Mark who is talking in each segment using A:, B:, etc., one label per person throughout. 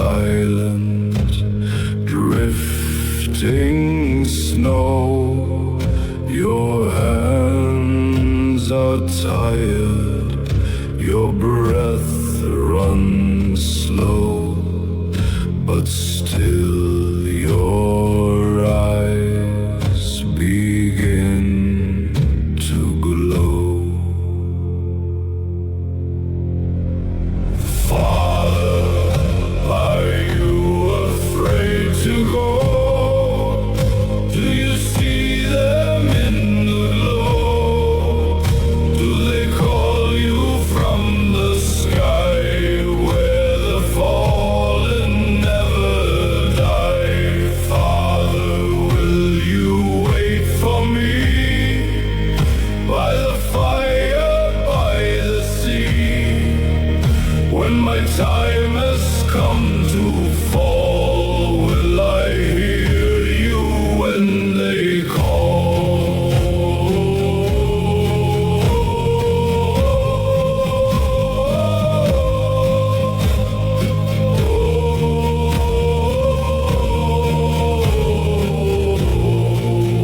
A: silent, drifting snow. Your hands are tired, your breath runs slow, but still your eyes begin to glow. Father, are you afraid to go? Do you see them in the glow? Do they call you from the sky where the fallen never die? Father, will you wait for me by the fire, by the sea? When my time has come to fall, will I hear you when they call?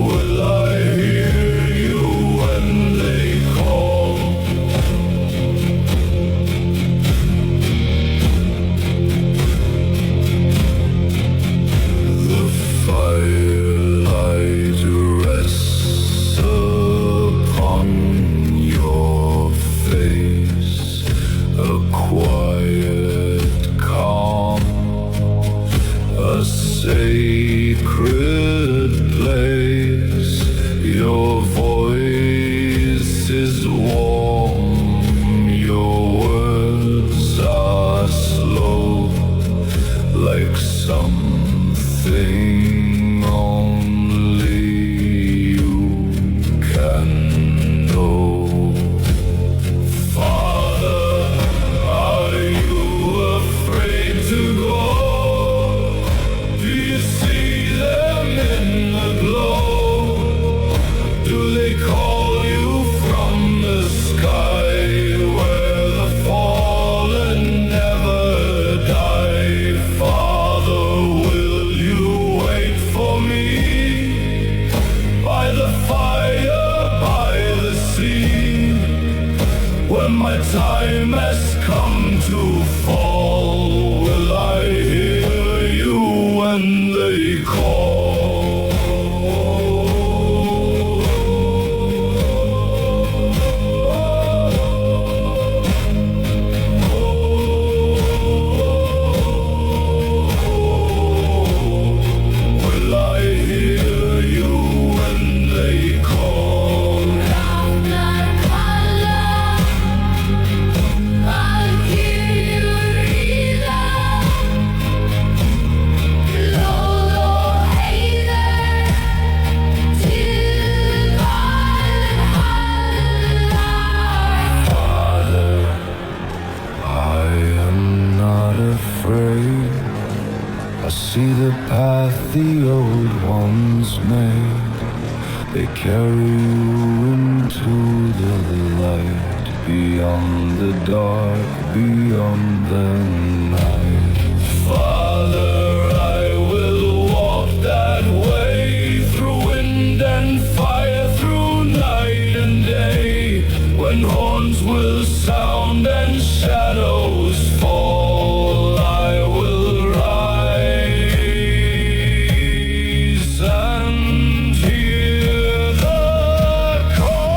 A: Will I hear you when they call? The firelight rests upon your face, a quiet calm, a sacred place. Your voice is warm, your words are slow, like something only you can know. Father, are you afraid to go? Do you see them in the glow? Do they call you from the sky where the fallen never die? Father, will you wait for me by the fire, by the sea? When my time has come to fall, will I hear you when they call? Will I hear you when they call? Father, I am not afraid. I see the path the old ones made. They carry you into the light, beyond the dark, beyond the night. Father, I will walk that way, through wind and fire, through night and day, when horns will sound and shadows fall. I will rise and hear the call.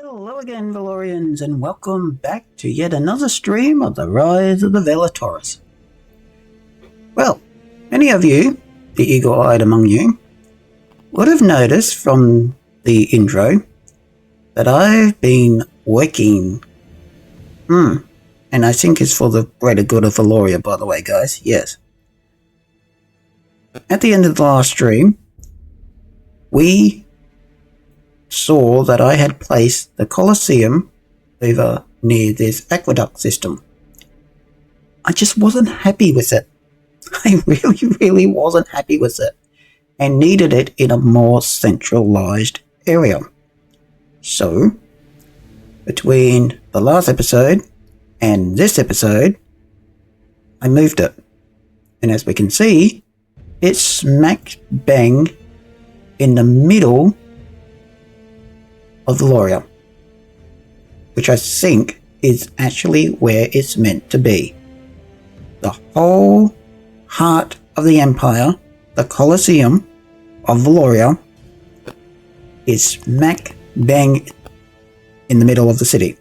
B: Hello again, Valorians, and welcome back to yet another stream of the Rise of the Velotaurus. Well, many of you, the eagle-eyed among you, would have noticed from the intro that I've been working. And I think it's for the greater good of Valoria, by the way, guys. Yes. At the end of the last stream, we saw that I had placed the Colosseum over near this aqueduct system. I just wasn't happy with it. I really wasn't happy with it and needed it in a more centralized area. So, between the last episode and this episode, I moved it. And as we can see, it's smack bang in the middle of Valoria, which I think is actually where it's meant to be. The whole heart of the Empire, the Colosseum of Valoria, is smack bang in the middle of the city.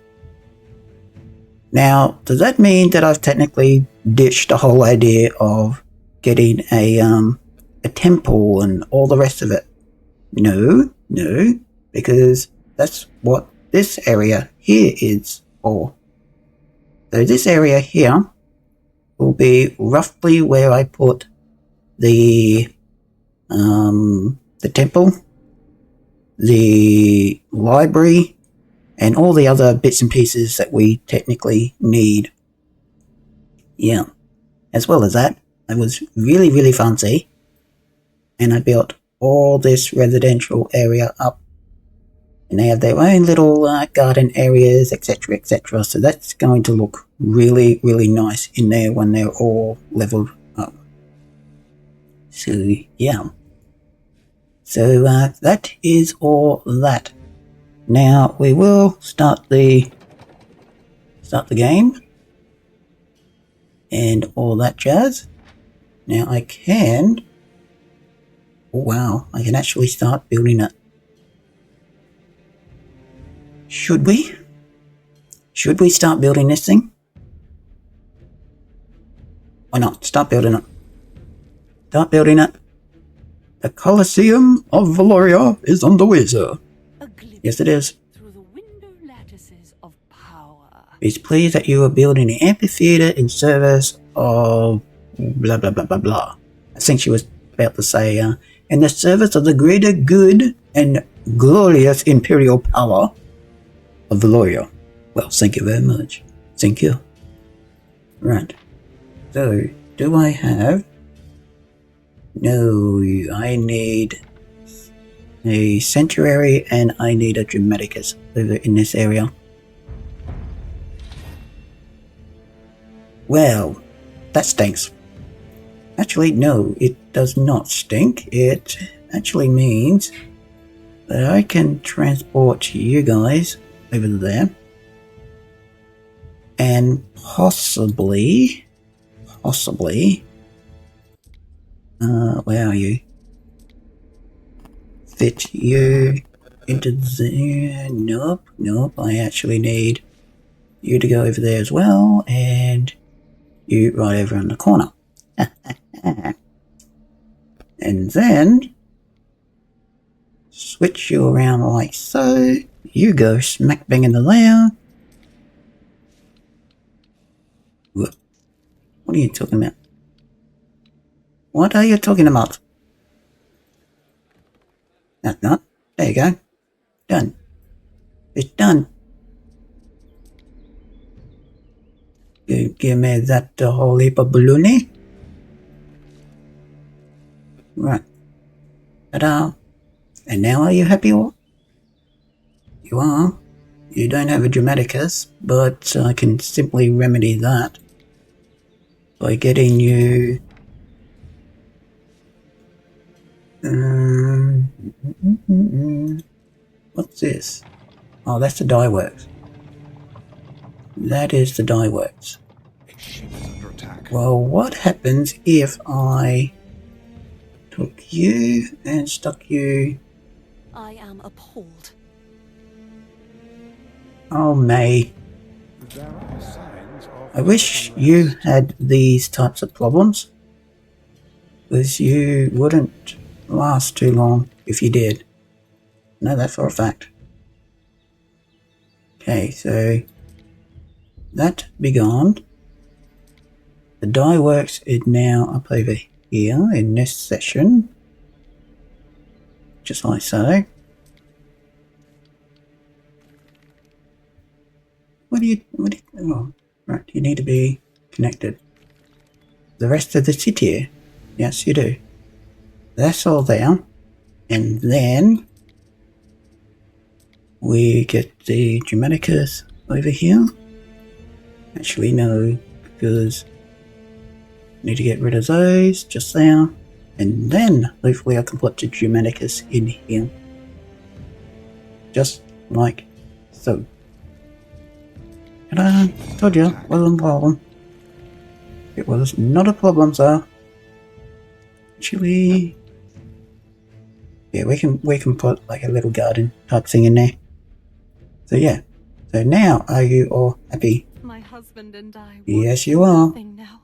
B: Now, does that mean that I've technically ditched the whole idea of getting a temple and all the rest of it? No, because that's what this area here is for. So this area here will be roughly where I put the temple, the library, and all the other bits and pieces that we technically need. Yeah. As well as that, I was really fancy, and I built all this residential area up. And they have their own little garden areas, etc, etc. So that's going to look really nice in there when they're all leveled up. So, yeah. So, that is all that. Now, we will start the game. And all that jazz. Now, I can... Oh, wow. I can actually start building it. Should we? Should we start building this thing? Why not? Start building it. Start building it. The Colosseum of Valoria is underway, sir. Yes, it is.
C: Through the window lattices of power.
B: He's pleased that you are building an amphitheater in service of blah blah blah blah blah. I think she was about to say, in the service of the greater good and glorious imperial power of Valoria. Well, thank you very much. Thank you. Right. So, do I have... No, I need a Sanctuary and I need a Dramaticus over in this area. Well, that stinks. Actually, no, it does not stink. It actually means that I can transport you guys over there, and possibly, where are you? Fit you into there. Nope, I actually need you to go over there as well, and you right over in the corner. And then switch you around like so. You go smack bang in the layer. What are you talking about? What are you talking about? Not. There you go. Done. It's done. Give me that whole heap of balloony. Right. Ta-da. And now are you happy all? You are. You don't have a Dramaticus, but I can simply remedy that by getting you... What's this? Oh, that's the dye works. That is the dye works. Well, what happens if I took you and stuck you...
C: I am appalled.
B: Oh, May.
A: There are signs of
B: I wish you had these types of problems, because you wouldn't last too long if you did. Know that for a fact. Okay, so that be gone. The dye works is now up over here in this session, just like so. Oh, right, you need to be connected. The rest of the city, yes you do. That's all there. And then we get the Germanicus over here. Actually no, because I need to get rid of those just there. And then hopefully I can put the Germanicus in here. Just like so. And I told you, wasn't a problem. It was not a problem, sir. Actually, yeah, we can put like a little garden type thing in there. So yeah. So now, are you all happy?
C: My husband and I.
B: Yes, you are.
C: Nothing now.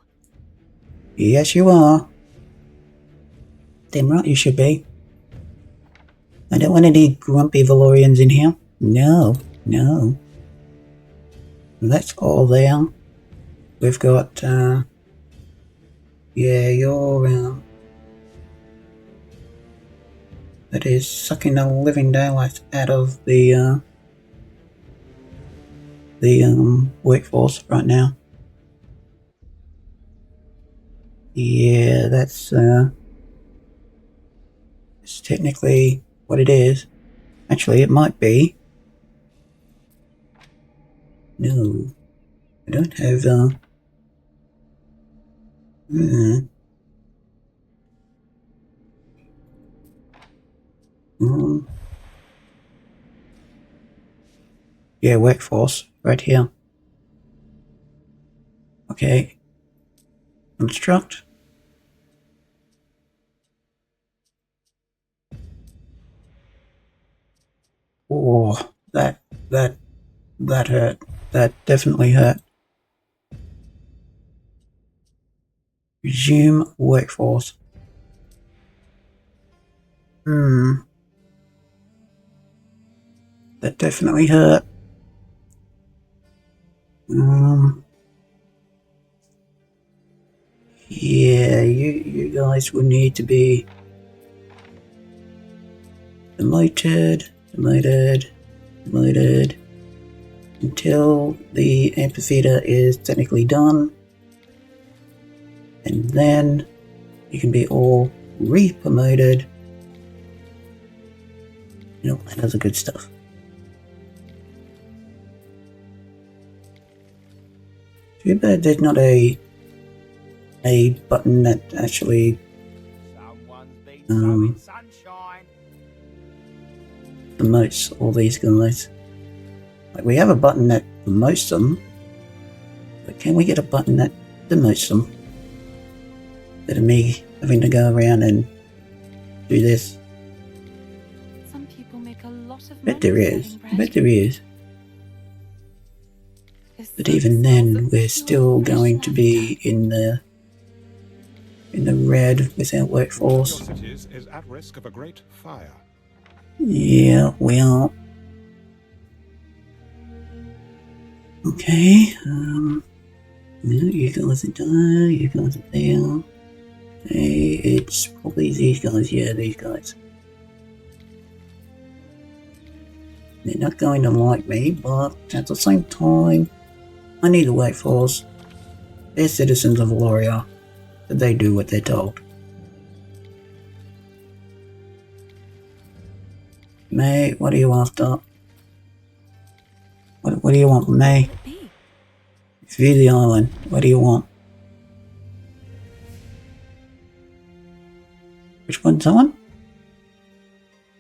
B: Yes, you are. Damn right you should be. I don't want any grumpy Valorians in here. No, no. That's all there. We've got, yeah, you're, that is sucking the living daylights out of the workforce right now. Yeah, that's, it's technically what it is. Actually, it might be. No, I don't have, yeah, workforce, right here. Okay. Construct. Oh, that hurt. That definitely hurt. Resume workforce. That definitely hurt. Yeah, you guys will need to be demoted until the amphitheater is technically done, and then you can be all re-promoted, you know, that other good stuff. Too bad there's not a button that actually promotes all these guys. Like, we have a button that promotes them, but can we get a button that demotes them? Instead of me having to go around and do this.
C: Some people make a lot of
B: Bet
C: money
B: there is.
C: selling
B: I
C: bread.
B: bet there is.
C: This
B: But even
C: smells
B: then,
C: of
B: we're
C: pure
B: still
C: fresh
B: going to be in the red without workforce.
A: Your cities is at risk of a great fire.
B: Yeah, well. Okay, no, you guys are done, you guys are there. Hey, it's probably these guys, yeah, these guys. They're not going to like me, but at the same time, I need the workforce. They're citizens of Valoria, but they do what they're told. May, what are you after? What do you want, May?
C: Be.
B: View the island. What do you want? Which one's that one?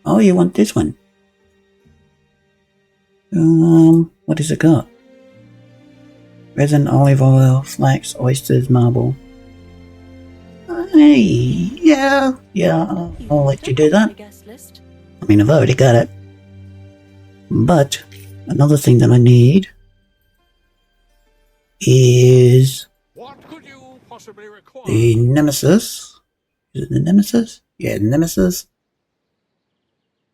B: Oh, you want this one? What has it got? Resin, olive oil, flax, oysters, marble. Hey, yeah, I'll let you do that.
C: Guest list.
B: I mean, I've already got it. But Another thing that I need is
A: What could you possibly require?
B: the Nemesis. Is it the Nemesis? Yeah, the Nemesis.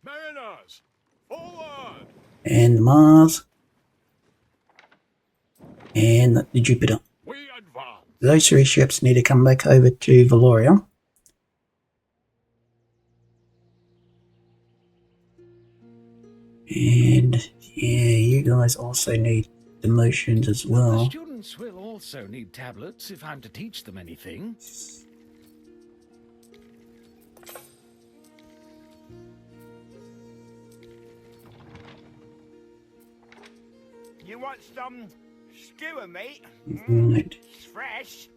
A: Mariners, forward!
B: And the Mars. And the Jupiter.
A: We advance.
B: Those 3 ships need to come back over to Valoria. And yeah, you guys also need demotions as
D: The
B: well.
D: students will also need tablets if I'm to teach them anything.
E: You want some skewer, mate?
B: Right.
E: It's fresh.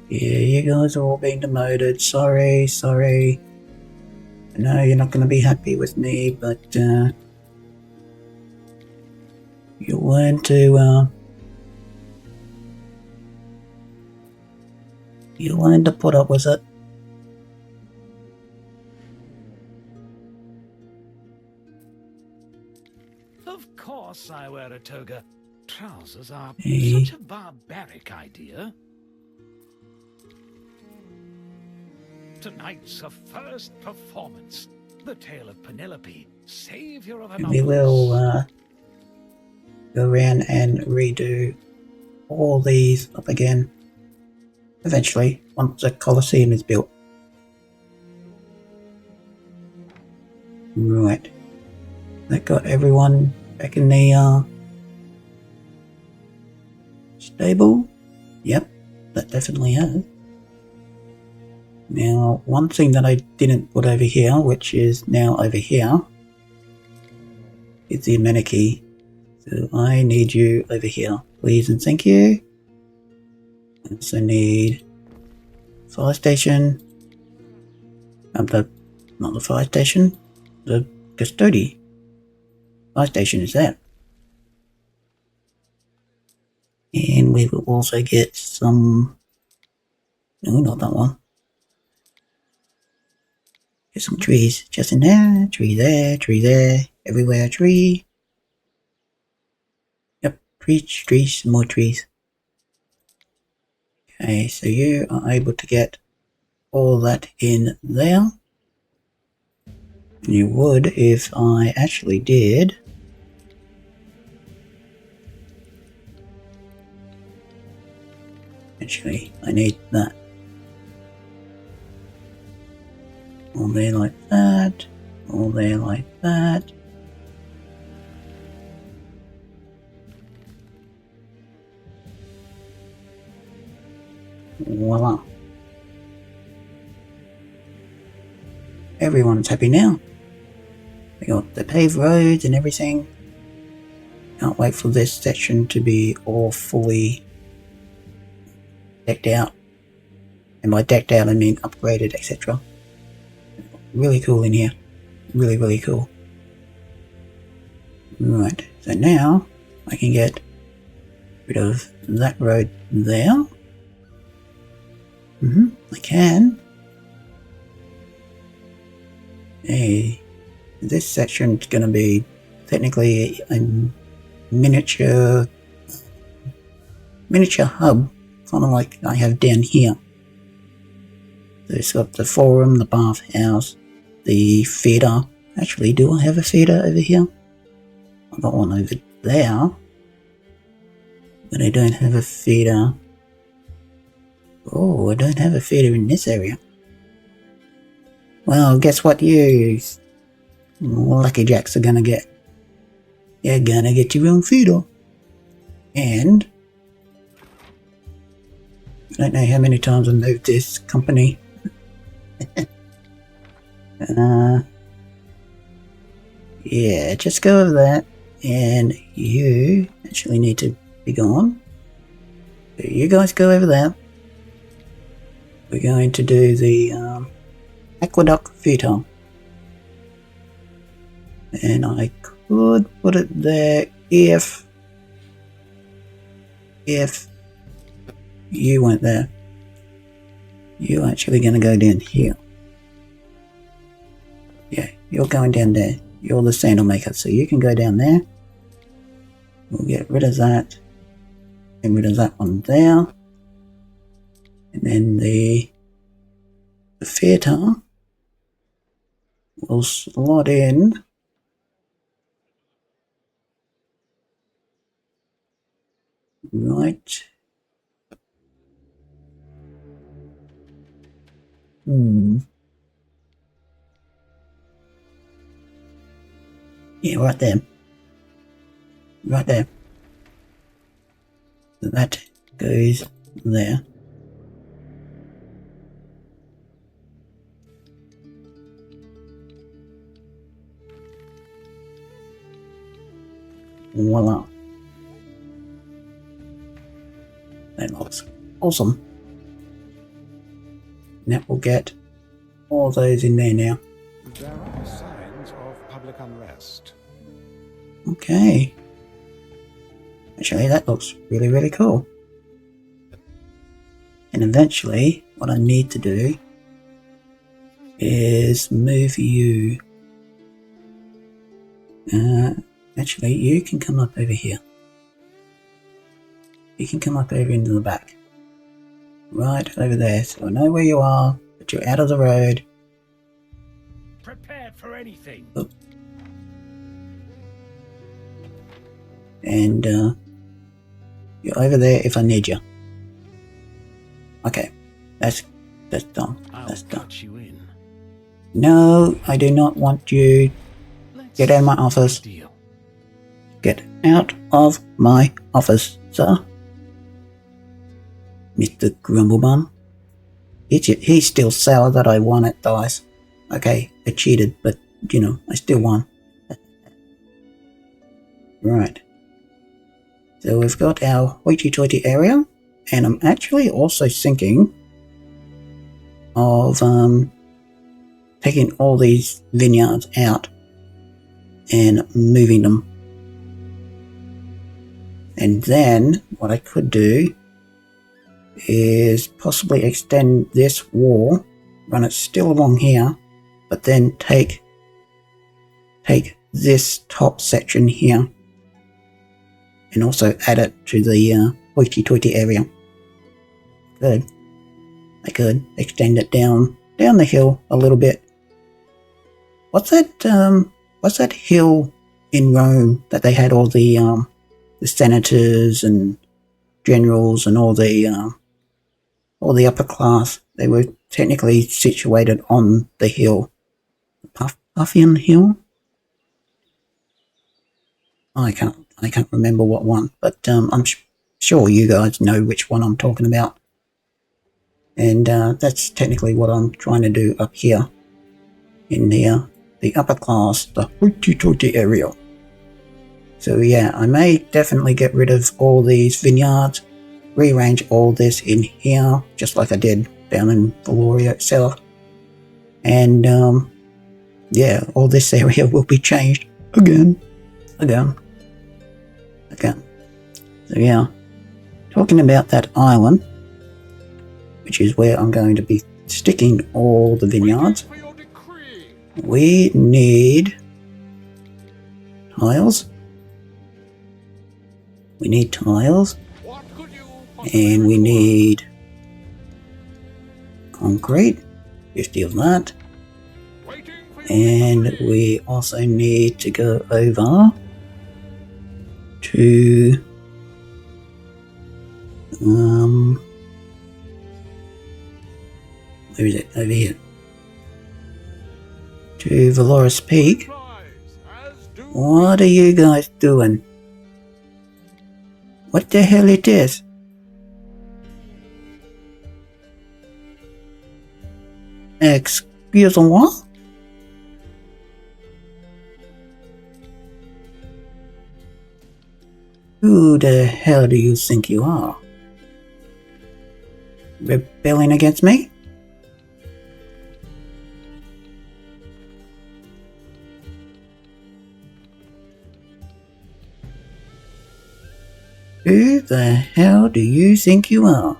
B: Yeah, you guys are all being demoted. Sorry. I know you're not going to be happy with me, but you learn to put up with it.
D: Of course I wear a toga. Trousers are
B: Hey.
D: such a barbaric idea. Tonight's a first performance. The Tale of Penelope, savior of
B: We will go around and redo all these up again eventually once the Colosseum is built. Right. That got everyone back in the stable? Yep, that definitely has. Now, one thing that I didn't put over here, which is now over here, is the Ameniki. So I need you over here, please and thank you. I also need fire station. Not the fire station, the custody. Fire station is that. And we will also get some. No, not that one. Get some trees just in there, tree there, everywhere tree. Yep, trees, more trees. Okay, so you are able to get all that in there. You would if I actually did. Actually, I need that. All there like that. All there like that. Voila. Everyone's happy now. We got the paved roads and everything. Can't wait for this section to be all fully decked out. And by decked out I mean upgraded, etc. Really cool in here. Really cool. Right, so now I can get rid of that road there. I can. Hey, this section's gonna be technically a miniature hub, kind of like I have down here. So it's got the forum, the bathhouse, the feeder. Actually, do I have a feeder over here? I've got one over there, but I don't have a feeder. Oh, I don't have a feeder in this area. Well, guess what you Lucky Jacks are gonna get? You're gonna get your own feeder. And I don't know how many times I've moved this company. Yeah, just go over that. And you actually need to be gone. So you guys go over there. We're going to do the Aqueduct Feeder. And I could put it there if you went there. You're actually going to go down here. you're going down there. You're the sandal maker, so you can go down there. We'll get rid of that. Get rid of that one there. And then the theatre will slot in right. Yeah, right there. Right there. So that goes there. Voila. That looks awesome. And that will get all those in there now.
F: There are signs of public unrest.
B: Okay. Actually, that looks really, really cool. And eventually, what I need to do is move you. Actually, you can come up over here. You can come up over into the back. Right over there. So I know where you are, but you're out of the road.
D: Prepared for anything.
B: Oh. And you're over there if I need you. Okay, that's done.
D: I'll
B: That's done.
D: cut you in.
B: No, I do not want you.
D: Let's
B: Get out of my office.
D: deal.
B: Get out of my office, sir. Mr. Grumblebum. He's still sour that I won at dice. Okay, I cheated, but, you know, I still won. Right. So we've got our hoity-toity area, and I'm actually also thinking of taking all these vineyards out and moving them. And then what I could do is possibly extend this wall, run it still along here, but then take this top section here and also add it to the hoity-toity area. Good. I could extend it down the hill a little bit. What's that hill in Rome that they had all the senators and generals and all the upper class? They were technically situated on the hill. Puffian Hill? I can't remember what one, but I'm sure you guys know which one I'm talking about. And that's technically what I'm trying to do up here in the upper class, the hoity-toity area. So yeah, I may definitely get rid of all these vineyards, rearrange all this in here, just like I did down in Valoria itself. And yeah, all this area will be changed again. So yeah, talking about that island, which is where I'm going to be sticking all the vineyards, we need tiles. We need tiles. And we need concrete, 50 of that. And we also need to go over to where is it? Over here. To Valoris Peak. What are you guys doing? What the hell it is? Excuse-moi? Who the hell do you think you are? Rebelling against me? Who the hell do you think you are?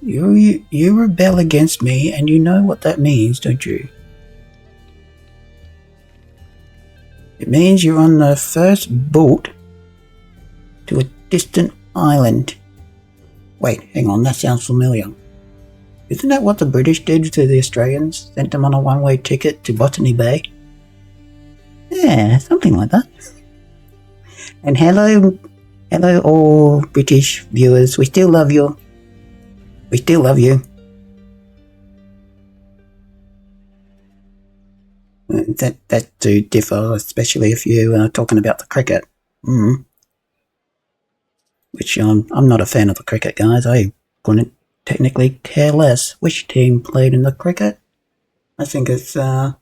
B: You rebel against me, and you know what that means, don't you? It means you're on the first boat to a distant island. Wait, hang on, that sounds familiar. Isn't that what the British did to the Australians? Sent them on a one-way ticket to Botany Bay? Yeah, something like that. And hello all British viewers, we still love you. We still love you. That do differ, especially if you are talking about the cricket. Which I'm not a fan of the cricket, guys. I couldn't technically care less which team played in the cricket. I think it's a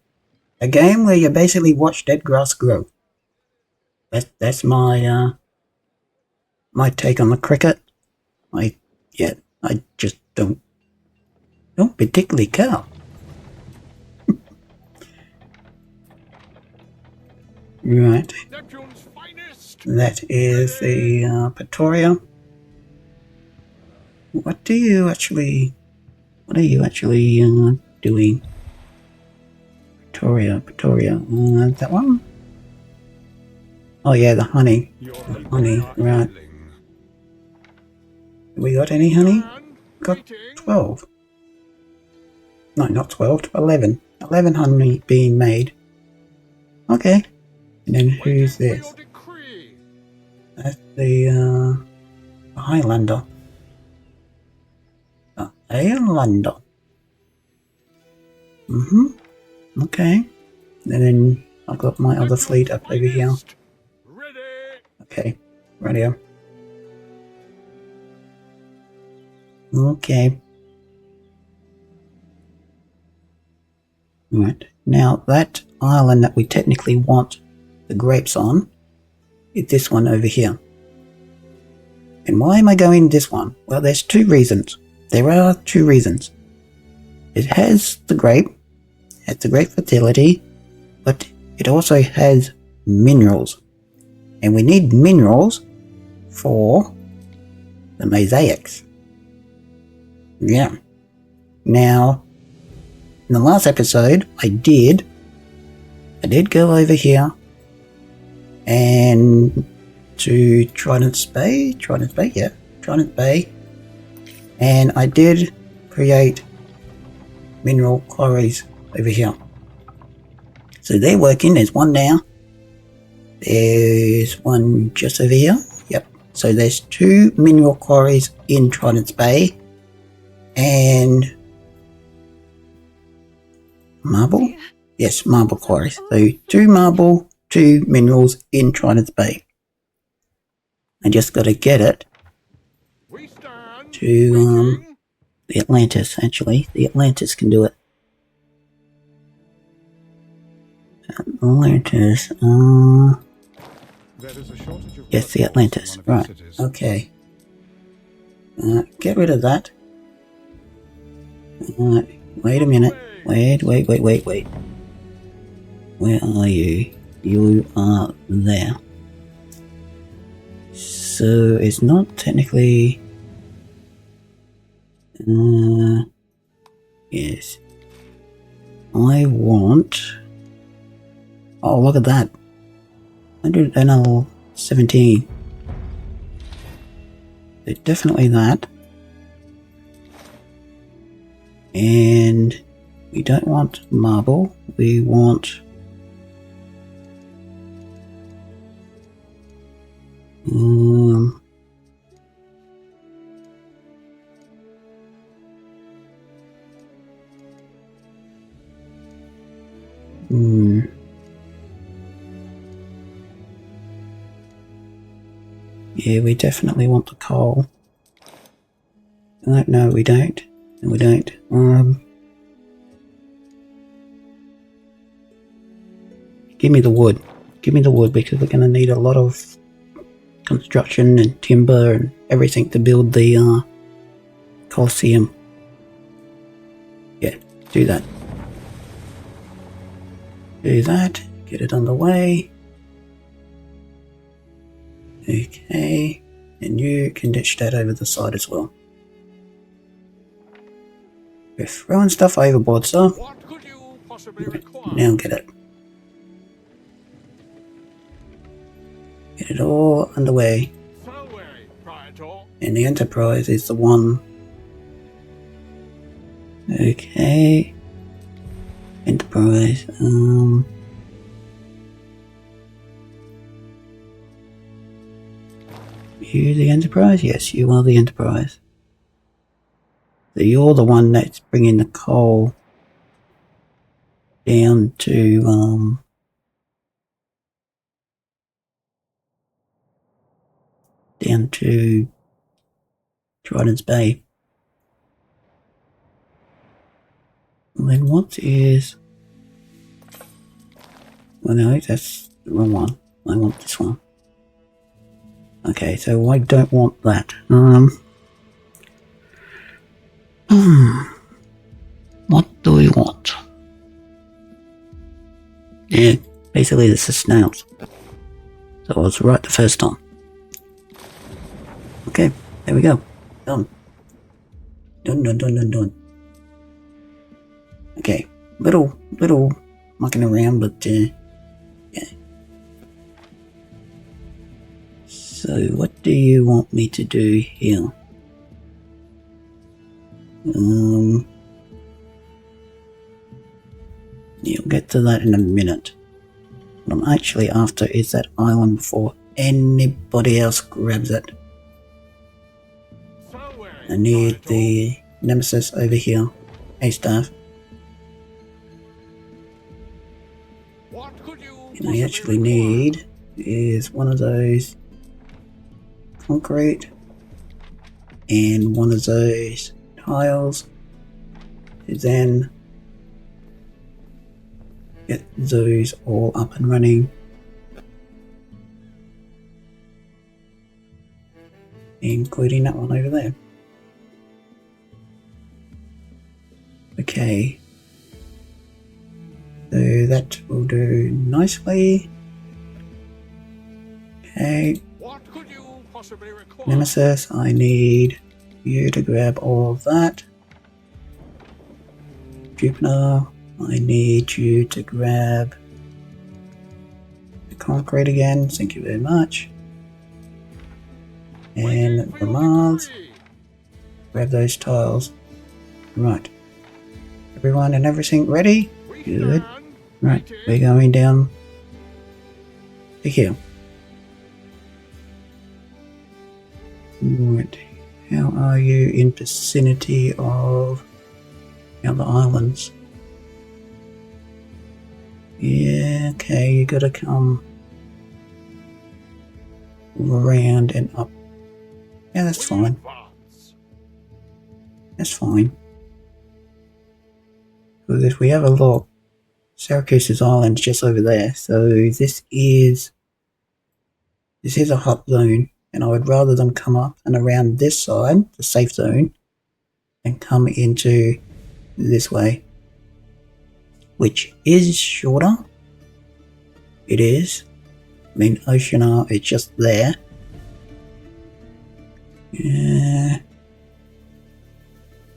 B: game where you basically watch dead grass grow. That's my my take on the cricket. I just don't particularly care. Right.
D: Neptune's finest.
B: That is the Pretoria. What are you actually doing? Pretoria. That one? Oh yeah, the honey. Honey, right. We got any honey? Got 12. No, not 12, 11. 11 honey being made. Okay. And then who's this? That's the Highlander. Highlander. Okay. And then I've got my other fleet up over here. Okay. Radio. Okay. Right. Now that island that we technically want the grapes on is this one over here. And why am I going this one? Well, there's two reasons. There are two reasons. It has the grape fertility, but it also has minerals. And we need minerals for the mosaics. Yeah. Now, in the last episode, I did go over here and to Trident's Bay, and I did create mineral quarries over here. So they're working. There's one now. There's one just over here. Yep. So there's 2 mineral quarries in Trident's Bay. And marble? Yes, marble quarries. So 2 marble, 2 minerals in Trident's Bay. I just got to get it to the Atlantis, actually. The Atlantis can do it. Atlantis, yes, the Atlantis, right, okay. Get rid of that. Wait a minute. Wait. Where are you? You are there. So it's not technically... yes. I want... oh, look at that. 117. So definitely that. And we don't want marble. We want... yeah, we definitely want the coal. No, we don't. No, we don't. Give me the wood. Give me the wood, because we're going to need a lot of construction and timber and everything to build the Colosseum. Yeah, do that. Do that. Get it underway. Okay. And you can ditch that over the side as well. We're throwing stuff overboard, sir.
D: What could you possibly require?
B: Now get it. Get it all underway.
D: So wary, Praetor.
B: And the Enterprise is the one. Okay. Enterprise. You the Enterprise? Yes, you are the Enterprise. So you're the one that's bringing the coal down to Trident's Bay. Well, then what is... Well, no, that's the wrong one. I want this one. Okay, so I don't want that. What do we want? Yeah, basically this is snails. So I was right the first time. Okay, there we go. Done. Done. Okay, little mucking around, but yeah. So what do you want me to do here? You'll get to that in a minute. What I'm actually after is that island before anybody else grabs it.
D: So wary,
B: I need
D: Praetor.
B: the Nemesis over here. Hey, staff.
D: What could you
B: And I
D: possibly
B: actually
D: require?
B: need is one of those concrete and one of those tiles to then get those all up and running. Including that one over there. Okay. So that will do nicely. Okay.
D: What could you possibly require?
B: Nemesis, I need you to grab all of that. Jupiter, I need you to grab the concrete again. Thank you very much.
D: Waiting
B: And
D: for
B: the
D: your
B: Mars,
D: victory.
B: grab those tiles. Right. Everyone and everything ready?
D: We
B: Good.
D: stand.
B: Right,
D: Waiting.
B: we're going down to here. Right, how are you in vicinity of the other islands? Yeah, okay, you gotta come around and up. Yeah, that's
D: We
B: fine.
D: advance.
B: That's fine. Because if we have a look, Syracuse's island is just over there, so this is a hot zone, and I would rather them come up and around this side, the safe zone, and come into this way, which is shorter. It is. I mean, Oceanar is just there. Yeah.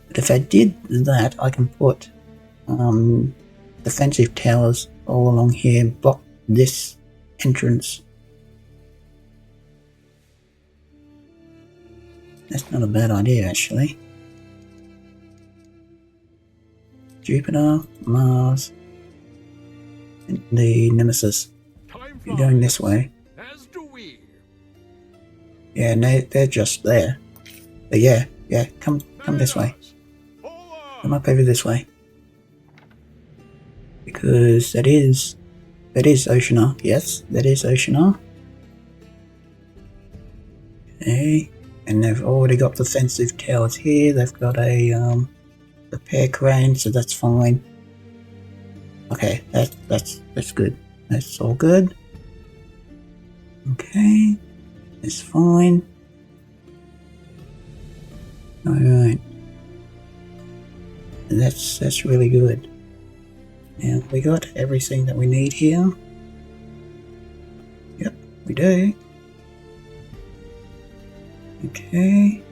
B: But if I did that, I can put defensive towers all along here and block this entrance. That's not a bad idea, actually. Jupiter, Mars, and the Nemesis.
D: Time
B: You're going
D: flies.
B: this way.
D: As do we.
B: Yeah, and they're just there. But yeah, come this way. Come up over this way. Because that is Oceanar. Yes, that is Oceanar. Okay, and they've already got defensive towers here. They've got a repair crane, so that's fine. Okay, that's good. That's all good. Okay, that's fine. All right, that's really good. Now we got everything that we need here. Yep, we do. Okay.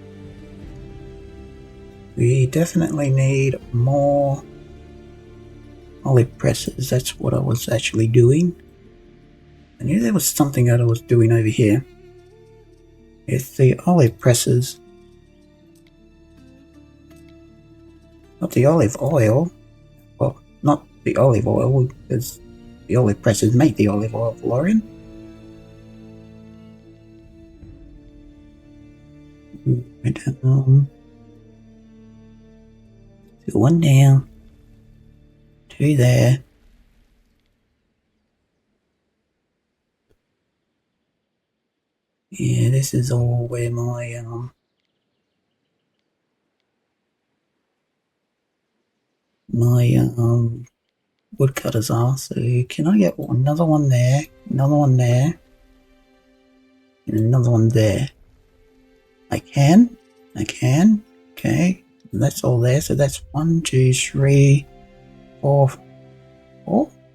B: We definitely need more olive presses. That's what I was actually doing. I knew there was something that I was doing over here. It's the olive presses. Not the olive oil. Well, not the olive oil, because the olive presses make the olive oil, Valorian. So one down. Two there. Yeah, this is all where my woodcutters are. So can I get another one there, another one there, and another one there? I can. Okay, and that's all there. So that's 1, 2, 3, 4,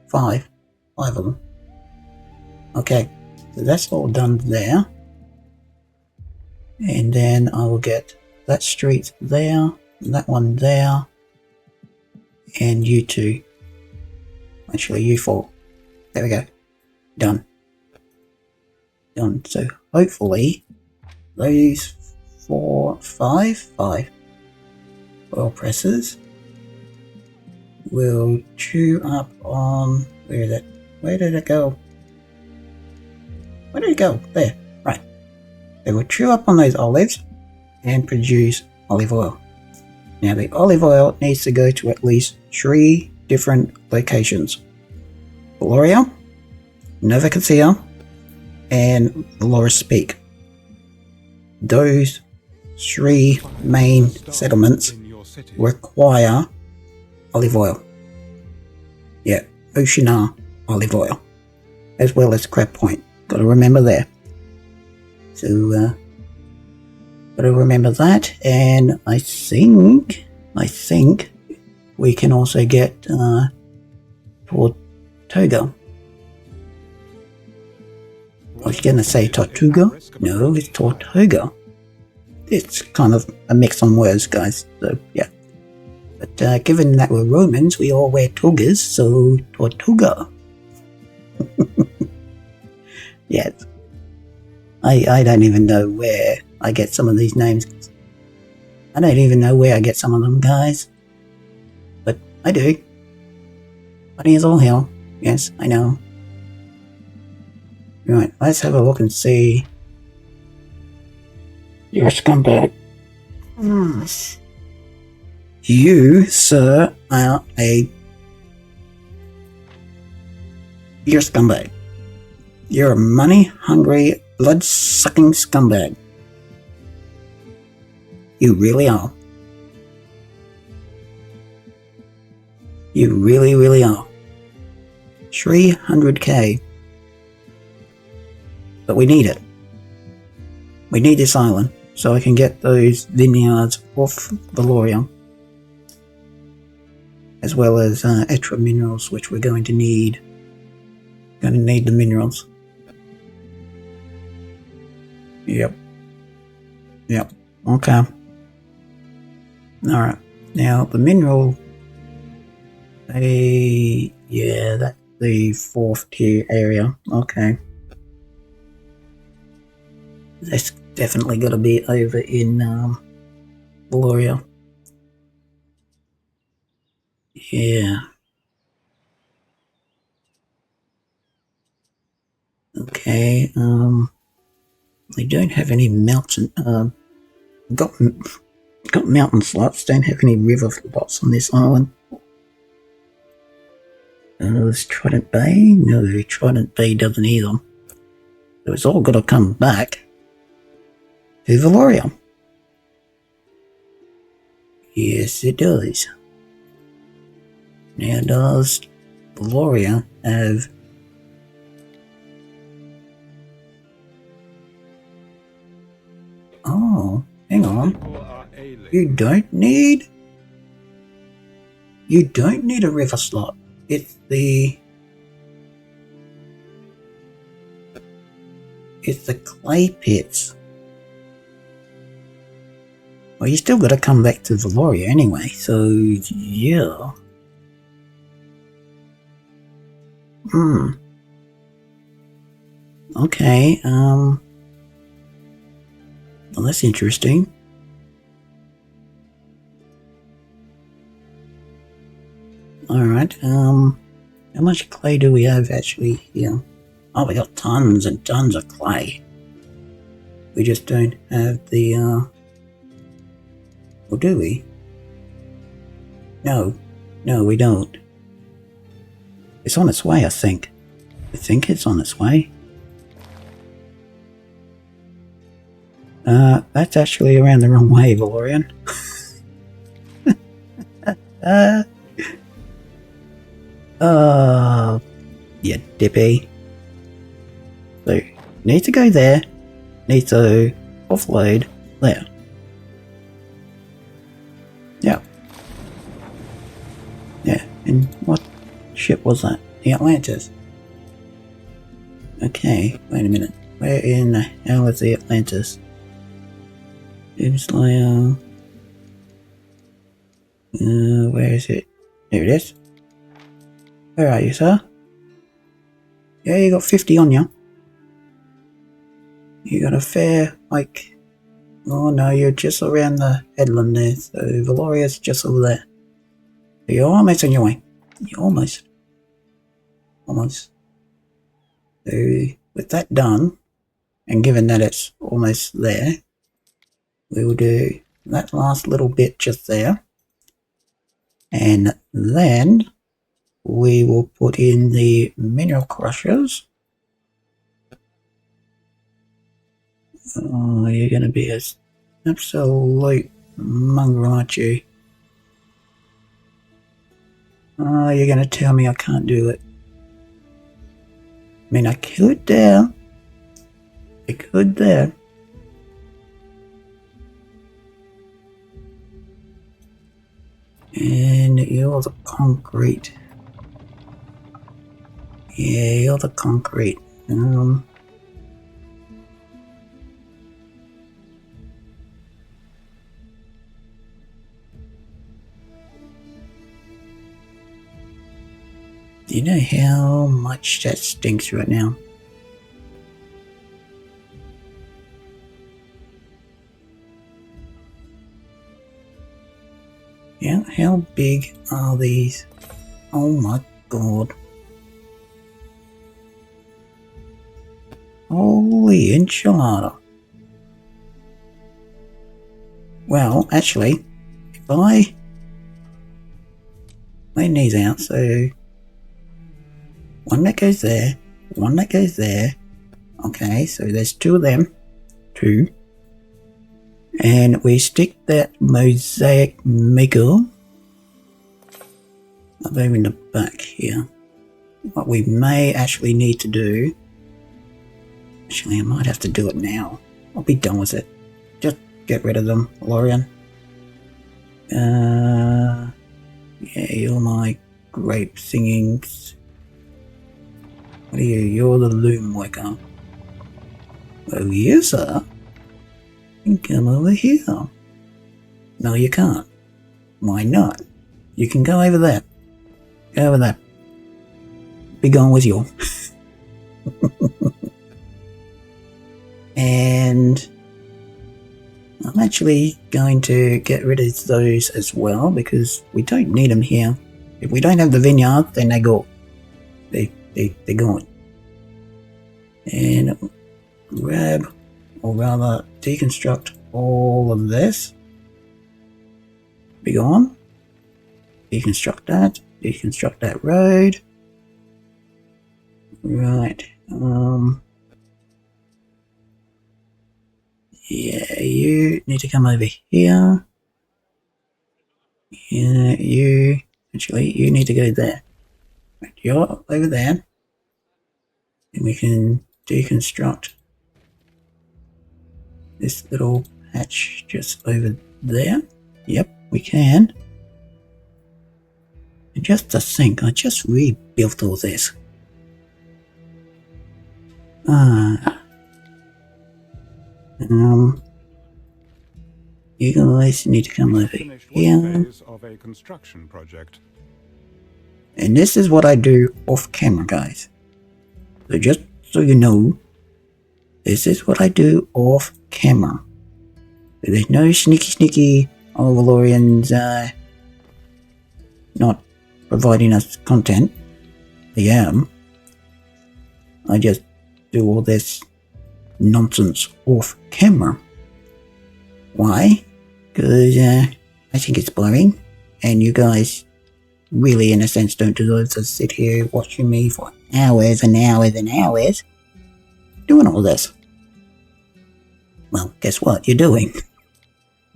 B: 5 of them. Okay, so that's all done there. And then I will get that street there, that one there, and you two. Actually, you four. There we go. Done. So hopefully those 5 oil presses will chew up on... Where is it? Where did it go? Where did it go? There. Right. They will chew up on those olives and produce olive oil. Now the olive oil needs to go to at least 3 different locations. Valoria, Nova Cassia, and Valoris Peak. Those 3 main settlements
F: In your city.
B: require olive oil. Yeah, Oceanar olive oil. As well as Crab Point. Gotta remember there. So, gotta remember that, and I think we can also get Tortuga. I was gonna say Tortuga. No, it's Tortuga. It's kind of a mix on words, guys. So yeah. But given that we're Romans, we all wear togas, so Tortuga. Yes. I don't even know where I get some of these names. I don't even know where I get some of them, guys. But I do. Funny as all hell. Yes, I know. Right, let's have a look and see. You're a scumbag. You, sir, are You're a scumbag. You're a money-hungry, blood-sucking scumbag. You really are. You really, really are. 300k. But we need it. We need this island so I can get those vineyards off Valoria. As well as extra minerals, which we're going to need. Going to need the minerals. Yep. Okay. Alright. Now, the mineral... yeah, that's the 4th tier area. Okay. That's definitely got to be over in Valoria. Yeah. Okay, they don't have any mountain, got mountain slots, don't have any river slots on this island. Is Trident Bay? No, Trident Bay doesn't either. So it's all got to come back to Valoria. Yes, it does. Now, does Valoria have... Oh, hang on.
F: People are ailing.
B: You don't need a river slot. It's the clay pits. Well, you still gotta come back to Valoria anyway, so yeah. Okay, well, that's interesting. Alright, how much clay do we have actually here? Oh, we got tons and tons of clay. We just don't have the, or do we? No, we don't. It's on its way, I think. I think it's on its way. That's actually around the wrong way, Valorian. Yeah, dippy. So, need to go there. Need to offload there. Yeah. Yeah, and what ship was that? The Atlantis. Okay, wait a minute. Where in the hell is the Atlantis? Doomslayer. Where is it? Here it is. Where are you, sir? Yeah, you got 50 on you. You got a fair, like... Oh no, you're just around the headland there, so Valoria's just over there. You're almost on your way. You're almost. Almost. So, with that done, and given that it's almost there, we will do that last little bit just there. And then we will put in the mineral crushers. Oh, you're going to be an absolute mongrel, aren't you? Oh, you're going to tell me I can't do it. I mean, I could there. I could there. And you're the concrete. Yeah, you're the concrete. Do you know how much that stinks right now? Yeah, how big are these? Oh my god. Holy enchilada. Well, actually, if I lay these out, so one that goes there, one that goes there. Okay, so there's two of them. Two. And we stick that mosaic maker up over in the back here. What we may actually need to do... Actually, I might have to do it now. I'll be done with it. Just get rid of them, Lorian. Yeah, you're my grape singings. What are you? You're the loom worker. Oh, yes, sir. You can come over here. No, you can't. Why not? You can go over there. Go over there. Be gone with you. And I'm actually going to get rid of those as well because we don't need them here. If we don't have the vineyard, then they go. They're gone. And grab, or rather deconstruct all of this. Be gone. Deconstruct that road. Right. Yeah, you need to come over here. Yeah, you need to go there. Right, you're over there. And we can deconstruct this little patch just over there. Yep, we can. And just to think, I just rebuilt all this. You guys need to come over
F: Finished one
B: here.
F: phase of a construction project.
B: And this is what I do off camera, guys. So just so you know, this is what I do off camera. So there's no sneaky Overlorians not providing us content. I just do all this nonsense off camera. Why? Because I think it's boring, and you guys really, in a sense, don't deserve to sit here watching me for hours and hours and hours doing all this. Well, guess what you're doing?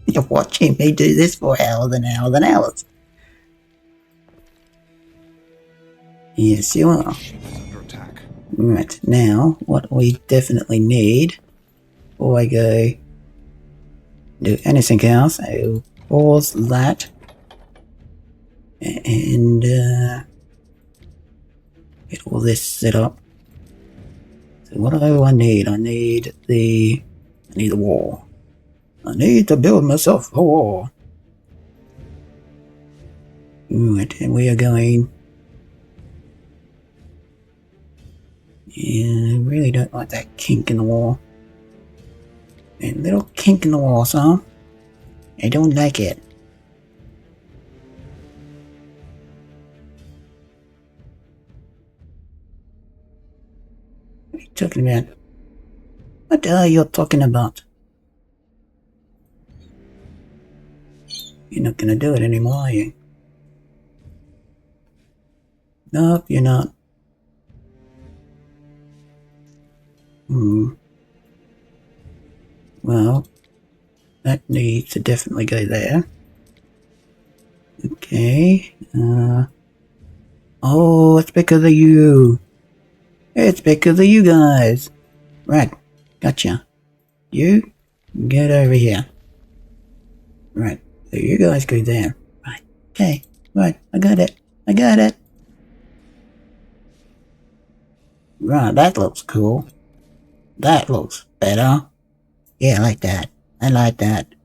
B: You're watching me do this for hours and hours and hours. Yes, you are.
F: Ship is under attack.
B: Right, now, what we definitely need before I go do anything else, I'll pause that and get all this set up. So what do I need? I need the wall. I need to build myself a wall. Right, and we are going. Yeah, I really don't like that kink in the wall. A little kink in the wall, son. I don't like it. What are you talking about? What the hell are you talking about? You're not gonna do it anymore, are you? Nope, you're not. Well, that needs to definitely go there. Okay. Oh, it's because of you. It's because of you guys. Right. Gotcha. You, get over here. Right. So you guys go there. Right. Okay. Right. I got it. Right. That looks cool. That looks better. Yeah, I like that. I like that.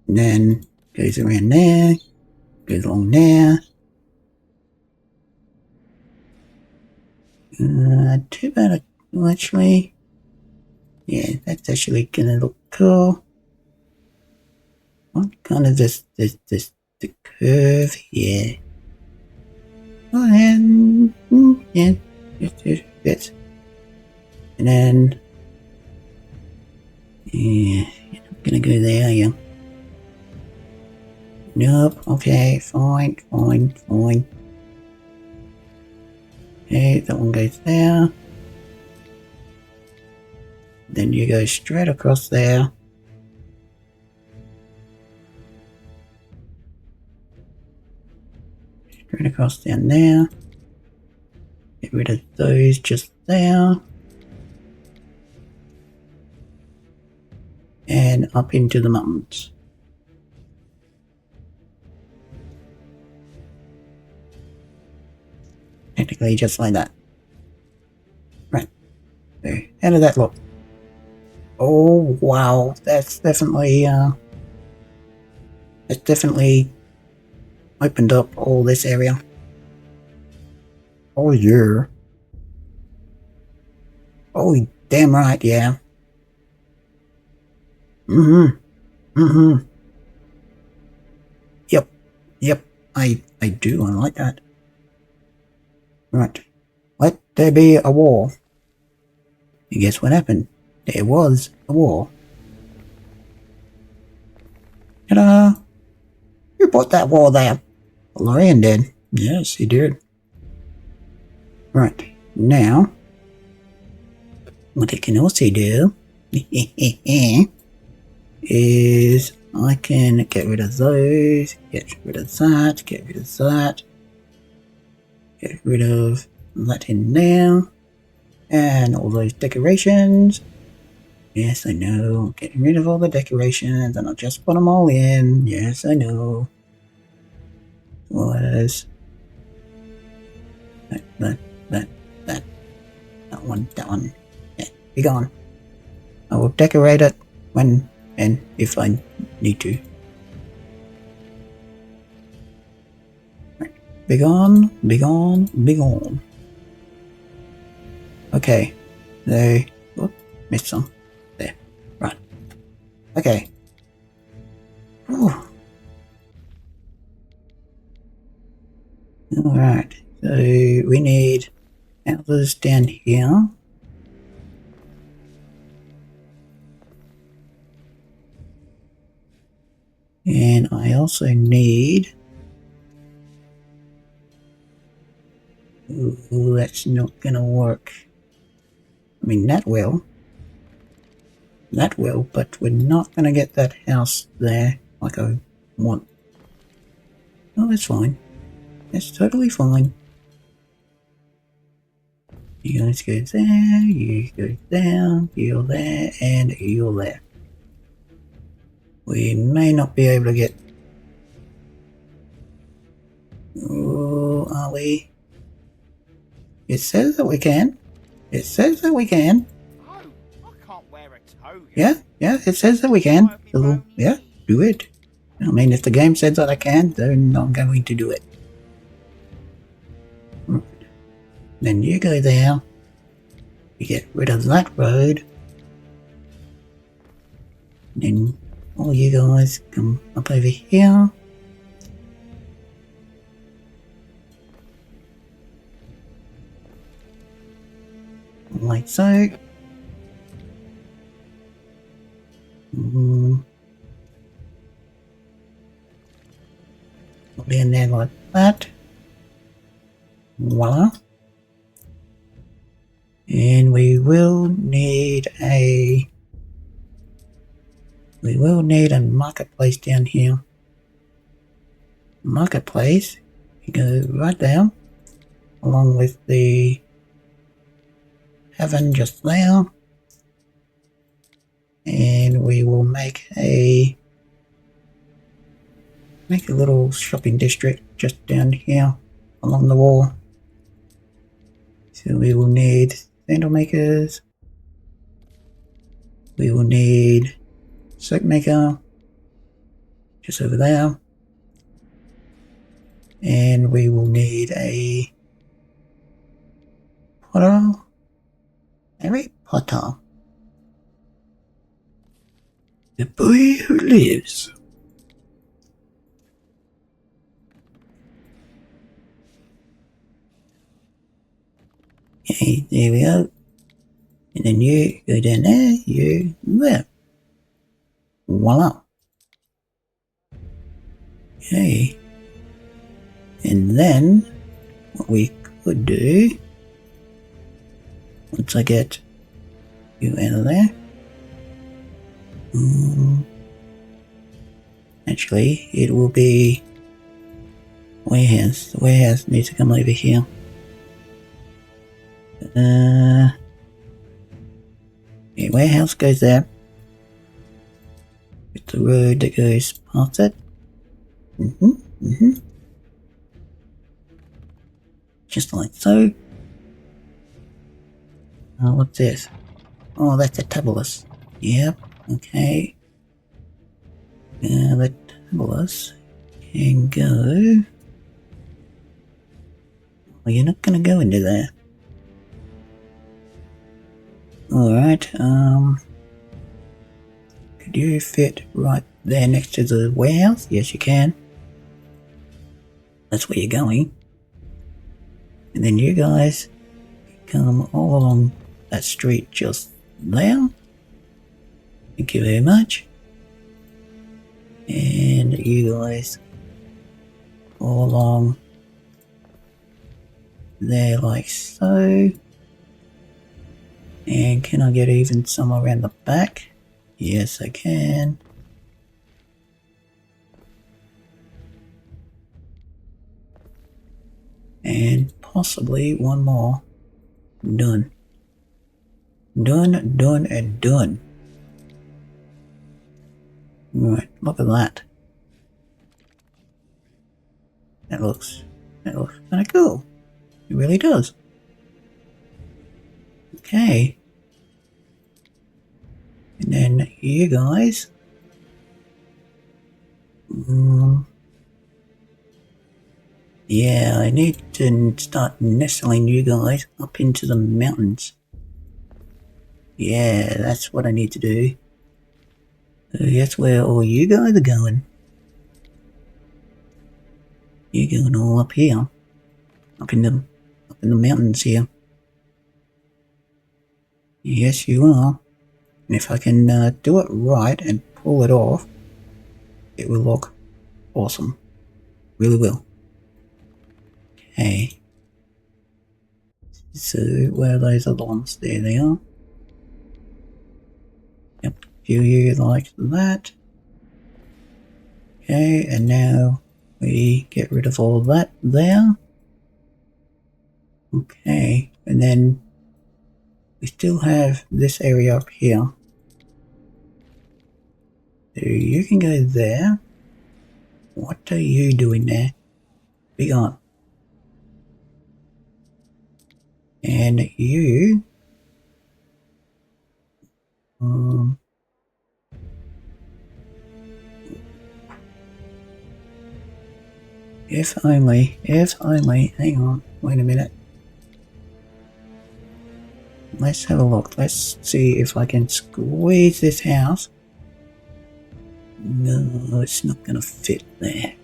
B: And then goes around there. Goes along there. Too bad. Well, actually, yeah, that's actually gonna look cool. What kind of the curve? Yeah. Oh, and yeah, it fits. And then, yeah, you're not gonna go there, are you? Nope. Okay, fine. Okay, that one goes there. Then you go straight across there. Straight across down there. Get rid of those just there. And up into the mountains. Technically just like that. Right. So, how did that look? Oh wow, that's definitely opened up all this area. Oh yeah. Oh damn right, yeah. Yep, I do, I like that. Right. Let there be a war. And guess what happened? There was a war. Ta-da! Who brought that war there? Lorian did. Yes, he did. Right. Now, what I can also do is I can get rid of those, get rid of that, get rid of that, get rid of that in there, and all those decorations. Yes, I know, getting rid of all the decorations, and I'll just put them all in. Yes, I know. Was that one. Yeah, be gone. I will decorate it when and if I need to. Right. Be gone, be gone, be gone. Okay. They... Whoop, missed some. There. Right. Okay. Whew. Alright. So we need houses down here. And I also need... Ooh, that's not gonna work. I mean, that will. That will, but we're not gonna get that house there like I want. Oh, that's fine. That's totally fine. You guys go there, you go there, you're there, and you're there. We may not be able to get... Oh, are we? It says that we can. It says that we can.
E: Oh, I can't wear a toga.
B: Yeah, it says that we can. So, yeah, do it. I mean, if the game says that I can, then I'm going to do it. Then you go there. You get rid of that road. Then all you guys come up over here. Like so. Put in there like that. Voila. And we will need a marketplace down here. Marketplace, you go right down, along with the heaven just there. And we will make a little shopping district just down here along the wall. So we will need sandal makers. We will need soap maker just over there. And we will need a potter. Harry Potter. The boy who lives. Okay, there we go. And then you go down there, you there. Voila. Okay. And then what we could do, once I get you out of there, actually it will be warehouse. The warehouse needs to come over here. Yeah, warehouse goes there. With the road that goes past it. Just like so. What's this? Oh, that's a tabulus. Yep, okay. The tabulus can go... Well, you're not gonna go into there. Alright, could you fit right there next to the warehouse? Yes, you can. That's where you're going. And then you guys come all along that street just there. Thank you very much. And you guys all along there like so. And can I get even some around the back? Yes, I can. And possibly one more. Done. Done, done, and done. Right, look at that. That looks kinda cool. It really does. Okay. And then you guys Yeah, I need to start nestling you guys up into the mountains. Yeah, that's what I need to do. That's where all you guys are going. You're going all up here. Up in the mountains here. Yes, you are. And if I can do it right and pull it off, it will look awesome. Really will. Okay. So, where are those other ones? There they are. Yep, you like that. Okay, and now we get rid of all that there. Okay, and then we still have this area up here. So you can go there. What are you doing there? Be gone. And you... If only, hang on, wait a minute. Let's have a look. Let's see if I can squeeze this house. No, it's not going to fit there.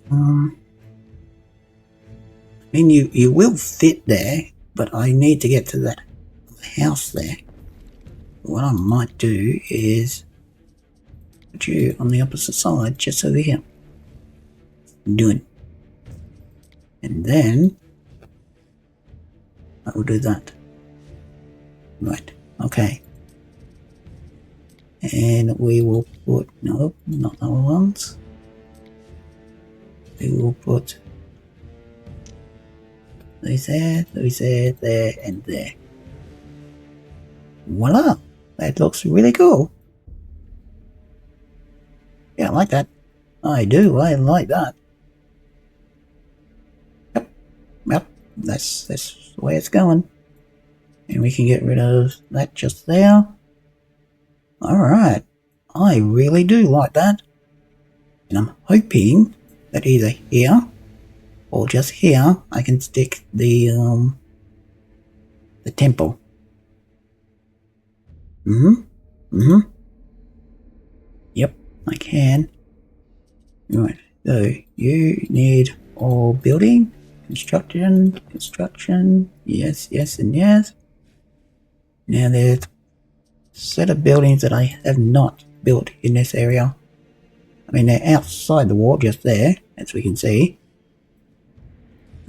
B: I mean, you will fit there, but I need to get to that house there. What I might do is put you on the opposite side, just over here. Doing. And then I will do that. Right, okay. And we will put, no, not our ones. We will put those there, there, and there. Voila! That looks really cool. Yeah, I like that. I do, I like that. Yep, that's the way it's going. And we can get rid of that just there. Alright, I really do like that. And I'm hoping that either here or just here I can stick the temple. Yep, I can. Right, so you need all building, construction, yes, and yes. Now there's a set of buildings that I have not built in this area. I mean, they're outside the wall just there, as we can see.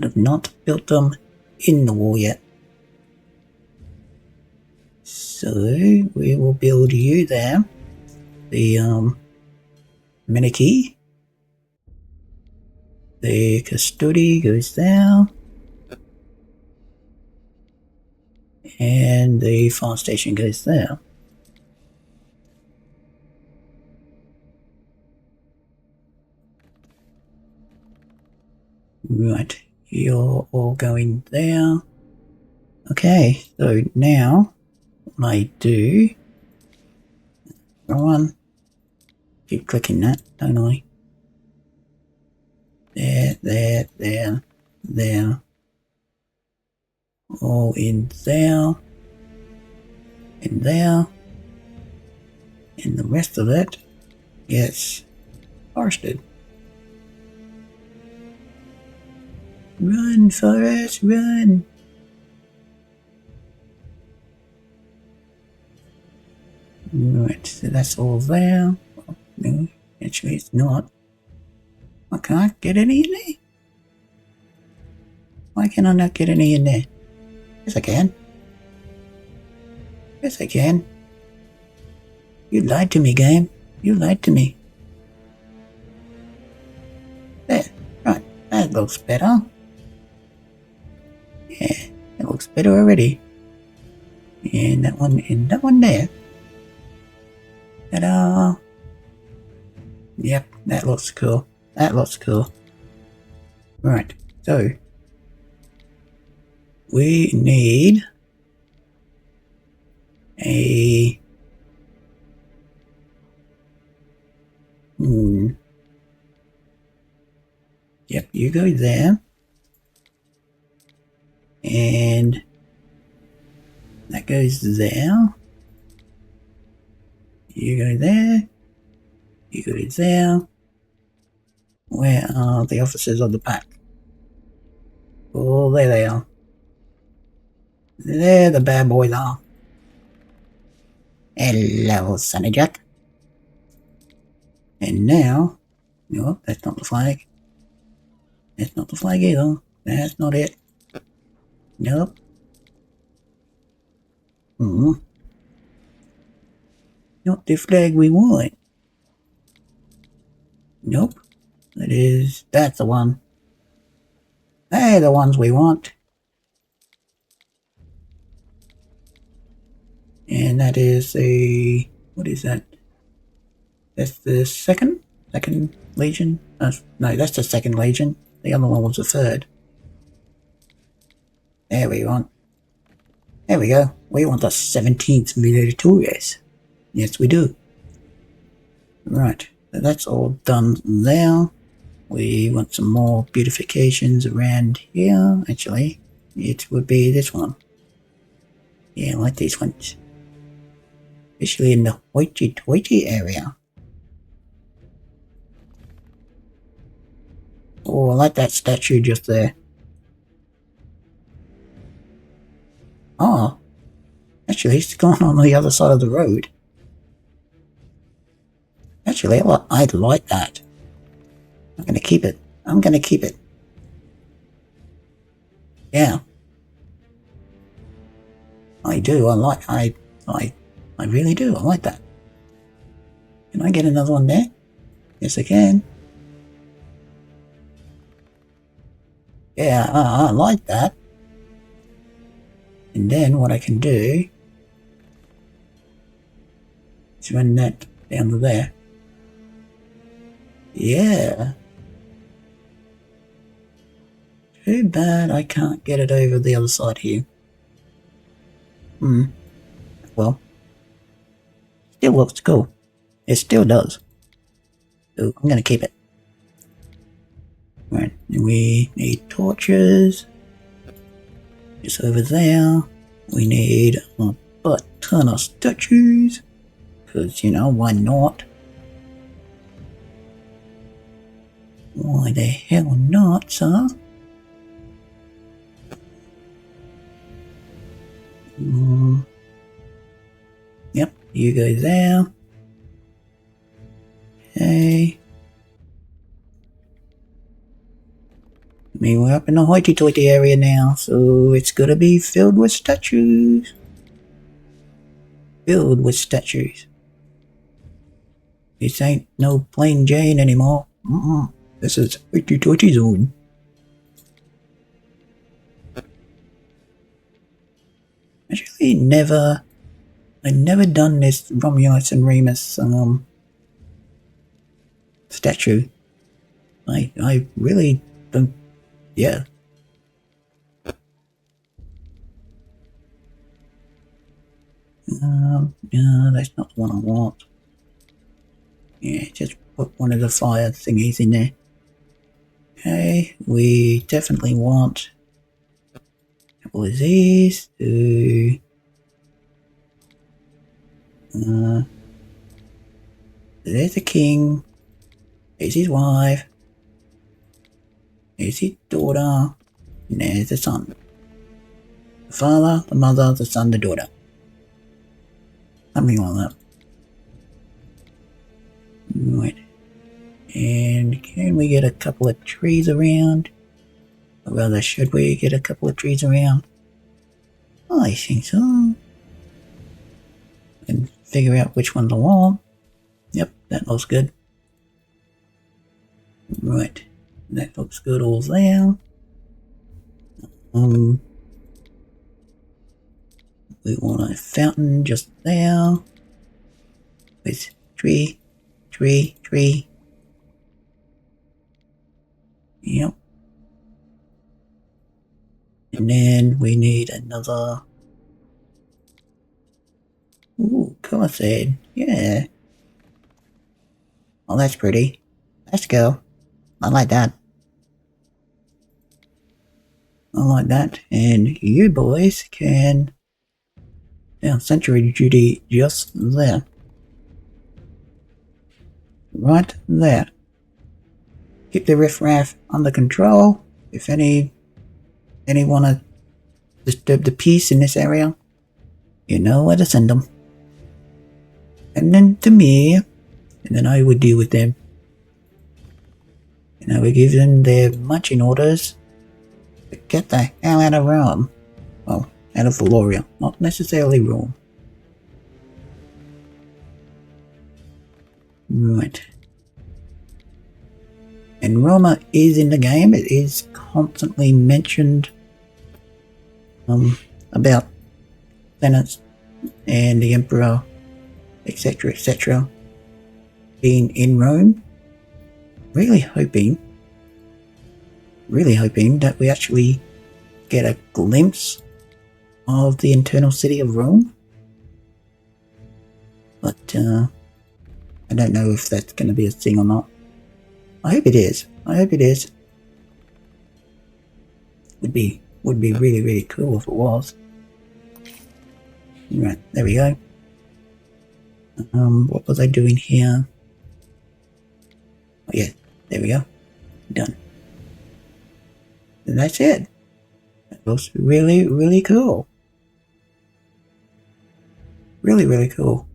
B: I have not built them in the wall yet. So, we will build you there. The, Meniki. The Custody goes there. And the fire station goes there. Right, you're all going there. Okay, so now what I do, one, keep clicking that, don't I? There. All in there, and there, and the rest of it gets forested. Run, Forest, run! Right, so that's all there. No, actually it's not. I can't get any in there. Why can I not get any in there? Yes, I can. Yes, I can. You lied to me, game. You lied to me. There. Right. That looks better. Yeah, it looks better already. And that one there. Ta-da! Yep, that looks cool. That looks cool. Right, so we need a you go there. And that goes there. You go there. You go there. Where are the officers of the pack? Oh, there they are. There the bad boys are. Hello, Sonny Jack. And now, no, that's not the flag. That's not the flag either. That's not it. Nope. Not the flag we want. Nope. That's the one. They're the ones we want. And that is what is that? That's the second Legion? No, that's the second Legion. The other one was the third. There we go. We want the 17th Militaris. Yes, we do. Right, that's all done there. We want some more beautifications around here. Actually, it would be this one. Yeah, I like these ones. Especially in the hoity-toity area. Oh, I like that statue just there. Oh, actually, it's gone on the other side of the road. Actually, I like that. I'm gonna keep it. Yeah. I do. I really do. I like that. Can I get another one there? Yes, I can. Yeah, I like that. And then what I can do is run that down to there. Yeah. Too bad I can't get it over the other side here. Well, still looks cool. It still does. So I'm gonna keep it. Right, we need torches. It's over there. We need a butt ton of statues. Because, you know, why not? Why the hell not, sir? Yep, you go there. Okay. I mean, we're up in the hoity-toity area now, so it's gonna be filled with statues. Filled with statues. This ain't no plain Jane anymore. This is hoity-toity zone. Actually, I've never done this Romulus and Remus statue. I really don't. Yeah. No, that's not the one I want. Yeah, just put one of the fire thingies in there. Okay, we definitely want a couple of these to there's the king, there's his wife, there's his daughter, and there's the son. The father, the mother, the son, the daughter. Something like that. Right. And can we get a couple of trees around? Or rather, should we get a couple of trees around? I think so. And figure out which one to want. Yep, that looks good. Right. That looks good all there. We want a fountain just there. With tree. Yep. And then we need another. Ooh, Colosseum. Yeah. Oh, that's pretty. Let's go. I like that. like that. And you boys can... Yeah, sentry duty just there. Right there. Keep the riffraff under control. If any wanna disturb the peace in this area, you know where to send them. And then to me, and then I would deal with them. And I would give them their marching orders to get the hell out of Rome. Well, out of Valoria, not necessarily Rome. Right. And Roma is in the game. It is constantly mentioned about Senate and the Emperor, etc., being in Rome. Really hoping that we actually get a glimpse of the internal city of Rome. But I don't know if that's going to be a thing or not. I hope it is. Would be really, really cool if it was. Right, there we go. What was I doing here? Oh yeah, there we go. Done. And that's it. That looks really, really cool. Really, really cool.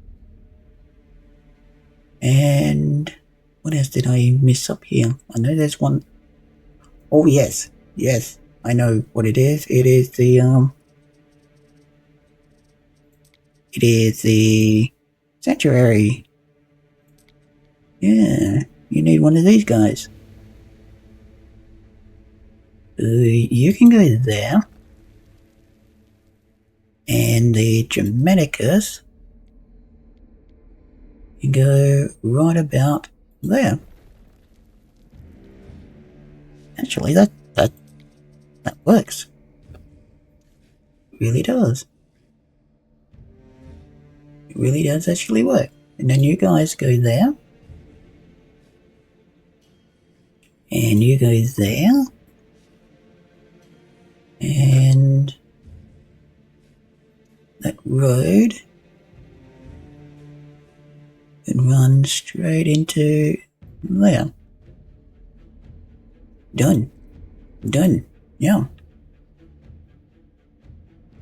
B: And what else did I miss up here? I know there's one. Oh yes, I know what it is. It is the sanctuary. Yeah, you need one of these guys. You can go there. And the Germanicus, you go right about there. Actually, that works. It really does. It really does actually work. And then you guys go there. And you go there. And that road and run straight into there. Done. Yeah.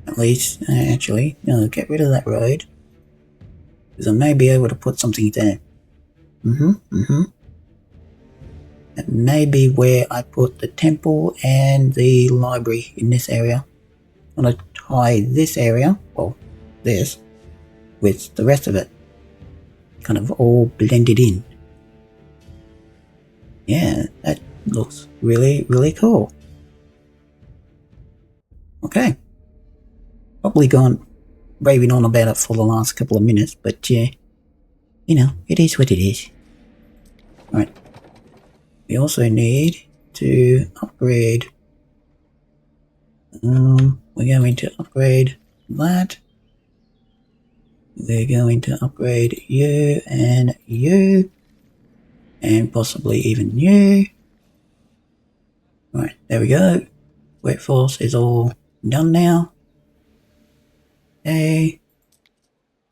B: At least, actually, no, get rid of that road. Because I may be able to put something there. That may be where I put the temple and the library in this area. I'm going to tie this area, well, this, with the rest of it. Kind of all blended in. Yeah, that looks really, really cool. Okay. Probably gone raving on about it for the last couple of minutes, but yeah, you know, it is what it is. Right. We also need to upgrade. We're going to upgrade that. We're going to upgrade you, and possibly even you. Right, there we go. Workforce is all done now. Okay.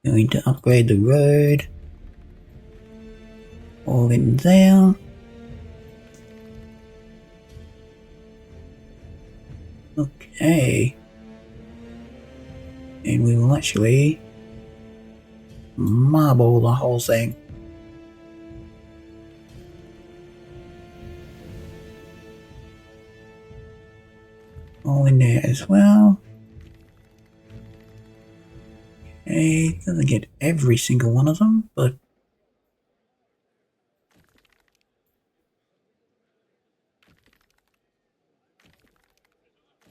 B: Going to upgrade the road. All in there. Okay. And we will actually marble the whole thing. All in there as well. Okay, doesn't get every single one of them, but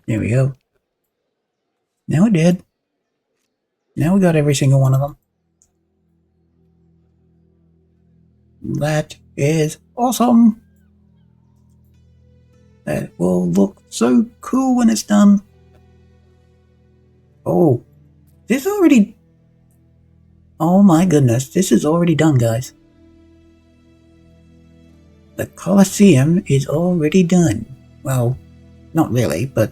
B: there we go. Now it did. Now we got every single one of them. That is awesome. That will look so cool when it's done. Oh, this already... Oh my goodness, this is already done, guys. The Colosseum is already done. Well, Not really, but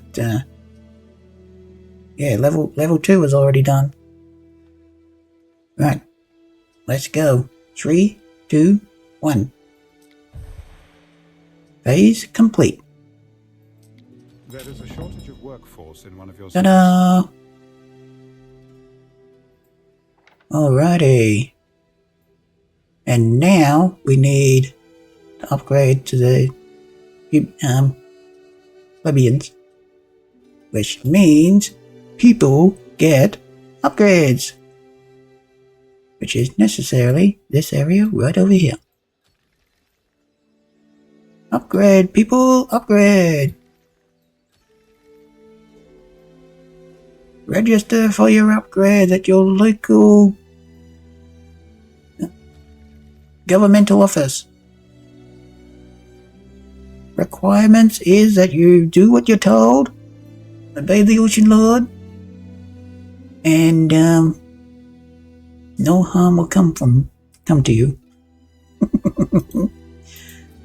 B: yeah, level 2 is already done. Right, let's go. 3, 2, 1. Phase complete.
F: There is a shortage of workforce in one of your
B: Ta-da! Alrighty. And now we need to upgrade to the plebeians, which means people get upgrades, which is necessarily this area right over here. Upgrade, people, upgrade! Register for your upgrade at your local governmental office. Requirements is that you do what you're told, obey the Ocean Lord, and no harm will come to you.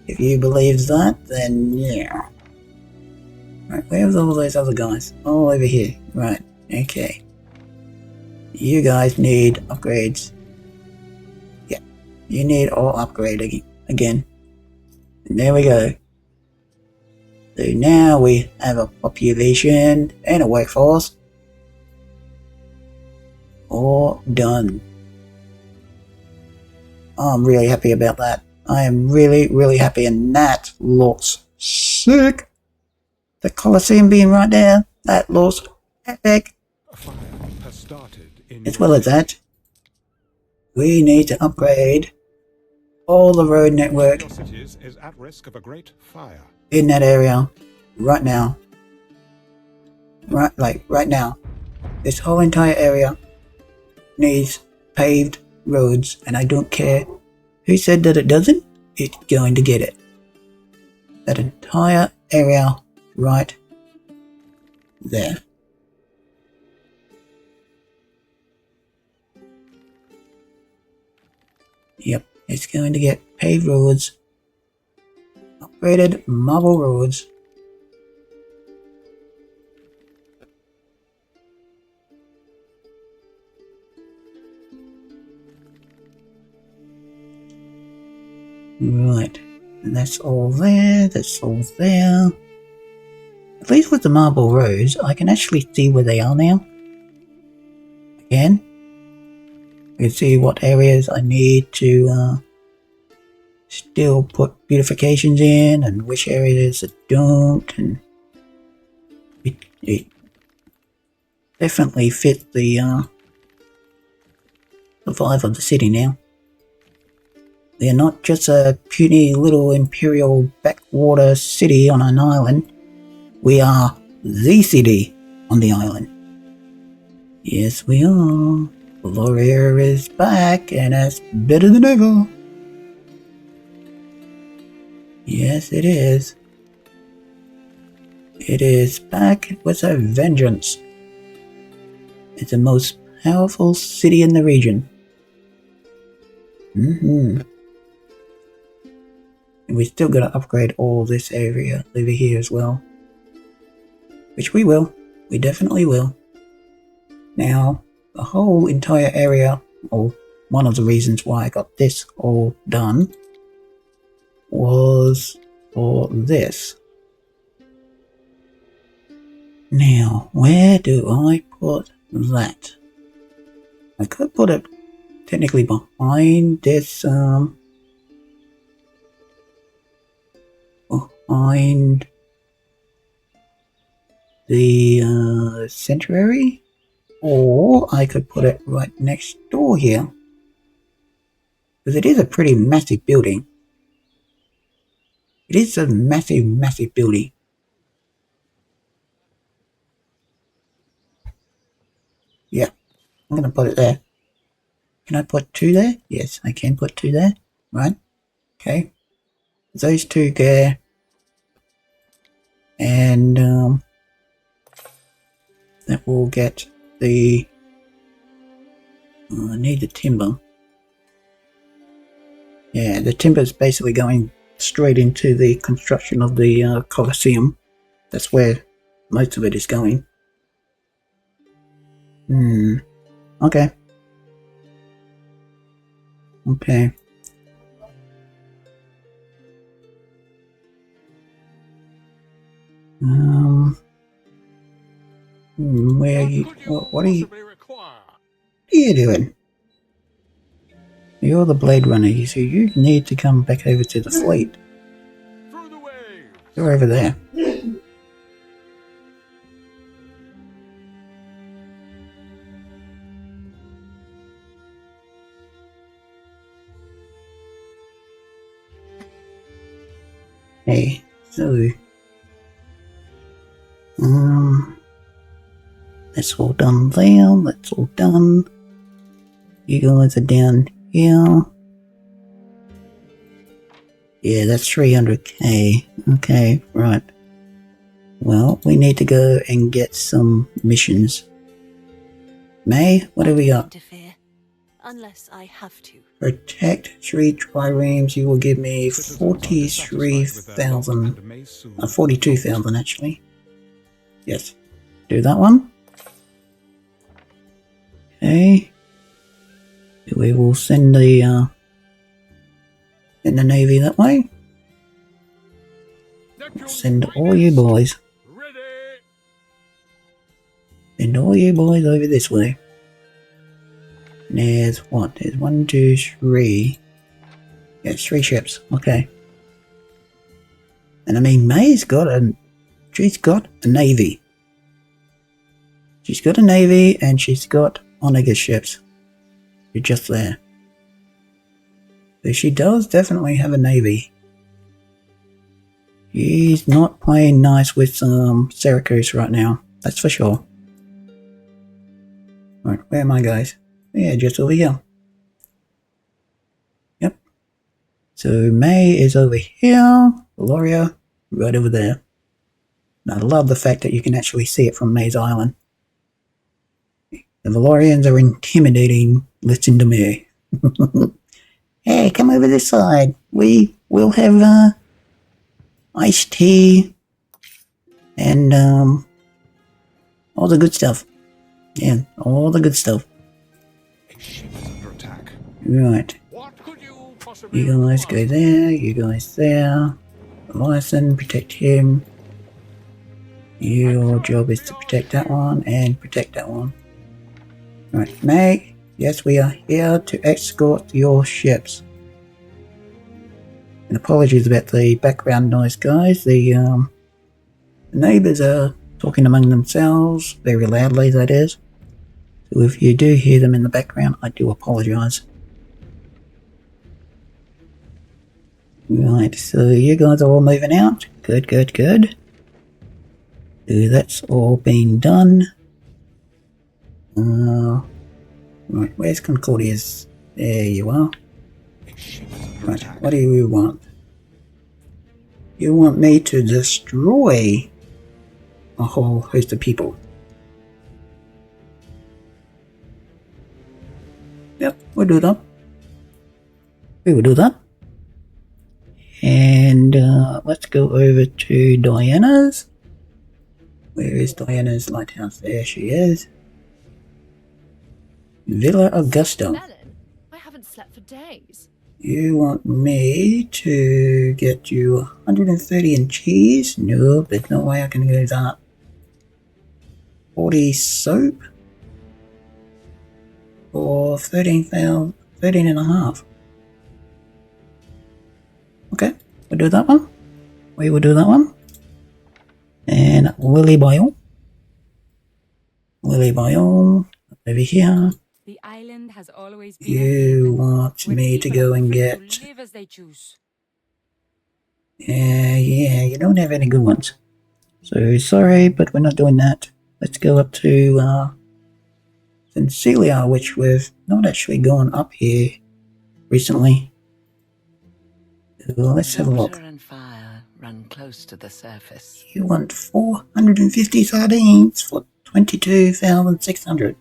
B: If you believe that, then yeah. Right, where's all those other guys? All over here. Right, okay. You guys need upgrades. Yeah, you need all upgrading again. And there we go. So now we have a population and a workforce. All done. I'm really happy about that. I am really, really happy, and that looks sick. The Colosseum being right there, that looks epic.
F: A fire has started in
B: As well as that, we need to upgrade all the road network
F: your cities is at risk of a great fire.
B: in that area right now. Right now. This whole entire area needs paved roads, and I don't care who said that it doesn't, it's going to get it. That entire area right there. Yep, it's going to get paved roads, upgraded marble roads. Right, and that's all there, that's all there. At least with the marble roads, I can actually see where they are now. Again, you can see what areas I need to still put beautifications in, and which areas I don't, and it definitely fits the vibe of the city now. They're not just a puny little imperial backwater city on an island. We are the city on the island. Yes, we are. Gloria is back, and it's better than ever. Yes, it is. It is back with a vengeance. It's the most powerful city in the region. And we still gotta upgrade all this area over here as well. Which we will. We definitely will. Now, the whole entire area, or one of the reasons why I got this all done, was for this. Now, where do I put that? I could put it technically behind this, behind the sanctuary, or I could put it right next door here, because it is a pretty massive building. It is a massive, massive building. Yeah, I'm gonna put it there. Can I put 2 there? Yes, I can put 2 there. Right? Okay. Those 2 there. And that will get the... I need the timber. Yeah, the timber is basically going straight into the construction of the Colosseum. That's where most of it is going. Okay. Okay. Where are you? What are you? What are you doing? You're the Blade Runner, so you need to come back over to the fleet.
A: Through the waves.
B: You're over there. Hey, so that's all done there, that's all done. You guys are down here. Yeah, that's 300k. Okay, right. Well, we need to go and get some missions. May, what do we got?
G: Interfere, unless I have to.
B: Protect 3 triremes, you will give me 43,000. 42,000 actually. Yes. Do that one. Okay. We will send the Navy that way. Send all you boys.
A: Ready.
B: Send all you boys over this way. And there's what? There's 1, 2, 3. Yeah, 3 ships. Okay. And I mean, May's got she's got a navy. She's got a navy and she's got Omega ships. You're just there. So she does definitely have a navy. She's not playing nice with Syracuse right now. That's for sure. Right, where am I, guys? Yeah, just over here. Yep. So May is over here. Valoria, right over there. And I love the fact that you can actually see it from May's Island. The Valorians are intimidating. Listen to me. Hey, come over this side. We will have iced tea and all the good stuff. Yeah, all the good stuff.
F: A ship is under attack.
B: Right.
A: What could you possibly
B: You guys go there, you guys there. Lyson, protect him. Your job is to protect that one and protect that one. Right, May. Yes, we are here to escort your ships. And apologies about the background noise, guys. The neighbours are talking among themselves, very loudly, that is. So if you do hear them in the background, I do apologise. Right, so you guys are all moving out. Good, good, good. So that's all been done. Right, where's Concordia's? There you are.
F: A ship is under
B: Right,
F: attack.
B: what do you want? You want me to destroy a whole host of people? Yep, we'll do that. We will do that. And let's go over to Diana's. Where is Diana's lighthouse? There she is. Villa Augusta.
H: Melon, I haven't slept for days.
B: You want me to get you 130 in cheese? Nope, there's no way I can do that. 40 soap? Or 13 and a half. Okay, we'll do that one. We will do that one. And Willy Boyle. Willy Boyle, over here.
I: The island has always been a
B: You
I: haven
B: want
I: where
B: me to
I: people
B: go
I: are
B: and
I: free
B: get...
I: to live as they choose.
B: Yeah, you don't have any good ones. So sorry, but we're not doing that. Let's go up to Celia, which we've not actually gone up here recently. So let's have a look.
G: Water and fire run close to the surface.
B: You want 450 sardines for 22,600.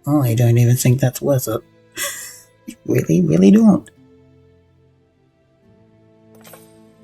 B: I don't even think that's worth it. Really, really don't.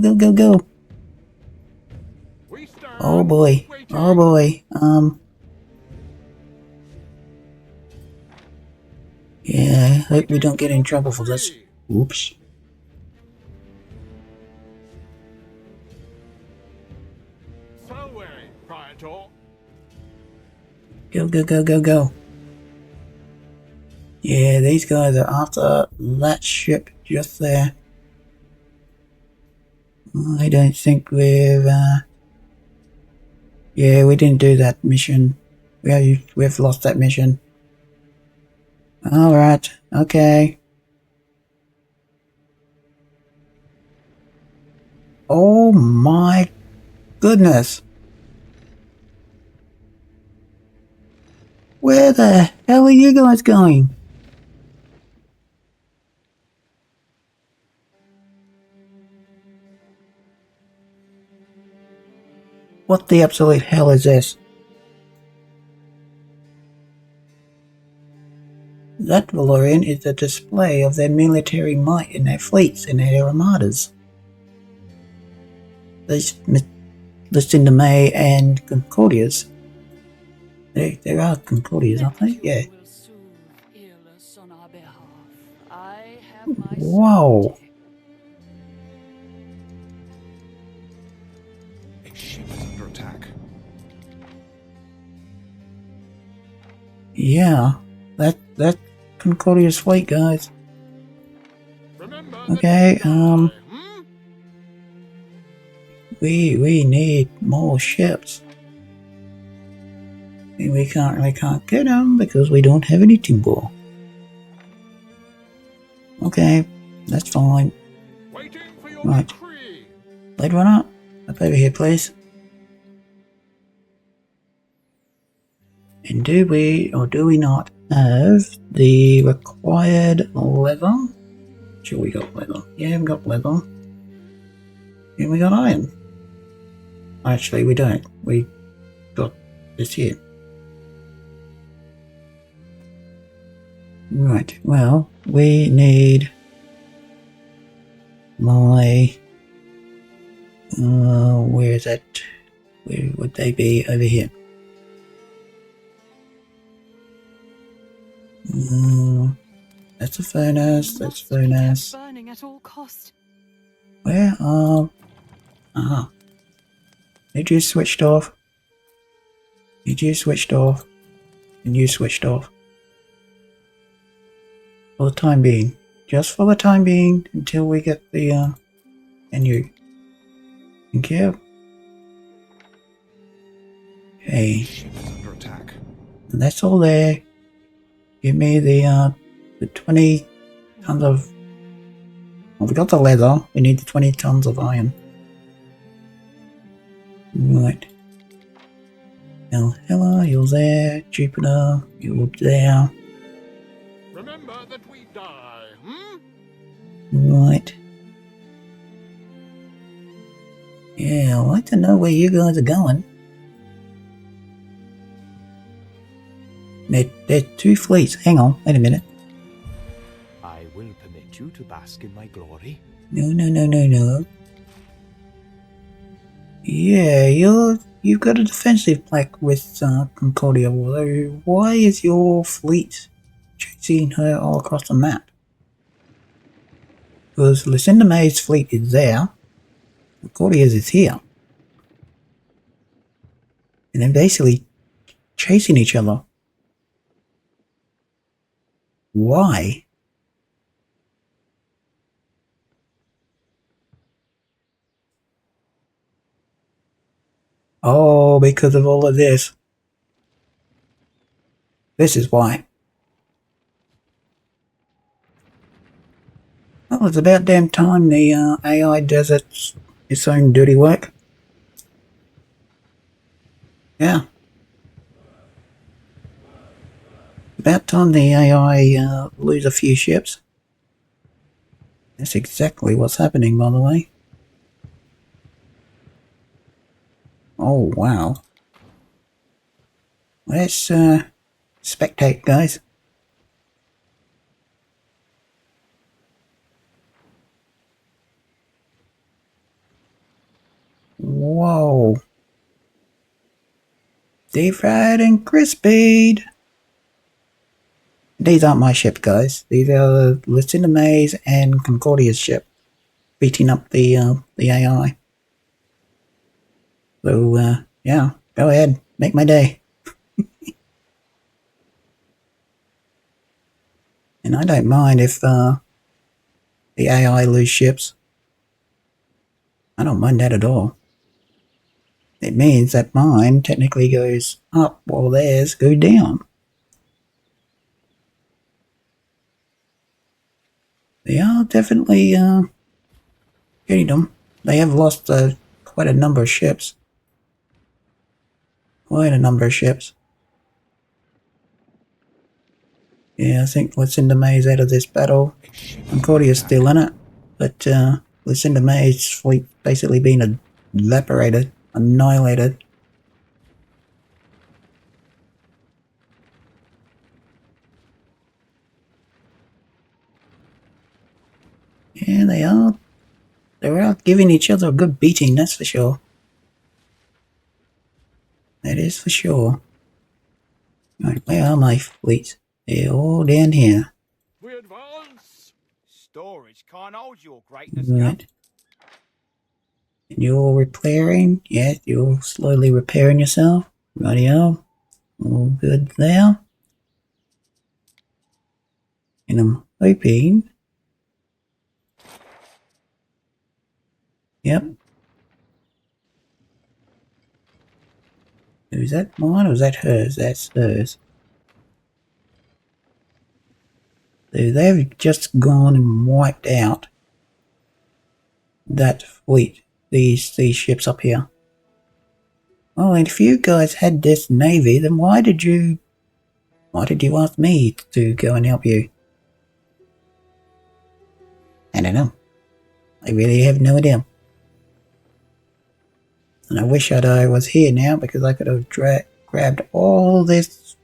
B: Go, go, go, go.
E: We stand
B: Oh boy.
E: waiting.
B: Oh boy. Yeah, I hope we don't get in trouble for this. Oops.
E: Away, Praetor.
B: Go, go, go, go, go. Yeah, these guys are after that ship just there. I don't think we've, yeah, we didn't do that mission. We've lost that mission. Alright, okay. Oh my goodness. Where the hell are you guys going? What the absolute hell is this? That Valorian is a display of their military might in their fleets and their armadas. These Lucinda May and Concordias. There are Concordias, aren't they? Yeah. Whoa.
F: A ship is under attack.
B: Yeah. That Concordia's fleet, guys.
E: Remember
B: Okay,
E: that
B: we need more ships. And we currently can't get them because we don't have any timber. Okay, that's fine.
E: Waiting for your
B: Right.
E: decree.
B: Blade Runner, up over here, please. And do we or do we not have the required leather? Sure, we got leather. Yeah, we got leather. And we got iron. Actually, we don't. We got this here. Right, well, we need my... where is it? Where would they be? Over here. That's a furnace, that's
C: Must be kept
B: furnace.
C: burning at all cost.
B: Where are... Ah. Need you switched off. Need you switched off. And you switched off. For the time being. Just for the time being, until we get the, menu. Thank you. Okay.
F: Ship is under attack.
B: And that's all there. Give me the 20 tons of... Well, we got the leather. We need the 20 tons of iron. Right. Hello, you're there. Jupiter, you're there.
E: Remember that we die.
B: Right. Yeah, I'd like to know where you guys are going. There are two fleets. Hang on, wait a minute.
D: I will permit you to bask in my glory.
B: No, no, no, no, no. Yeah, you've got a defensive plaque with Concordia. Why is your fleet chasing her all across the map? Because Lucinda May's fleet is there. Concordia's is here. And they're basically chasing each other. Why? Oh, because of all of this. This is why. Well, it's about damn time the AI does its own dirty work. Yeah. About time the AI lose a few ships. That's exactly what's happening, by the way. Oh, wow. Let's spectate, guys. Whoa. Deep fried and crispied. These aren't my ship, guys. These are Lucinda May's and Concordia's ship, beating up the AI. So, yeah, go ahead, make my day. And I don't mind if the AI lose ships. I don't mind that at all. It means that mine technically goes up while theirs go down. They are definitely getting them. They have lost quite a number of ships. Quite a number of ships. Yeah, I think Lucinda May's out of this battle. Concordia's still in it, but Lucinda May's fleet basically been evaporated, annihilated. Yeah, they are. They're out giving each other a good beating, that's for sure. That is for sure. Right, where are my fleets? They're all down here.
E: We advance.
J: Storage can't hold your greatness.
B: Right. And you're repairing? Yes, you're slowly repairing yourself. Rightio. All good there. And I'm hoping... Yep. Is that mine or is that hers? That's hers. So they've just gone and wiped out that fleet. These ships up here. Oh, and if you guys had this navy, then why did you ask me to go and help you? I don't know. I really have no idea. And I wish I was here now because I could have grabbed all this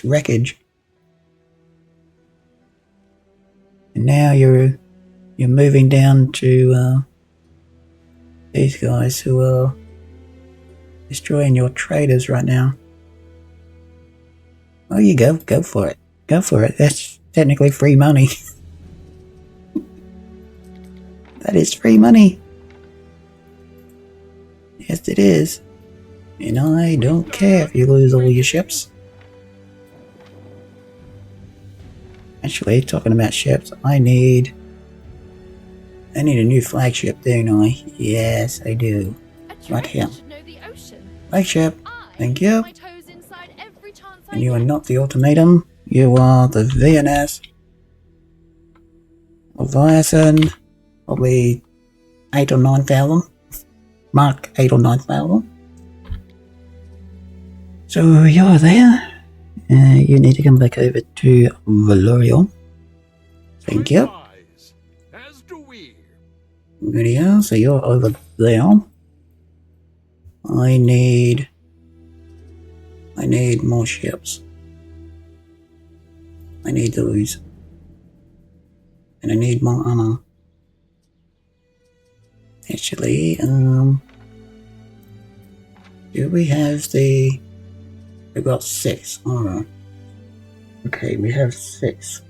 B: wreckage. And now you're moving down to these guys who are destroying your traders right now. Oh, you go for it. Go for it. That's technically free money. That is free money. Yes, it is. And I don't care if you lose all your ships. Actually, talking about ships, I need a new flagship, don't I? Yes, I do. Right here. Flagship. Thank you. And you are not the Ultimatum. You are the VNS. Leviathan. Probably 8 or 9,000. Mark 8 or 9,000. So you're there. You need to come back over to Valorio. Thank you.
E: As do we.
B: Video, so you're over there. I need more ships. I need those. And I need more armor. Actually, do we have the... We've got 6, alright. Okay, we have 6.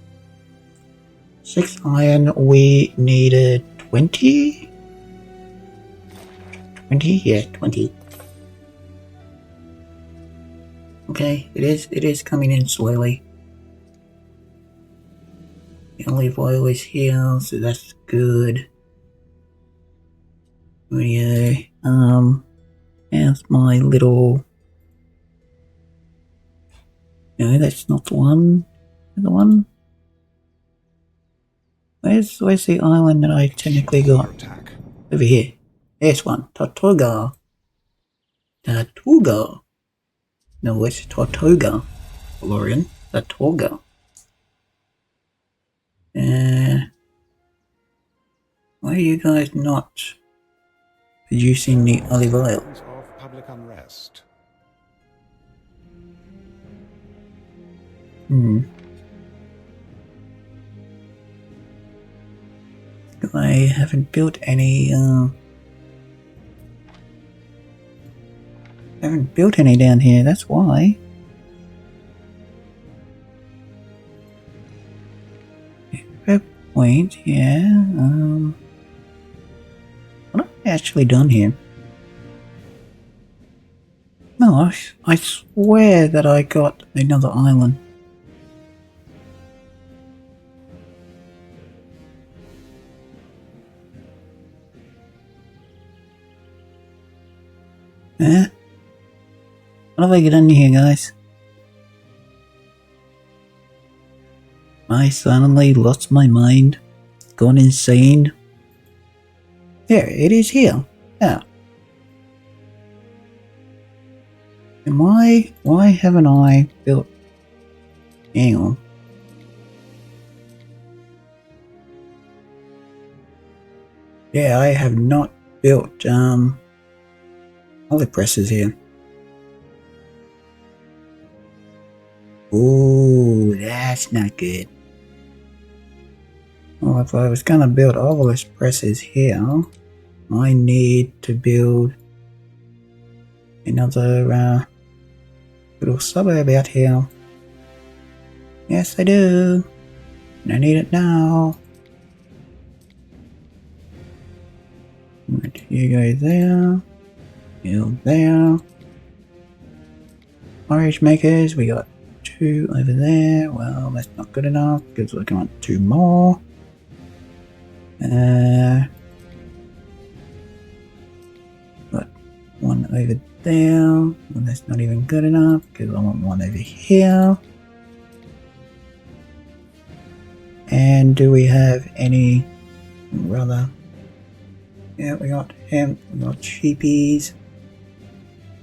B: 6 iron, we needed 20? 20? Yeah, 20. Okay, it is coming in slowly. The olive oil is here, so that's good. Yeah, here's my little... No, that's not the one. The one? Where's the island that I technically got? Over here. There's one. Tortuga. Tortuga. No, it's Tortuga. Valorian. Tortuga. Why are you guys not producing the olive oil?
F: Of public unrest.
B: I haven't built any built any down here, that's why. Fair point, yeah. What have I actually done here? No, I swear that I got another island. Eh? What have I done here, guys? I suddenly lost my mind, gone insane. There, it is here. Yeah. And why haven't I built... Hang on. Yeah, I have not built, olive presses here. Ooh, that's not good. Well, if I was gonna build olive presses here, I need to build another little suburb out here. Yes, I do. And I need it now. Right, you go there. You there. Orange makers, we got 2 over there. Well, that's not good enough because we're going to want 2 more. Got 1 over there. Well, that's not even good enough because I want 1 over here. And do we have any rather? Yeah, we got hemp, we got sheepies.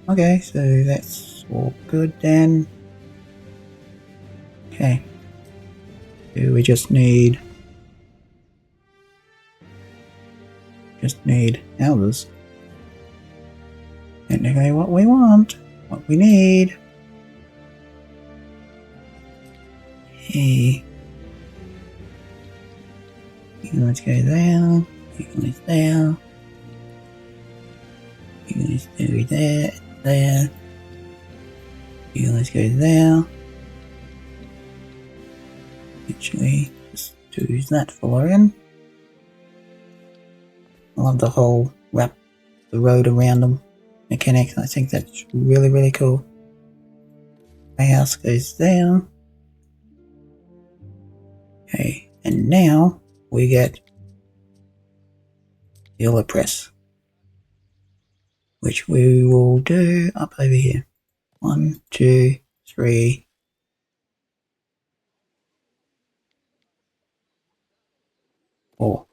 B: Okay, so that's all good then. Okay. So we just need houses. Technically what we want, what we need. Hey. Let's go there. You guys there. You guys do there, there. You guys go there. Actually, just do that for Lorian. I love the whole wrap the road around them mechanic. I think that's really, really cool. My house goes there. Okay, and now we get the olive press, which we will do up over here. 1, 2, 3. Four.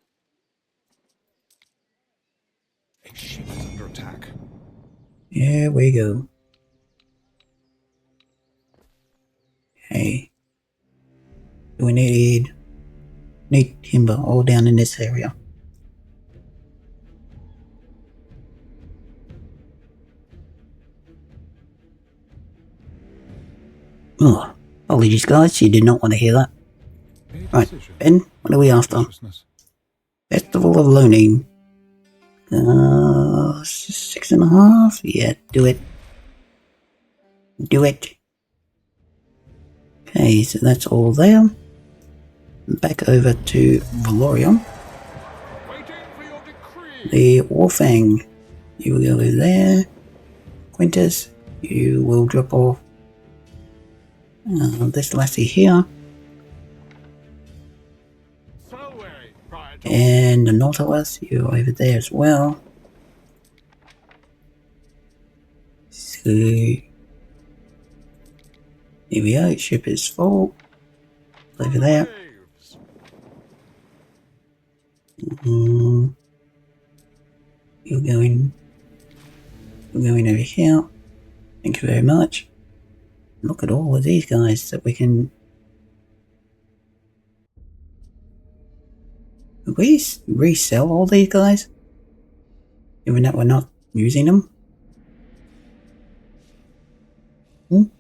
F: A ship is under attack.
B: Here we go. Okay. We need timber all down in this area. Oh, apologies guys, you did not want to hear that. Right, Ben, what are we after? Festival of Loaning. 6.5? Yeah, do it. Do it. Okay, so that's all there. Back over to Valorium. The Warfang. You will go there. Quintus, you will drop off this lassie here. And the Nautilus, you're over there as well. So, here we go, ship is full. Over there. You're going over here. Thank you very much. Look at all of these guys that we can... Can we resell all these guys? Even that we're not using them?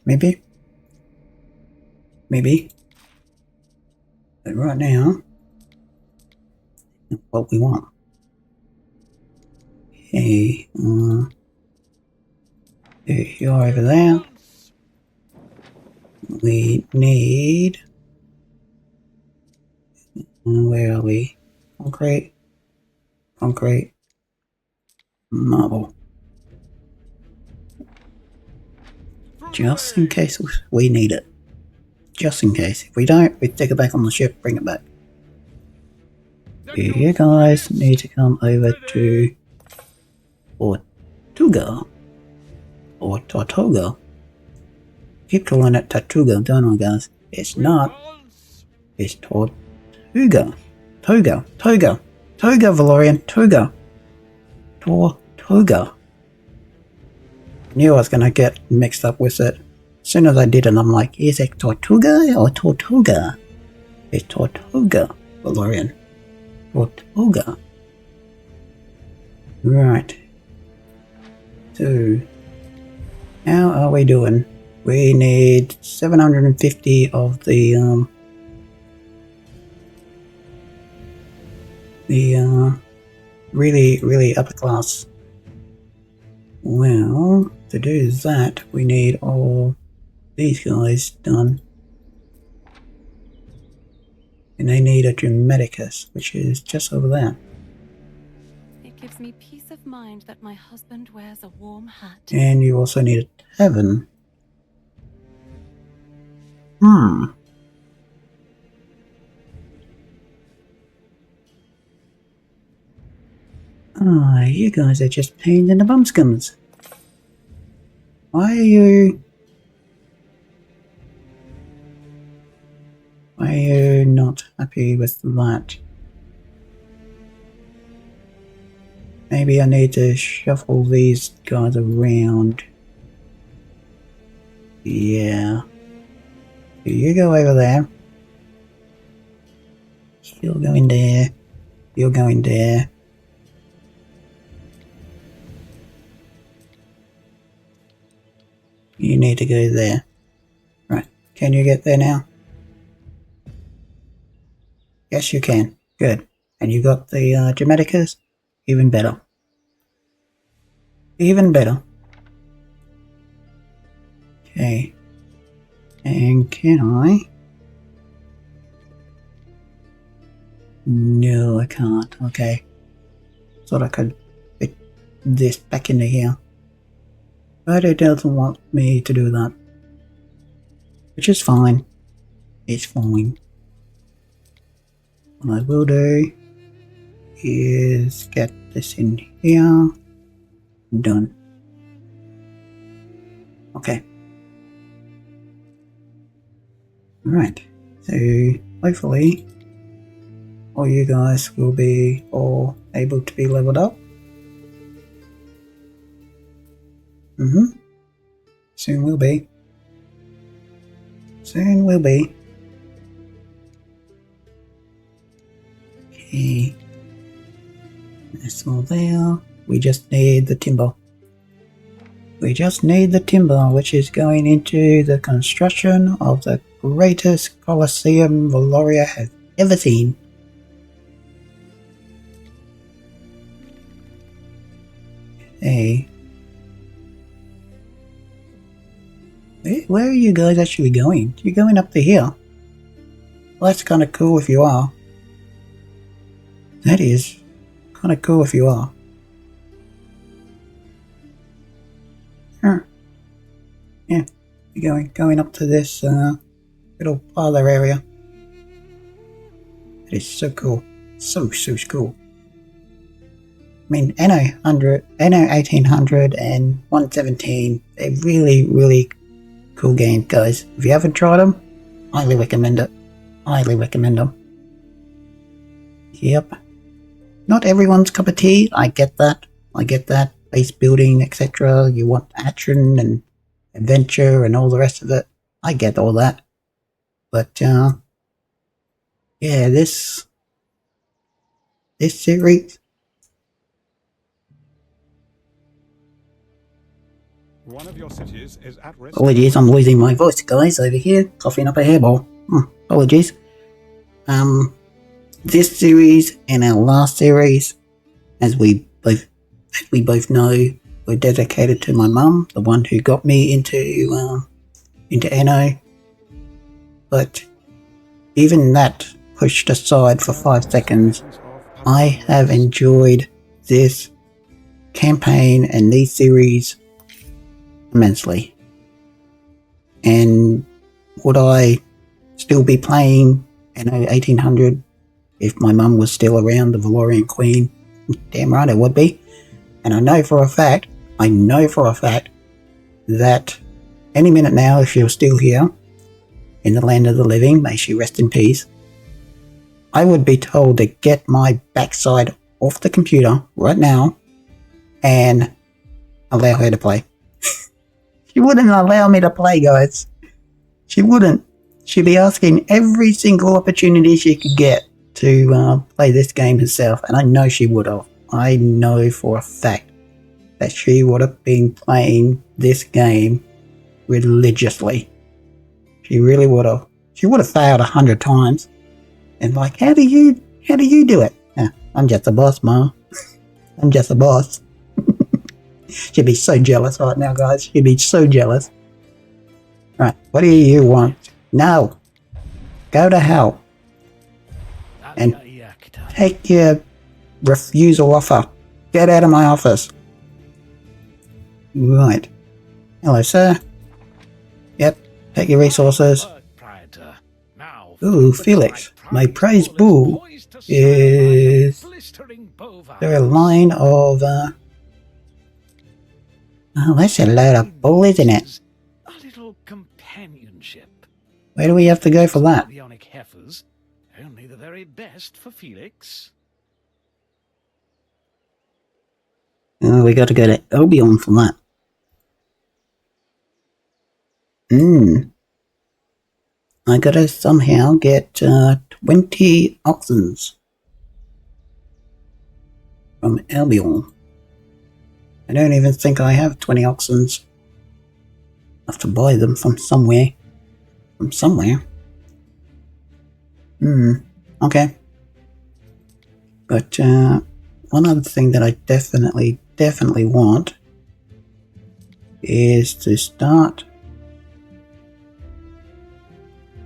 B: Maybe. Maybe. But right now, what we want. Okay, You're over there. We need... Where are we? Concrete. Concrete. Marble. Just in case we need it. Just in case. If we don't, we take it back on the ship, bring it back. You guys need to come over to Tortuga. Or Tortuga. Keep calling it Tortuga, don't I, guys? It's not. It's Tortuga. Toga. Toga, Valorian. Toga. Tortuga. Knew I was gonna get mixed up with it. As soon as I did it, I'm like, is it Tortuga or Tortuga? It's Tortuga, Valorian. Tortuga. Right. So, how are we doing? We need 750 of the really upper class. Well, to do that, we need all these guys done. And they need a Dramaticus, which is just over there.
C: It gives me peace of mind that my husband wears a warm hat.
B: And you also need a tavern. You guys are just pains in the bumscums. Why are you not happy with that? Maybe I need to shuffle these guys around. Yeah. You go over there. You're going there. You're going there. You need to go there. Right. Can you get there now? Yes, you can. Good. And you got the Dramaticus? Even better. Even better. Okay. And can I? No, I can't. Okay. Thought I could fit this back into here. But it doesn't want me to do that. Which is fine. It's fine. What I will do is get this in here. Done. Okay. Right. So hopefully all you guys will be all able to be leveled up. Soon will be. Soon will be. Okay. That's all there. We just need the timber. We just need the timber, which is going into the construction of the greatest Colosseum Valoria has ever seen. Hey. Where are you guys actually going? You're going up to here. Well, that's kind of cool if you are. That is kind of cool if you are. Yeah, you're going up to this little parlor area. It is so cool. So cool. I mean, Anno 1800 and 117, they're really cool games, guys. If you haven't tried them, highly recommend it. Highly recommend them. Yep. Not everyone's cup of tea. I get that. Base building, etc. You want action and adventure and all the rest of it. I get all that. But, yeah, this series...
F: One of your cities is at risk.
B: Apologies, I'm losing my voice, guys, over here, coughing up a hairball. Apologies. This series and our last series, as we both know, were dedicated to my mum, the one who got me into Anno. But even that pushed aside for 5 seconds, I have enjoyed this campaign and these series immensely. And would I still be playing Anno 1800 if my mum was still around, the Valorian Queen? Damn right I would be. And I know for a fact that any minute now, if she was still here in the land of the living, may she rest in peace, I would be told to get my backside off the computer right now and allow her to play. She wouldn't allow me to play, guys. She wouldn't. She'd be asking every single opportunity she could get to play this game herself, and I know she would have. I know for a fact that she would have been playing this game religiously. She really would have. She would have failed 100 times. And like, how do you do it? I'm just a boss, Ma. I'm just a boss. She'd be so jealous right now, guys. She'd be so jealous. Right, what do you want? No. Go to hell. And take your refusal offer. Get out of my office. Right. Hello, sir. Yep, take your resources. Ooh, Felix. My prize bull is... there a line of... Oh, that's a load of bull, isn't it?
D: A little companionship.
B: Where do we have to go for that?
D: Bionic heifers, only the very best for Felix.
B: Oh, we got to go to Albion for that. I gotta somehow get 20 oxens from Albion. I don't even think I have 20 oxens. I have to buy them from somewhere. Okay. But one other thing that I definitely want is to start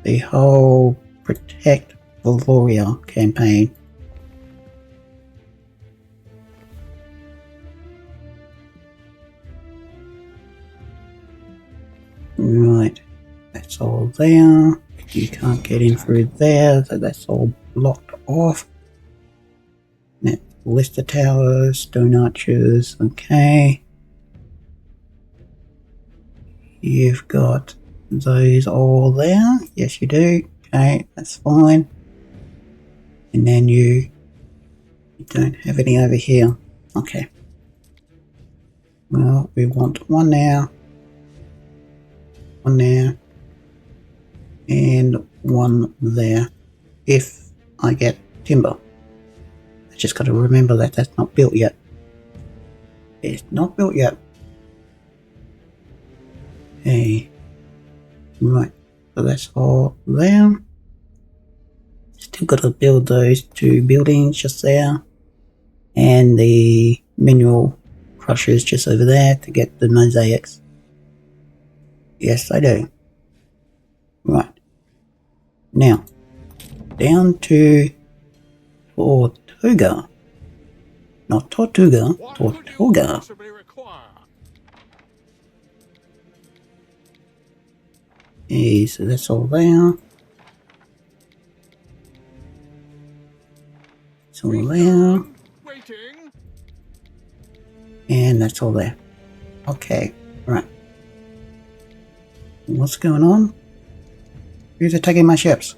B: the whole Protect Valoria campaign. Right, that's all there. You can't get in through there, so that's all blocked off. Net Lister Towers, Stone Archers, okay. You've got those all there. Yes, you do. Okay, that's fine. And then you don't have any over here. Okay. Well, we want one there. One there. And one there. If I get timber. I just got to remember that that's not built yet. It's not built yet. Okay. Right. So that's all there. Still got to build those 2 buildings just there. And the mineral crushers just over there to get the mosaics. Yes, I do. Right. Now, down to Tortuga. Not Tortuga, Tortuga. Okay, so that's all there. It's all there. And that's all there. Okay, right. What's going on? Who's attacking my ships?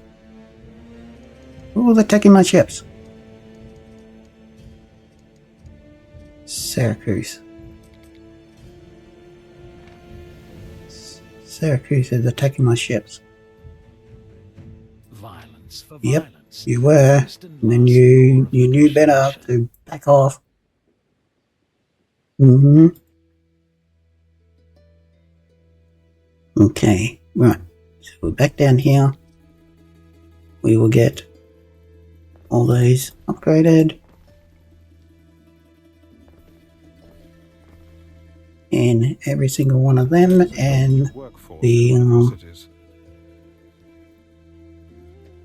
B: Who's attacking my ships? Syracuse. Syracuse is attacking my ships.
D: Violence for
B: yep,
D: violence.
B: You were. And then you knew better to back off. Okay, right. So we're back down here. We will get all those upgraded. And every single one of them and
F: Workforce
B: the
F: cities.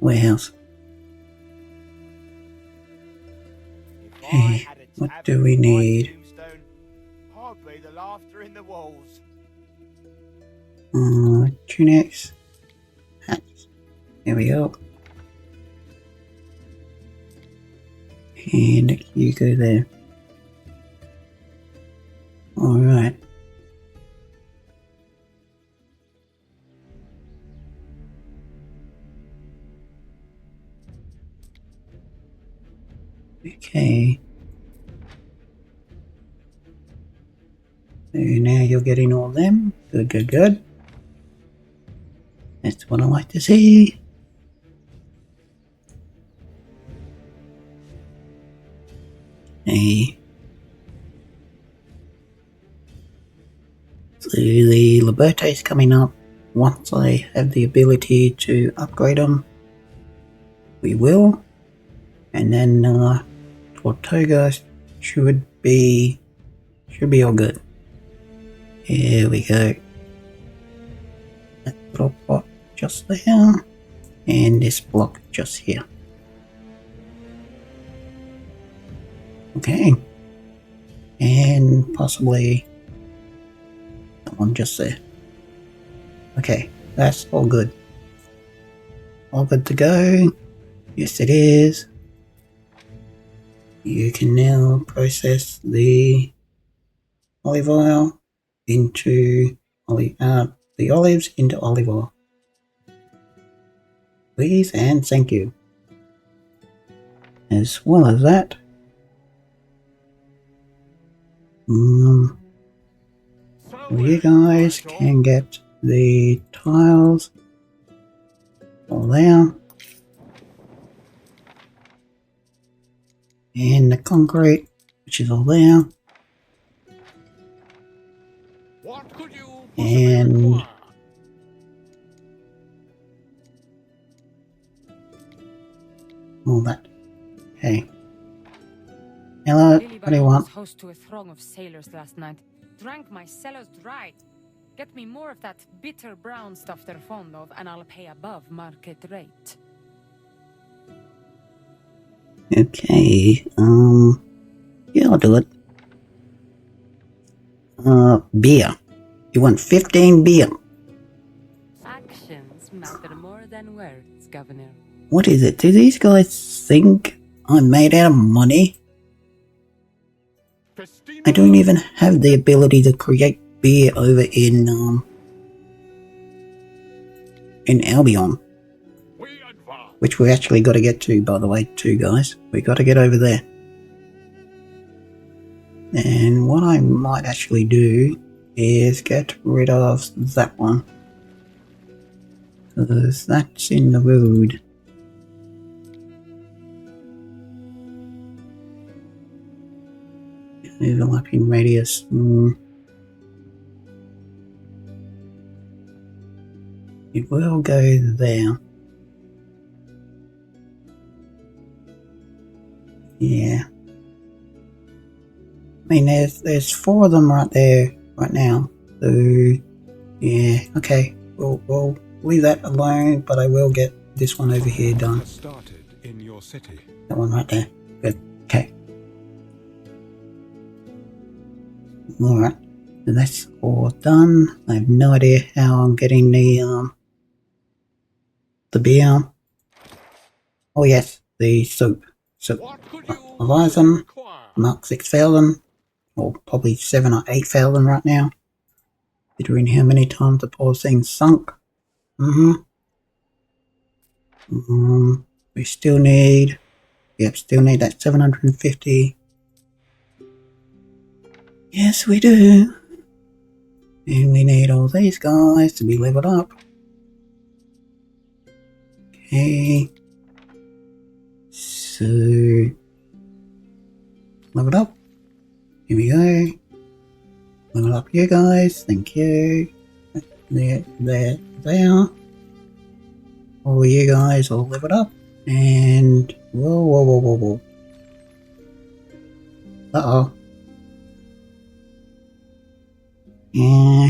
B: warehouse.
J: If I
B: Okay,
J: had a
B: what
J: tavern
B: do we
J: in my
B: need?
J: tombstone, I'd be the laughter in the walls.
B: Tunics. Hats. There we go. And you go there. Alright. Okay. So now you're getting all of them. Good, good, good. That's what I like to see. Hey. So the Liberté is coming up. Once I have the ability to upgrade them, we will. And then Tortuga should be all good. Here we go. That little pot just there, and this block just here. Okay, and possibly that one just there. Okay, that's all good. All good to go. Yes, it is. You can now process the olive oil into the olives into olive oil. Please and thank you. As well as that, you guys can get the tiles all there, and the concrete, which is all there,
E: What could you
B: and
E: require?
B: all that. Okay. Hello, what do you want?
I: was host to a throng of sailors last night. Drank my cellars dry. Get me more of that bitter brown stuff they're fond of, and I'll pay above market rate.
B: Okay, yeah, I'll do it. Beer. You want 15 beer.
C: Actions matter more than words, Governor.
B: What is it? Do these guys think I'm made out of money? I don't even have the ability to create beer over in Albion.
E: We advance.
B: Which we actually got to get to, by the way, too, guys. We got to get over there. And what I might actually do is get rid of that one. Because that's in the road. Overlapping radius. It will go there. Yeah. I mean, there's 4 of them right there, right now. So, yeah, okay. We'll leave that alone, but I will get this one over here done.
F: Started in your city.
B: That one right there. Good. Okay. Alright. So that's all done. I have no idea how I'm getting the beer. Oh yes, the soap. So,
E: What could you
B: Leviathan,
E: require?
B: Mark 6000, or probably 7 or 8000 right now. Considering how many times the poor thing's sunk. We still need, still need that 750. Yes, we do. And we need all these guys to be leveled up. Okay. So, level up. Here we go. Level up you guys. Thank you. There. All you guys all leveled up. And whoa. Uh-oh. Help!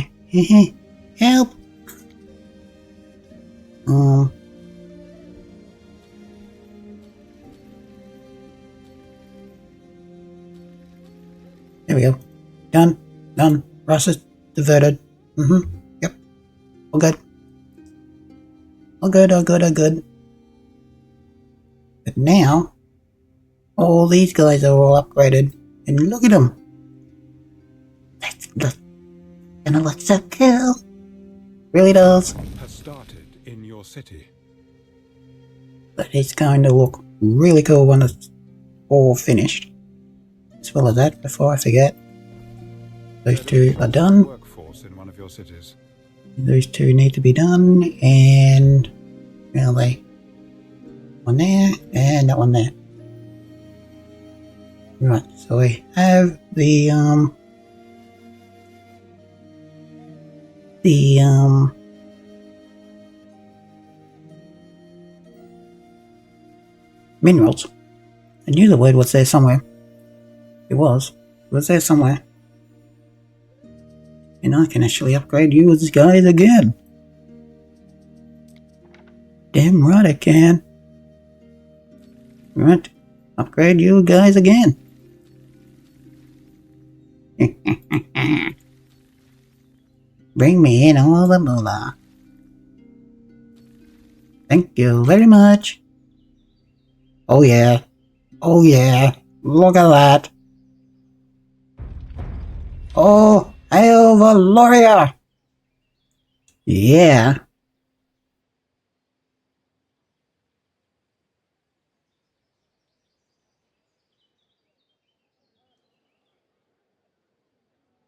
B: There we go. Done. Process diverted. Yep. All good. All good. But now, all these guys are all upgraded. And look at them. That's gonna look so cool. Really does.
F: Has started in your city.
B: But it's going to look really cool when it's all finished. As well as that, before I forget, those two are done.
F: Workforce in one of your cities.
B: Those two need to be done, and where are they? One there, and that one there. Right, so we have the minerals. I knew the word was there somewhere. It was there somewhere. And I can actually upgrade you as guys again. Damn right I can. Right, upgrade you guys again. Bring me in all the moolah. Thank you very much. Oh yeah. Look at that. Oh, hail Valoria! Yeah.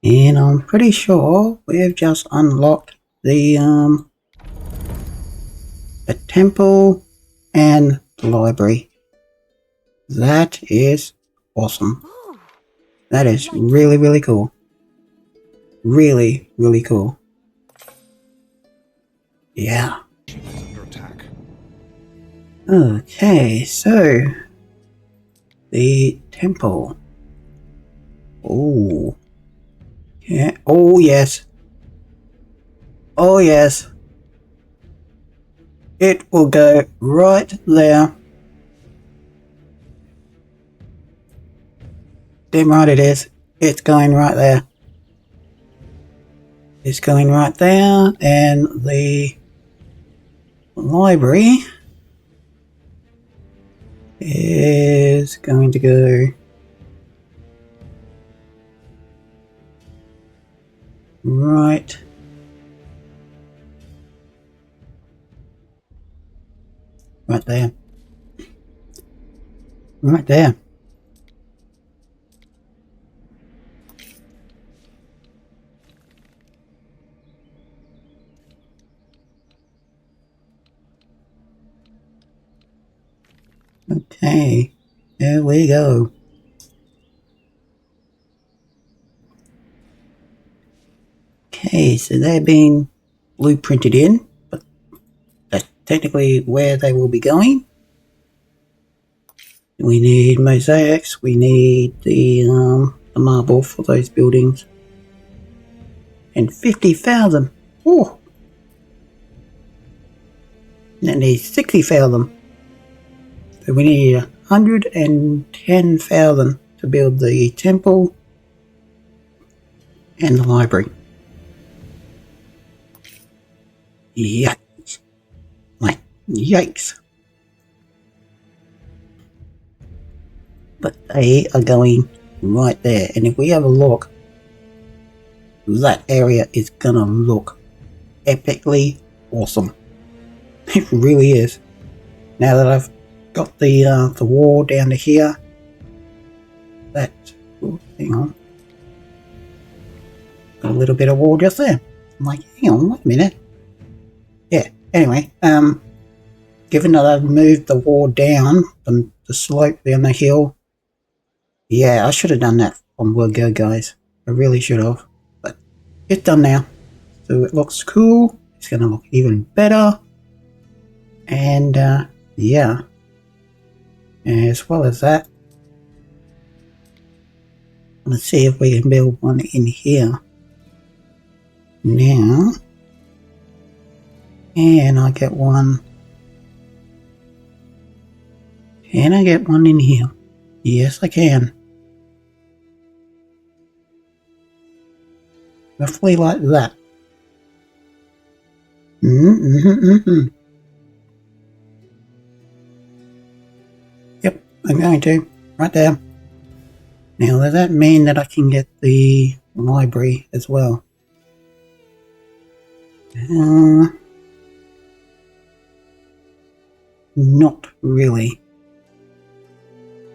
B: And I'm pretty sure we've just unlocked the temple and the library. That is awesome. That is really cool. Really cool. Yeah.
F: Under attack.
B: Okay, so the temple. Oh. Yeah. Oh yes. It will go right there. Damn right it is. It's going right there. It's going right there, and the library is going to go right there. Right there. Okay, there we go. Okay, so they're being blueprinted in, but that's technically where they will be going. We need mosaics, we need the marble for those buildings. And 50,000. Oh! That needs 60,000. So we need 110,000 to build the temple and the library. Yikes. Like, yikes. But they are going right there. And if we have a look, that area is gonna look epically awesome. It really is. Now that I've got the wall down to here, that, oh, hang on, got a little bit of wall just there. I'm like, hang on, wait a minute. Yeah, anyway, given that I've moved the wall down, the slope down the hill, yeah, I should have done that from word go, guys. I really should have, but it's done now. So it looks cool. It's going to look even better. And, yeah. As well as that, let's see if we can build one in here. Now, can I get one? Can I get one in here? Yes, I can. Roughly like that. Yep, I'm going to. Right there. Now, does that mean that I can get the library as well? Not really.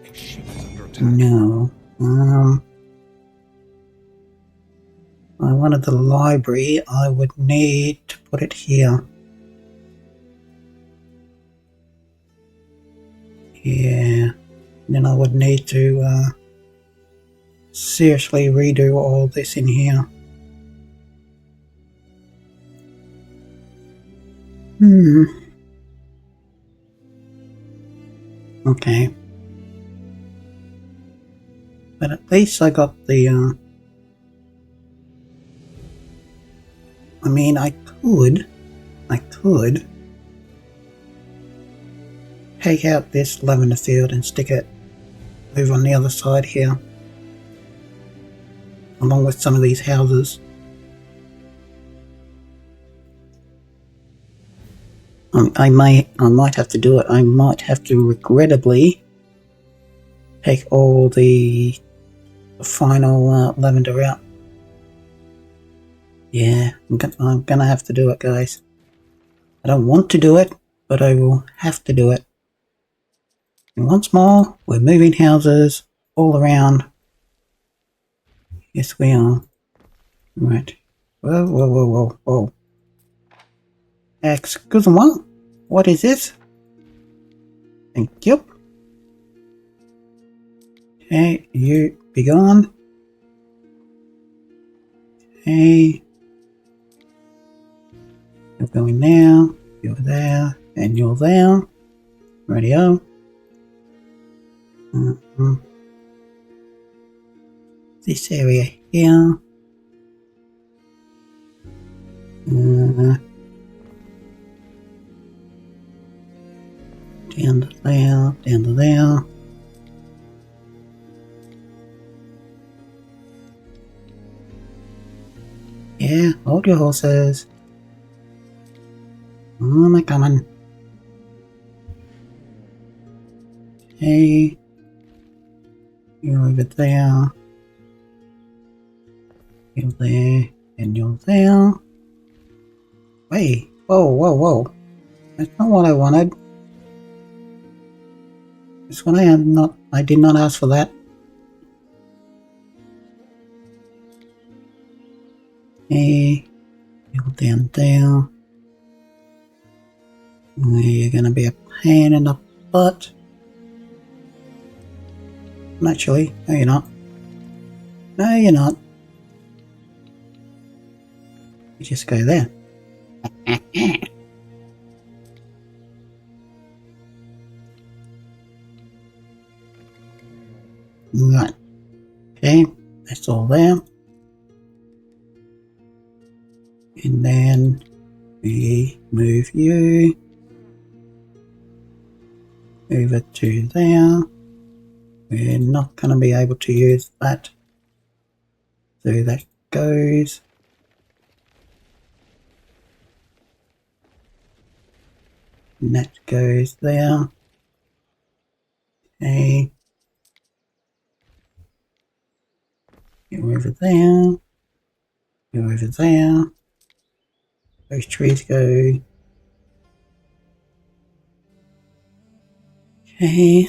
F: A ship is under attack.
B: No. I wanted the library. I would need to put it here. Yeah. Then I would need to seriously redo all this in here. Okay. But at least I got the, I mean, I could take out this lavender field and stick it over on the other side here, along with some of these houses. I might have to do it. I might have to regrettably take all the final lavender out. Yeah, I'm gonna have to do it, guys. I don't want to do it, but I will have to do it. And once more, we're moving houses all around. Yes, we are. Right. Whoa, whoa, whoa, whoa, whoa. Excuse-moi, what is this? Thank you. Okay, you be gone. Okay. You're going now, you're there, and you're there. Radio. This area here. Down to there, down to there. Yeah, hold your horses. Oh, am I coming? Okay. You're over there. You're there, and you're there. Wait, whoa, whoa, whoa. That's not what I wanted. This one I did not ask for that. Okay, you're down there. You're gonna be a pain in the butt. Actually, no you're not. No you're not. You just go there. Right. Okay, that's all there. And then we move you over to there. We're not going to be able to use that. So that goes. And that goes there. Okay. You're over there. You're over there. Those trees go. Okay.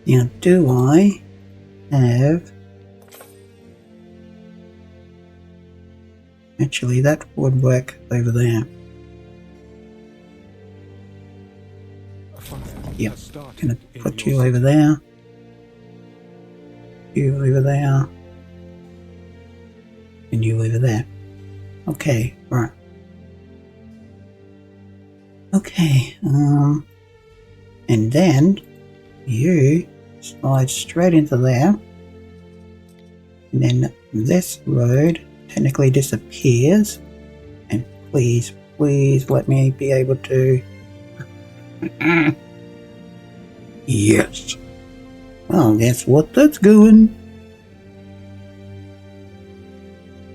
B: Now, do I have... Actually, that would work over there. Yep, gonna put you over there. You over there. And you over there. Okay, right. Okay, and then you slides straight into there. And then this road technically disappears. And please, please let me be able to... Yes. Well, guess what that's going?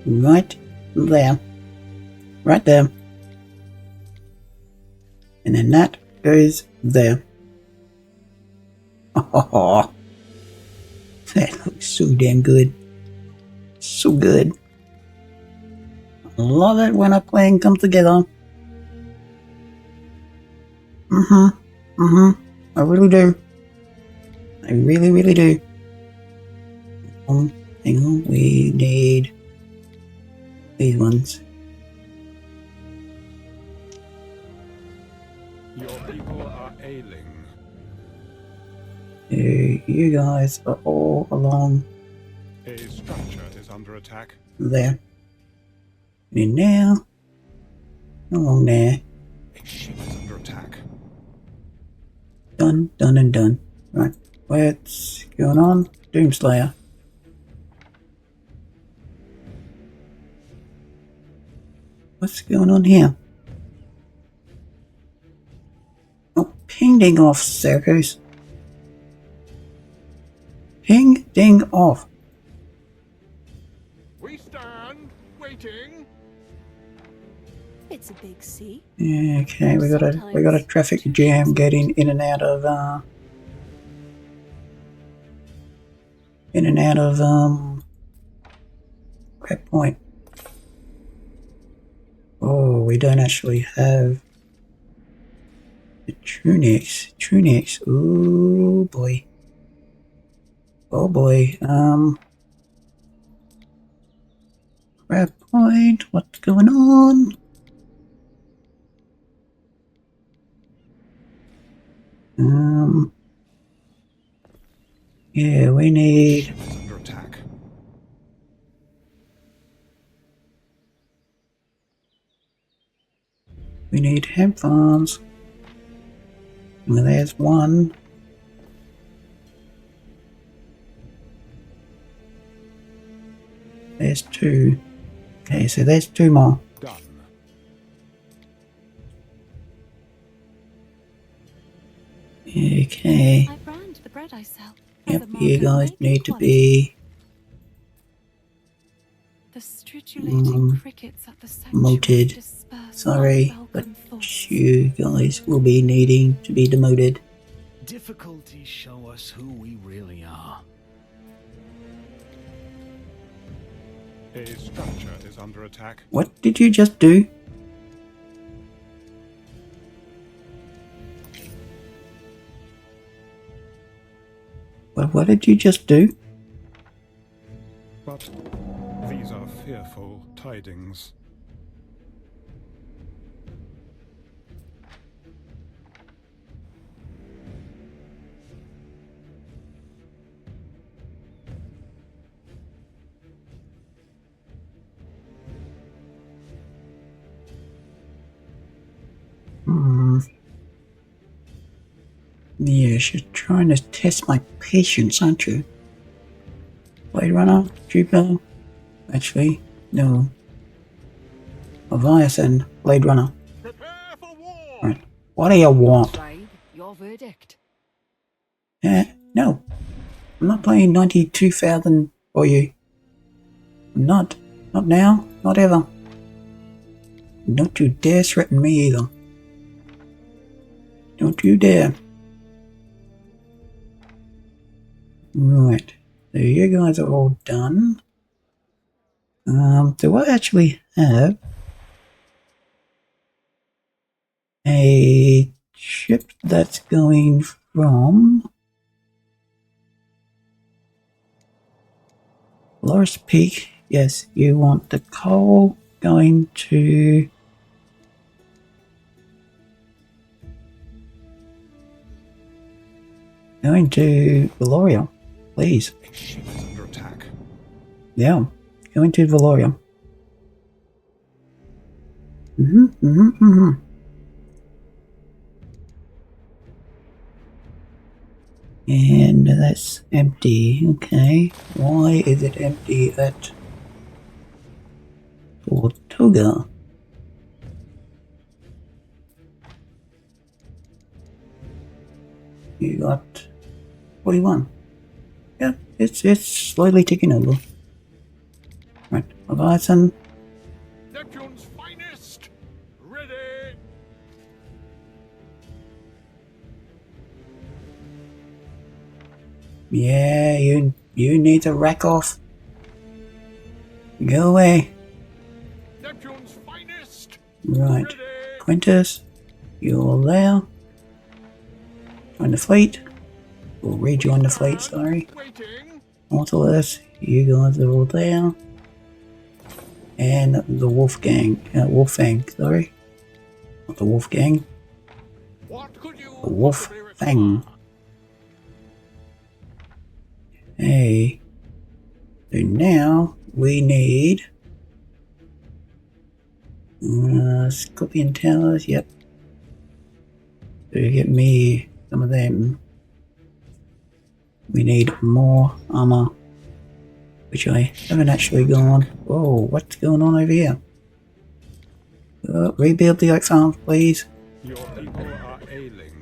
B: Right there. Right there. And then that goes there. Oh, that looks so damn good. So good. I love it when a plan comes together. I really do. I really, really do. Hang on, we need these ones.
F: Your people are ailing.
B: You guys are all along
F: A structure is under attack.
B: there. And now, along there.
F: A ship is under attack.
B: Done, done, and done. Right, what's going on? Doomslayer. What's going on here? Oh, ping ding off, Circus. Ping ding off.
E: We stand, waiting.
G: It's a big sea.
B: Okay, we got a traffic jam getting in and out of Crab Point. Oh, we don't actually have the Trunix. Trunix. Oh boy. Oh boy. Crab Point. What's going on? Yeah, we need...
F: It's under attack.
B: We need hemp farms. Well, there's one. There's two. Okay, so there's two more.
F: Done.
B: Okay.
C: I brand the bread I sell.
B: Yep,
C: as a
B: you
C: mark of
B: guys
C: great
B: need to
C: quality.
B: be
C: The stridulating crickets at the sanctuary
B: moted.
C: disperse
B: Sorry, but
C: unwelcome thoughts.
B: you guys will be needing to be demoted.
D: Difficulties show us who we really are.
F: A structure is under attack.
B: What did you just do? What did you just do?
F: But these are fearful tidings.
B: Yes, you're trying to test my patience, aren't you? Blade Runner? Jupiter? Actually, no. Leviathan, Blade Runner.
E: Prepare for war.
B: Right. What do you want?
G: Tribe, your verdict.
B: No. I'm not playing 92,000 for you. I'm not. Not now. Not ever. Don't you dare threaten me either. Don't you dare. Right. So you guys are all done. Do I actually have a ship that's going from Loris Peak? Yes, you want the coal going to Valoria, please.
F: A ship is under attack.
B: Yeah, going to Valoria. And that's empty. Okay. Why is it empty at Tortuga? You got 41. Yeah, it's slowly ticking over. Right, Leviathan.
E: Neptune's finest! Ready!
B: Yeah, you need to rack off. Go away.
E: Neptune's finest!
B: Right.
E: Ready!
B: Quintus, you're there. Join the fleet. We'll rejoin the fleet, sorry.
E: Waiting!
B: Nautilus, you guys are all there. And the Wolfgang, sorry. Not the Wolfgang,
E: What could you
B: the Wolf
E: possibly require?
B: Fang. Hey. So now we need Scorpion Towers, yep. So get me some of them. We need more armor, which I haven't actually gone. Whoa, what's going on over here? Rebuild the oak farms, please.
F: Your people are ailing.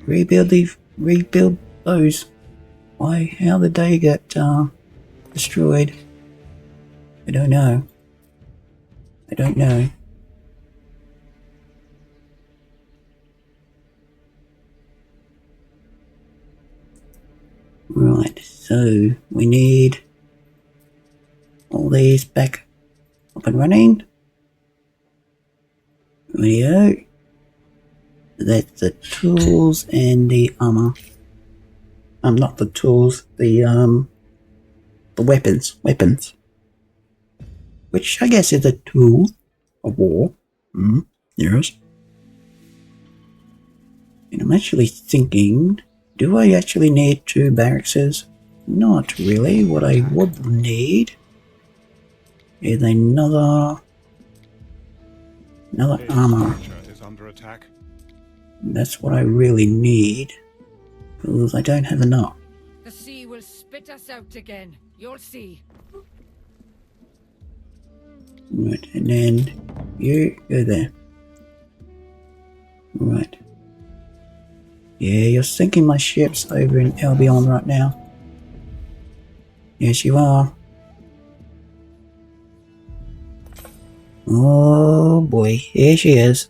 B: Rebuild those. Why? How did they get destroyed? I don't know. I don't know. Right, so we need all these back up and running. There we go. That's the tools and the armor. Not the tools, the weapons. Which I guess is a tool of war. Yes. And I'm actually thinking, do I actually need 2 barracks? Not really. What I would need is another armor.
F: Structure is under attack.
B: That's what I really need, because I don't have enough.
G: The sea will spit us out again. You'll see.
B: Right, and then you go there. Right. Yeah, you're sinking my ships over in Albion right now. Yes, you are. Oh boy, here she is.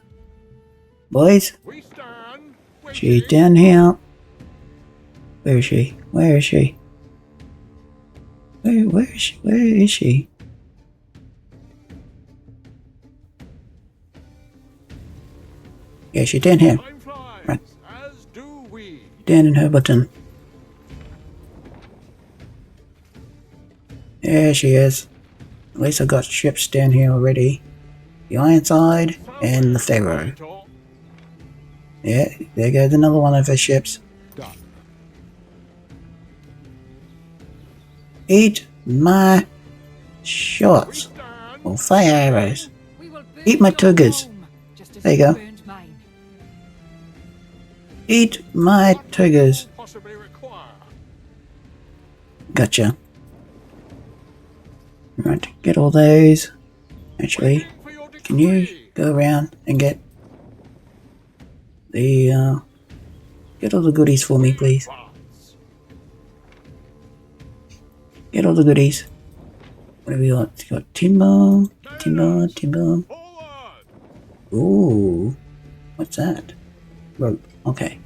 B: Boys,
E: We stand!
B: she's
E: Waiting!
B: down here. Where is she? Where is she? Where is she? Where is she? Yeah, she's down here.
E: Time flies,
B: Right.
E: as do we.
B: Down in Herberton. There she is. At least I got ships down here already. The Ironside and the Pharaoh. Yeah, there goes another one of her ships.
F: Done.
B: Eat my shots.
E: Stand!
B: Or fire arrows.
G: We will burn
B: Eat my
G: your
B: tuggers.
G: home, just as
B: There you go.
G: burned mine.
B: Eat my tuggers.
E: Possibly require.
B: Gotcha. Right, get all those. Actually,
E: Waiting for your
B: can you
E: decree.
B: go around and get the, get all the goodies for me, please.
E: Advance.
B: Get all the goodies. What have we got? It's got timber.
E: Forward!
B: Ooh. What's that? Rope. Okay.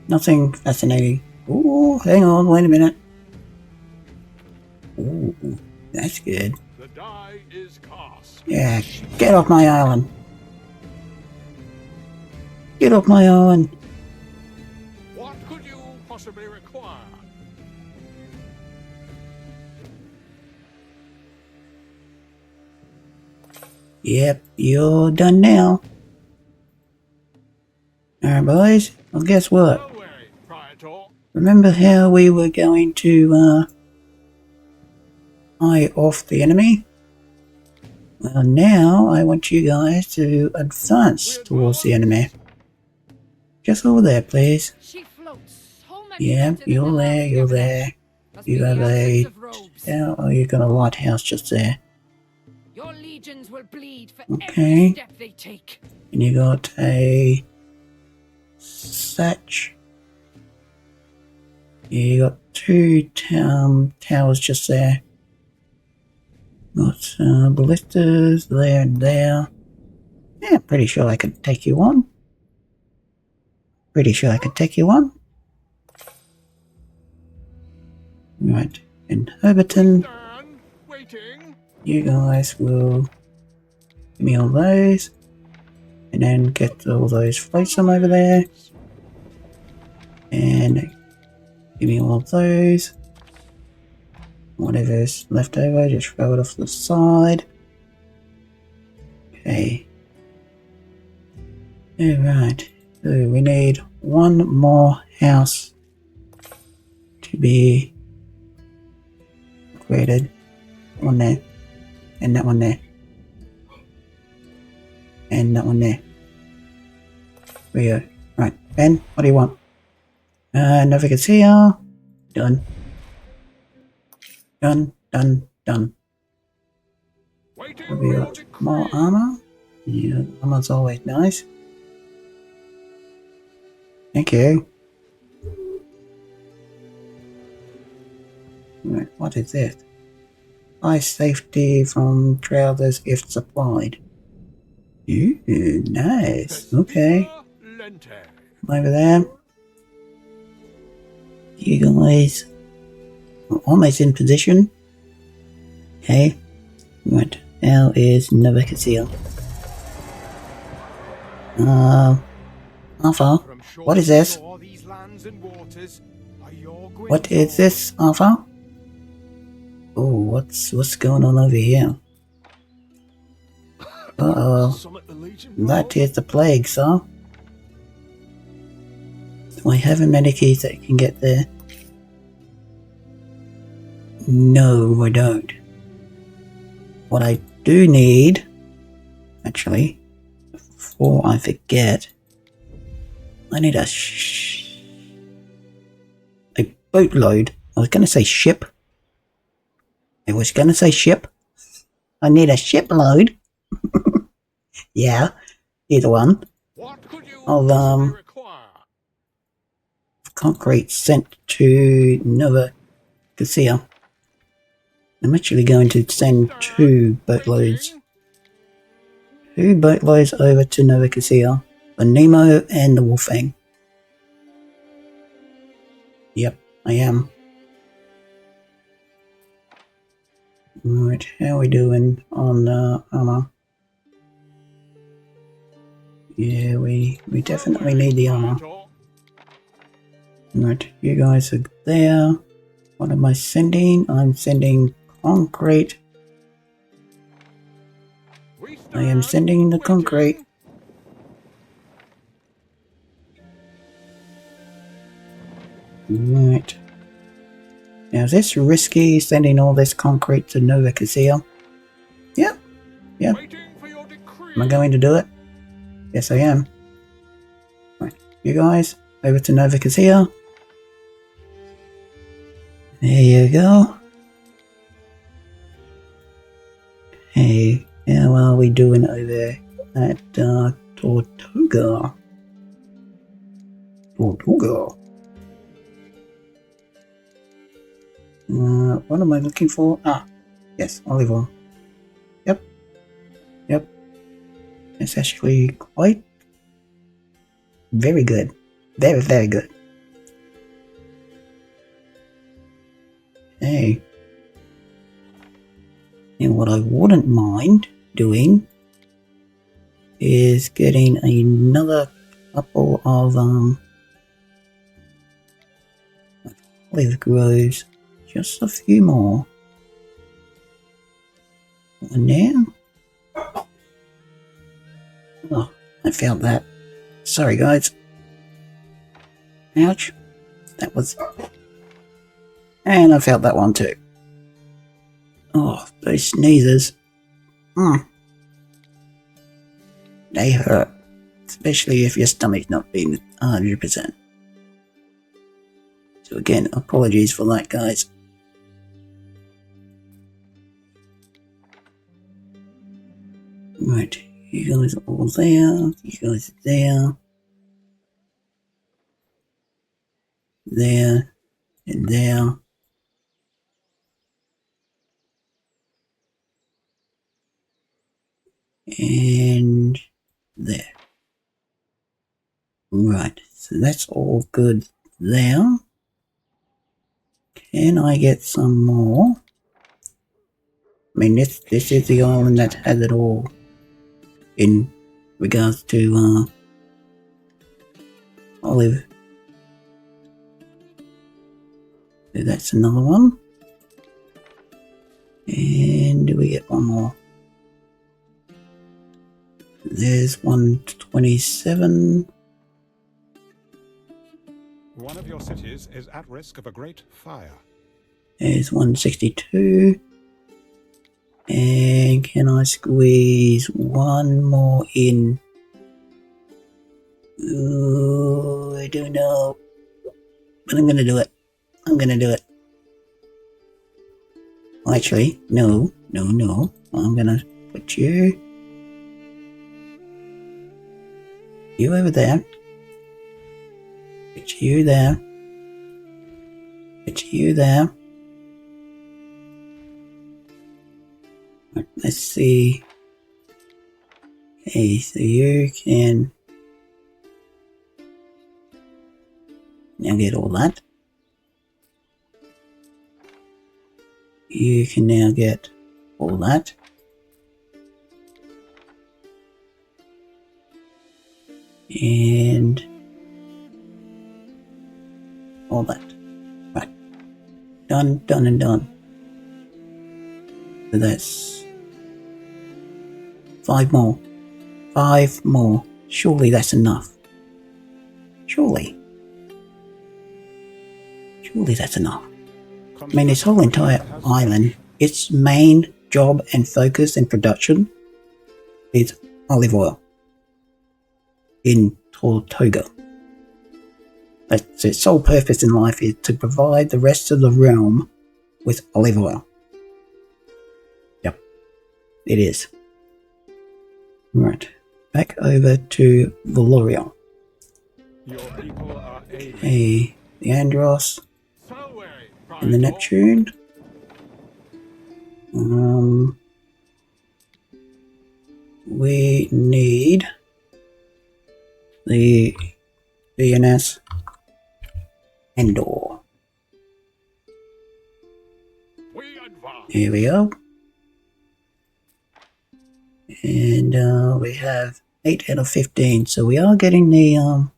B: Nothing fascinating. Ooh, hang on, wait a minute. Ooh, that's good.
E: The die is cast.
B: Yeah, get off my island. Get off my island.
E: What could you possibly require?
B: Yep, you're done now. Alright, boys. Well, guess what?
E: No way, Praetor.
B: Remember how we were going to, eye off the enemy? Well, now I want you guys to advance towards the enemy. Just over there, please.
G: She floats so many
B: Yeah,
G: better than
B: you're
G: the
B: there,
G: last
B: you're
G: given us?
B: there.
G: Must
B: You
G: be the
B: have a...
G: absence of robes.
B: Oh, you got a lighthouse just there.
G: Your legions will bleed for
B: Okay.
G: every step they take.
B: And you got a... Satch. You got two towers just there. Got ballistas there and there. Yeah, pretty sure I could take you on. Pretty sure I could take you on. Right, in Herberton,
E: Stand, waiting.
B: you guys will give me all those. And then get all those flotsam over there. And give me all those. Whatever's left over, just throw it off the side. Okay. Alright. So we need one more house to be upgraded. One there. And that one there. And that one there. There we go. Right. Ben, what do you want? Navigate here. Done. Done.
E: Waiting
B: We
E: for your
B: got more
E: decree.
B: armor. Yeah, armor's always nice. Thank you. Right, what is this? High safety from trousers if supplied. Ooh, nice. Okay.
E: Lente.
B: Over there. You guys are almost in position. Okay. Right. Now is Nova Casilla. Alpha. What is this? What is this, Alpha? Oh, what's going on over here? Uh-oh. That is the plague, sir. Do I have a medikey that can get there? No, I don't. What I do need, actually, before I forget, I need a boatload. I was going to say ship. I need a shipload. Yeah, either one.
E: What could you
B: Of
E: possibly require?
B: concrete sent to Nova Casilla. I'm actually going to send two boatloads.
E: Waiting.
B: 2 boatloads over to Nova Casilla. The Nemo and the Wolfang. Yep, I am. Right, how are we doing on armor? Yeah, we definitely need the armor. Right, you guys are there. What am I sending? I'm sending concrete. I am sending the concrete. Right. Now is this risky, sending all this concrete to Nova Casilla? Yep. Yep. Am I going to do it? Yes, I am. Right. You guys, over to Nova Casilla. There you go. Hey, how are we doing over at Tortuga? What am I looking for? Ah, yes, olive oil. Yep. It's actually quite very good. Very, very good. Hey. And what I wouldn't mind doing is getting another couple of olive groves. Just a few more. One there. Oh, I found that. Sorry, guys. Ouch. That was... And I felt that one too. Oh, those sneezes. They hurt. Especially if your stomach's not being 100%. So again, apologies for that, guys. Right, you guys are all there, you guys are there. There, and there. And there. Right, so that's all good there. Can I get some more? I mean, this is the island that has it all in regards to olive. So that's another one. And do we get one more? There's 127.
F: One of your cities is at risk of a great fire.
B: There's 162. And can I squeeze one more in? Ooh, I don't know. But I'm gonna do it. I'm gonna do it. Well, actually, no. I'm gonna put you over there. Put you there. Put you there. Right, let's see. Okay, so you can now get all that. You can now get all that. And all that. Right. Done, and done. So that's 5 more. 5 more. Surely that's enough. Surely that's enough. I mean, this whole entire island, its main job and focus and production is olive oil in Tortuga. That's its sole purpose in life, is to provide the rest of the realm with olive oil. Yep, it is. Right, back over to Valoria.
F: Your people are
B: Okay, the Andros and the Neptune. We need the DNS Endor. Here we go. And we have 8 out of 15, so we are getting the armor.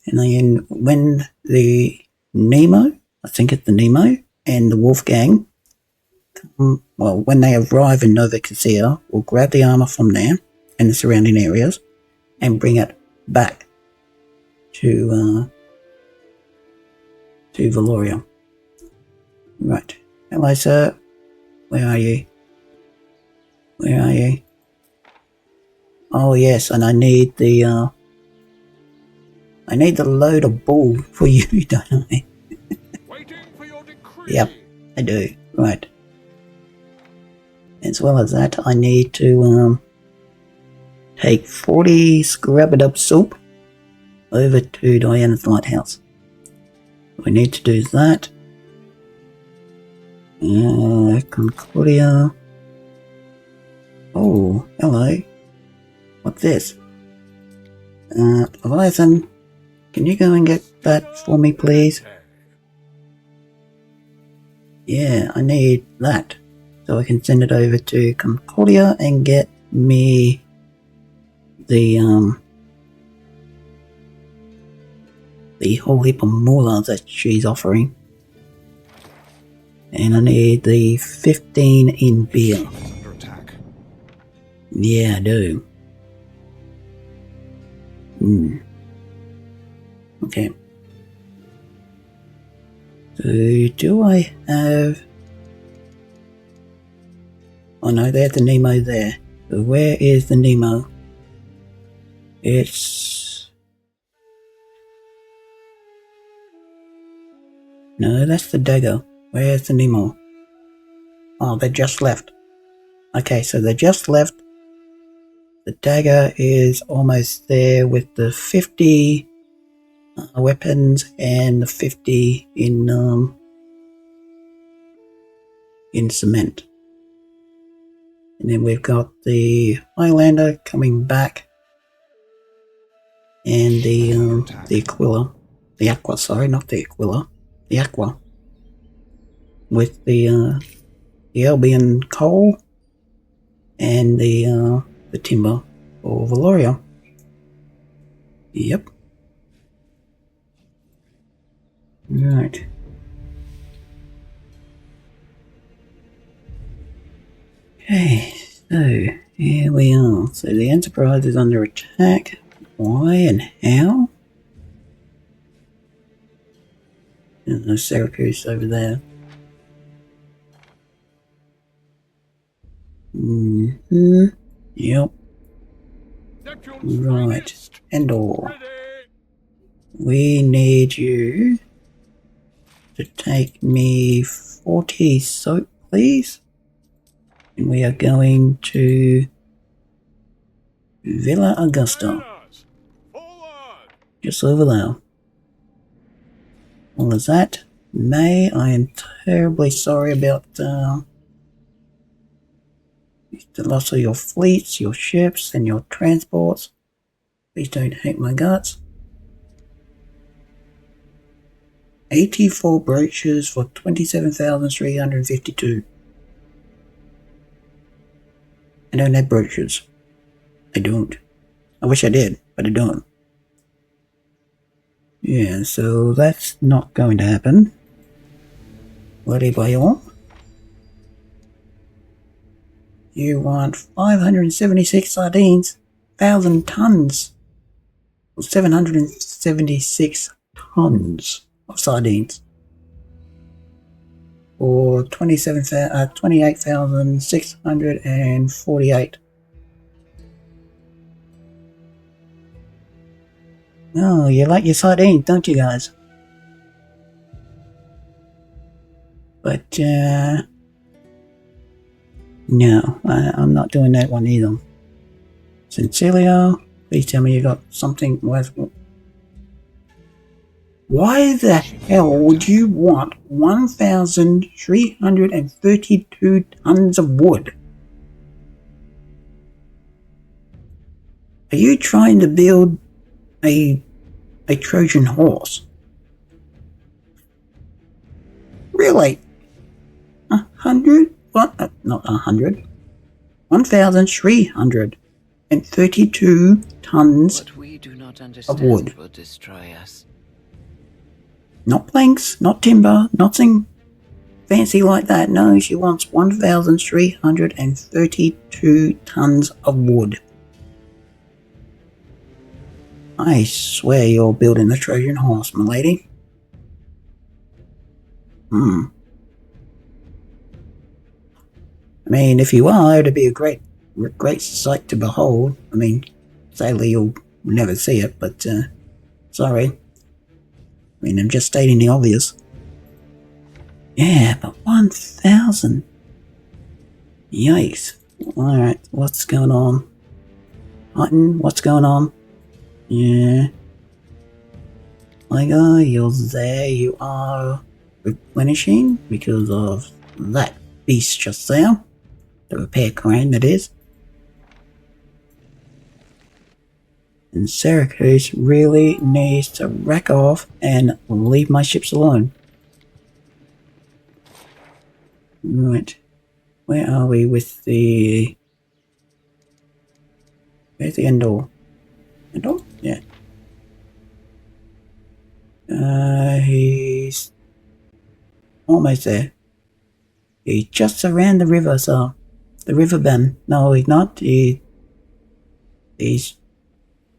B: And then when the Nemo, I think it's the Nemo and the Wolfgang, when they arrive in Nova Cassia, we'll grab the armor from there and the surrounding areas and bring it back to Valoria. Right. Hello, sir. Where are you? Where are you? Oh yes, and I need the load of bull for you, don't I?
E: Waiting for your decree.
B: Yep, I do. Right. As well as that, I need to take 40 scrub it up soup over to Diana's lighthouse. We need to do that. Concordia. Oh, hello. What's this? Leviathan, can you go and get that for me, please? Yeah, I need that. So I can send it over to Concordia and get me the whole heap of moolah that she's offering. And I need the 15 in beer.
F: Under attack.
B: Yeah, I do. Okay. So, do I have... Oh no, there's the Nemo there. So where is the Nemo? It's... No, that's the dagger. Where's the Nemo? Oh, they just left. Okay, so they just left. The dagger is almost there with the 50 weapons and the 50 in cement. And then we've got the Highlander coming back, and the Aquila, the Aqua, sorry, not the Aquila, the Aqua, with the Albion coal and the timber for Valoria. Yep. Right. Okay, so here we are. So the Enterprise is under attack. Why and how? There's no Syracuse over there. Yep. Right. Endor. We need you to take me 40 soap, please. And we are going to Villa Augusta. Just over there. All is that? May, I am terribly sorry about the loss of your fleets, your ships, and your transports. Please don't hate my guts. 84 brooches for 27,352. I don't have brooches. I don't. I wish I did, but I don't. Yeah, so that's not going to happen. What about you? You want 576 sardines, 1,000 tons, 776 tons of sardines, or 28,648. Oh, you like your sardines, don't you guys? But, no, I'm not doing that one either. Sincilio, please tell me you got something worth... Why the hell would you want 1,332 tons of wood? Are you trying to build a Trojan horse? Really? 100? What? Not 100. 1,332 tons
K: What we do not
B: of
K: understand
B: wood.
K: will destroy us.
B: Not planks, not timber, nothing fancy like that. No, she wants 1,332 tons of wood. I swear you're building the Trojan horse, my lady. I mean, if you are, it'd be a great sight to behold. I mean, sadly you'll never see it, but, sorry. I mean, I'm just stating the obvious. Yeah, but 1,000. Yikes. Alright, what's going on? Hutton, what's going on? Yeah. Liger, you're there. You are replenishing because of that beast just there. The repair crane, that is. And Syracuse really needs to rack off and leave my ships alone. Right. Where are we with the... Where's the Endor? Endor? Yeah. He's almost there. He's just around the river, so... The river bend. No, he's not. He's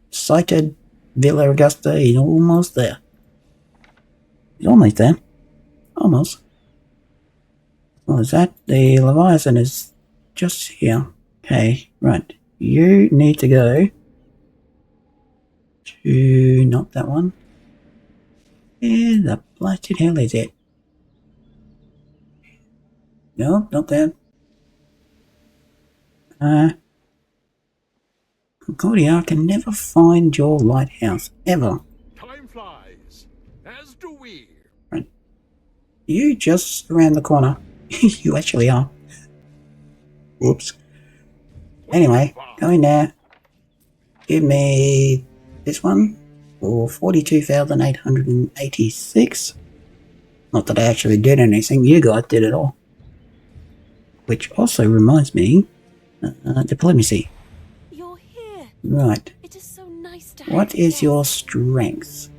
B: sighted Villa Augusta. He's almost there. He's almost there. Almost. What is that? The Leviathan is just here. Okay, right. You need to go to... not that one. Where the blasted hell is it? Nope, not that. Concordia, I can never find your lighthouse, ever.
E: Time flies, as do we.
B: Right. You just around the corner. You actually are. Whoops. Anyway, go in there. Give me this one for 42,886. Not that I actually did anything, you guys did it all. Which also reminds me, diplomacy.
C: You're here.
B: Right.
C: It is so nice to have
B: What
C: you
B: is
C: here.
B: your strength?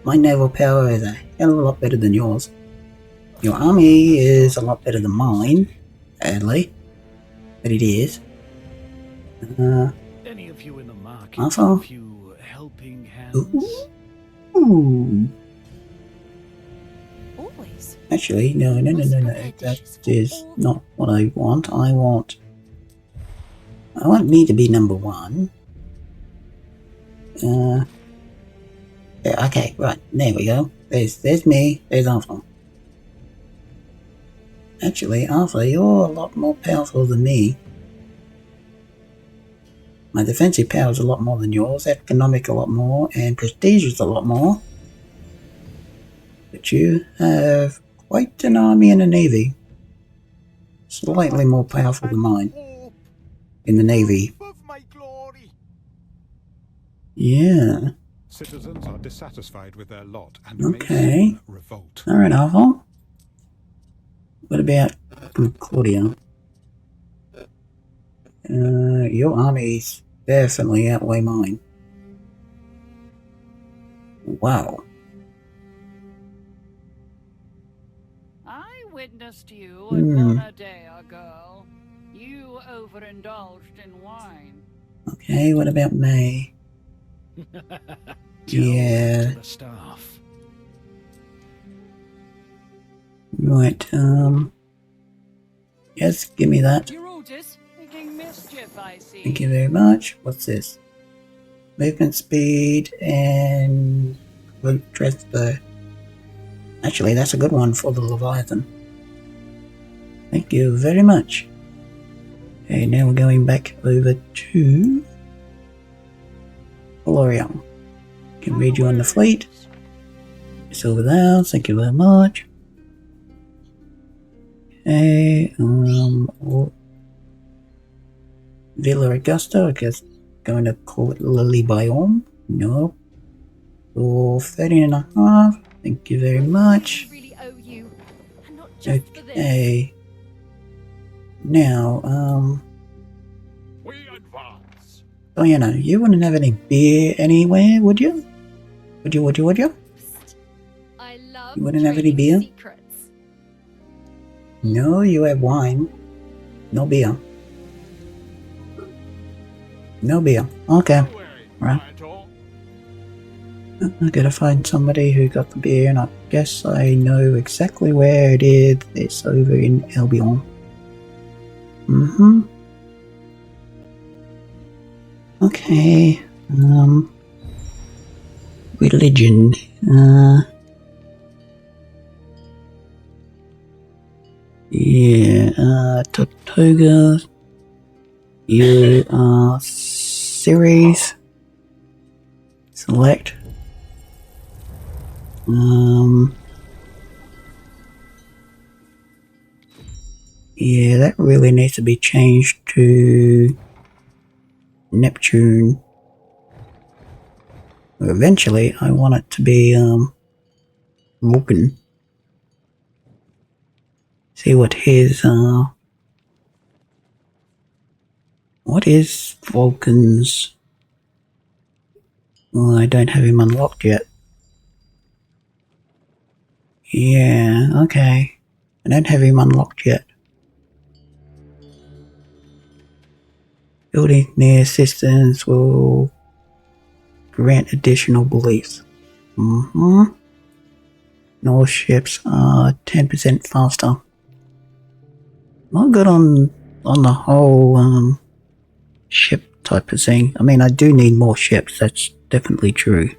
B: My naval power is a hell of a lot better than yours. Your army is a lot better than mine, sadly, but it is.
D: Any of you in the market?
B: Arthur?
D: A few helping hands?
B: Ooh.
C: Always.
B: Actually, no. That is not what I want. I want me to be number one. Yeah, okay, right, there we go. There's me, there's Arthur. Actually, Arthur, you're a lot more powerful than me. My defensive power is a lot more than yours, economic a lot more, and prestige is a lot more. But you have quite an army and a navy. Slightly more powerful than mine. In the navy.
J: Of my glory.
B: Yeah.
F: Citizens are dissatisfied with their lot and
B: Okay.
F: may soon revolt.
B: Alright, Arthur. What about Concordia? Your armies definitely outweigh mine. Wow.
G: I witnessed you
B: Hmm.
G: at Bonadea, girl. You overindulged in wine.
B: Okay, what about May? Yeah.
D: To the staff.
B: Right, yes, give me that.
G: Your orders? Making mischief, I see.
B: Thank you very much. What's this? Movement speed and transfer. Actually, that's a good one for the Leviathan. Thank you very much. Okay, now we're going back over to Valorian. Can read you on the fleet. It's over there. Thank you very much. Okay, Villa Augusta, I guess going to call it Lily Biome. Nope. For 13.5. Thank you very much.
C: I really owe you. And not just for this.
B: Okay. Now,
E: We advance.
B: Diana, you wouldn't have any beer anywhere, would you? Would you?
C: Psst. I love
B: You wouldn't have any
C: trading
B: beer?
C: secrets.
B: No, you have wine. No beer. No beer. Okay.
E: Don't worry,
B: Right.
E: Myrtle.
B: I gotta find somebody who got the beer, and I guess I know exactly where it is. It's over in Albion. Okay. Religion. Yeah, Tortuga. You are series. Select. Yeah, that really needs to be changed to Neptune. Eventually, I want it to be, Vulcan. See what his, what is Vulcan's? Well, I don't have him unlocked yet. Yeah, okay. I don't have him unlocked yet. Building near systems will grant additional beliefs. North ships are 10% faster. Not good on on the whole ship type of thing. I mean, I do need more ships, that's definitely true.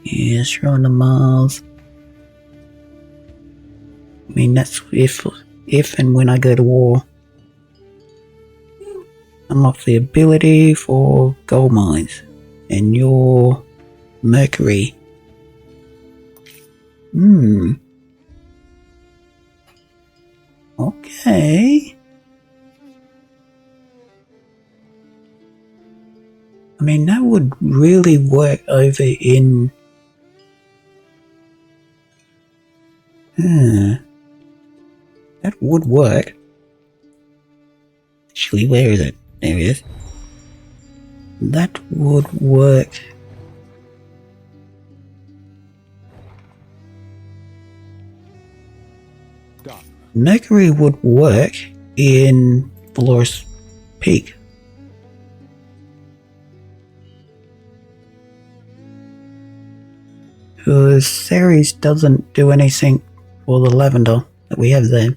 B: Yes, you're on the Mars. I mean, that's if and when I go to war. Unlock the ability for gold mines. And your Mercury. Okay. I mean, that would really work over in... That would work. Actually, where is it? There it is. That would work.
F: Done.
B: Mercury would work in Valorous Peak. Because Ceres doesn't do anything for the lavender that we have there.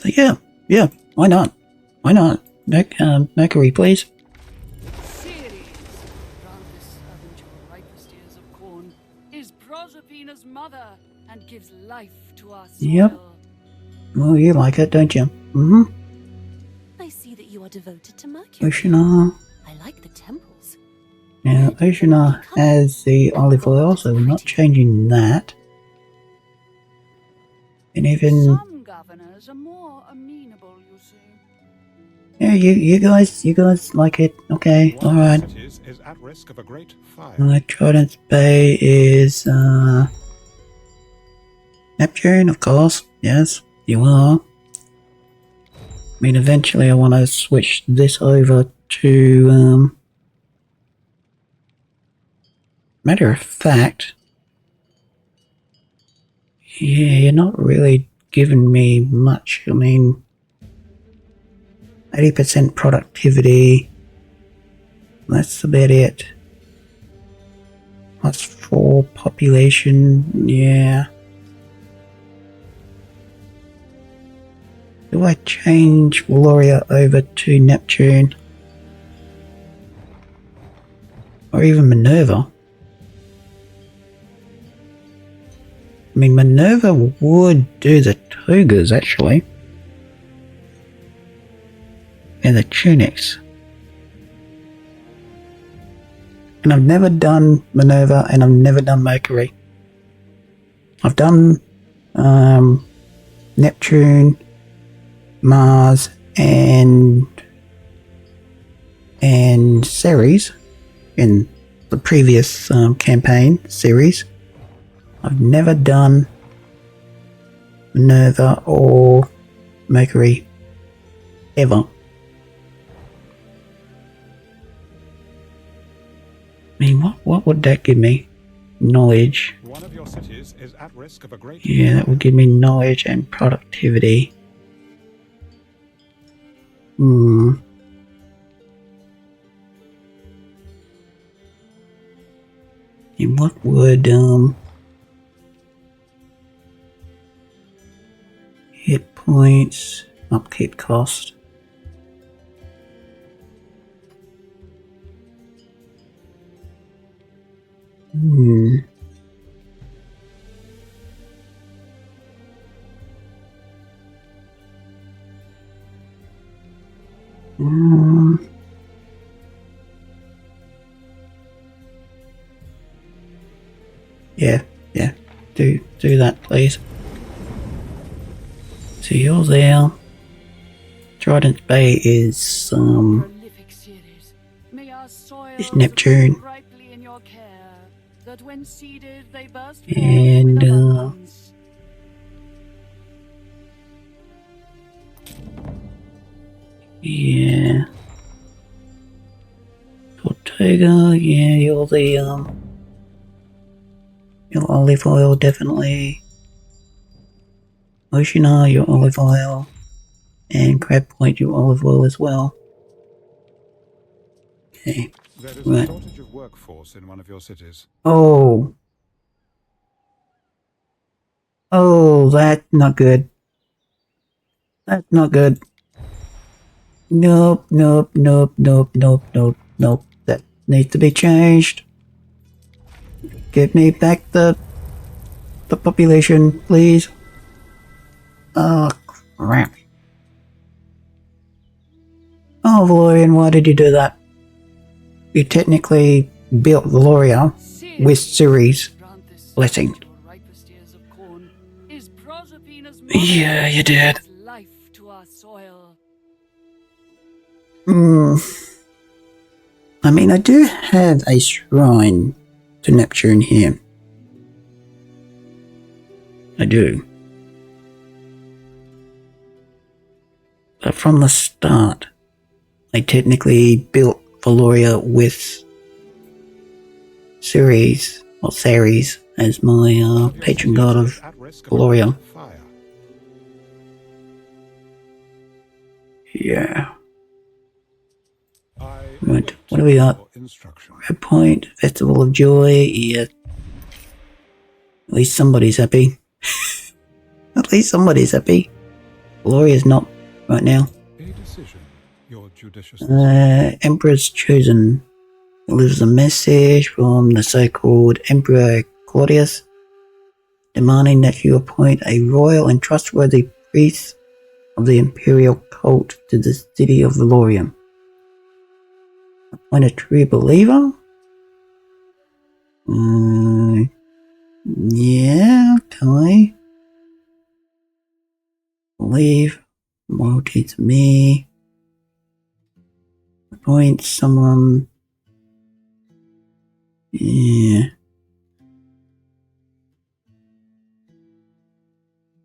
B: So yeah, why not? Why not? Mercury, please.
G: Ceres, grandest servant your ripest ears of corn, is Proserpina's mother and gives life to our soil.
B: Yep. Well, you like it, don't you? Mm-hmm.
C: I see that you are devoted to Mercury.
B: Oceanar.
C: I like the temples.
B: Yeah, Oceanar has the olive oil, so we're not changing that. And even...
G: Some governors are more amenable, you see.
B: Yeah, you guys like it. Okay, alright.
F: Cities is at risk of a great fire.
B: Trident's Bay is, Neptune, of course. Yes, you are. I mean, eventually I want to switch this over to, matter of fact, yeah, you're not really giving me much. I mean, 80% productivity, that's about it. Plus 4 population, yeah. Do I change Valoria over to Neptune? Or even Minerva? I mean, Minerva would do the togas, actually. And the tunics. And I've never done Minerva, and I've never done Mercury. I've done Neptune, Mars, and Ceres in the previous campaign series. I've never done Minerva or Mercury ever. I mean, what would that give me? Knowledge.
F: One of your cities is at risk of a great
B: Yeah, that would give me knowledge and productivity. And what would hit points, upkeep cost? Yeah, do that, please. So you're there. Trident's Bay is
G: Prolific Ceres, may our soils
B: is Neptune.
G: grow ripely in your care, that when seeded they burst forth
B: And,
G: with abundance.
B: Yeah. Tortuga, yeah, you're the your olive oil, definitely. Oceanar, your olive oil. And Crab Point, your olive oil as well. Okay.
F: There is
B: Right.
F: a shortage of workforce in one of your cities.
B: Oh. Oh, that's not good. That's not good. Nope, nope, nope, nope, nope, nope, nope. That needs to be changed. Give me back the population, please. Oh, crap. Oh, Valorian, why did you do that? You technically built Valoria with Ciri's
G: Grant this
B: blessing.
G: servant your ripest ears of corn. Is Proserpina's
B: Yeah, you did.
G: gives life to our soil.
B: I mean, I do have a shrine to Neptune here. I do. But from the start, I technically built Valoria with Ceres as my patron god of
F: At risk of
B: Valoria.
F: fire.
B: Yeah.
F: I
B: Right,
F: await
B: what do we got?
F: your instruction.
B: Red Point, Festival of Joy, yeah. At least somebody's happy. At least somebody's happy. Valoria's not right now.
F: A decision, your judiciousness.
B: Emperor's Chosen. Delivers a message from the so-called Emperor Claudius, demanding that you appoint a royal and trustworthy priest of the imperial cult to the city of Valoria. Appoint a true believer? Yeah, okay. Believe, loyalty to me. Appoint someone. Yeah.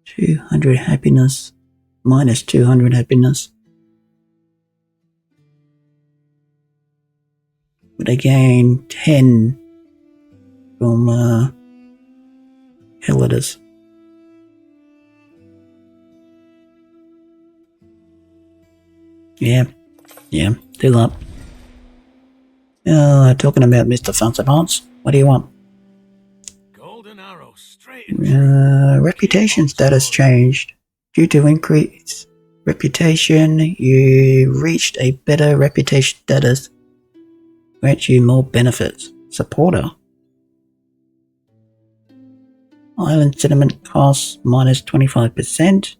B: 200 happiness. Minus 200 happiness. But I gain 10 from Helotus. Yeah, do that. Talking about Mr. Fancy Pants, what do you want?
D: Golden arrow straight.
B: Reputation status changed. Due to increased reputation, you reached a better reputation status. Grant you more benefits. Supporter. Island settlement costs minus 25%.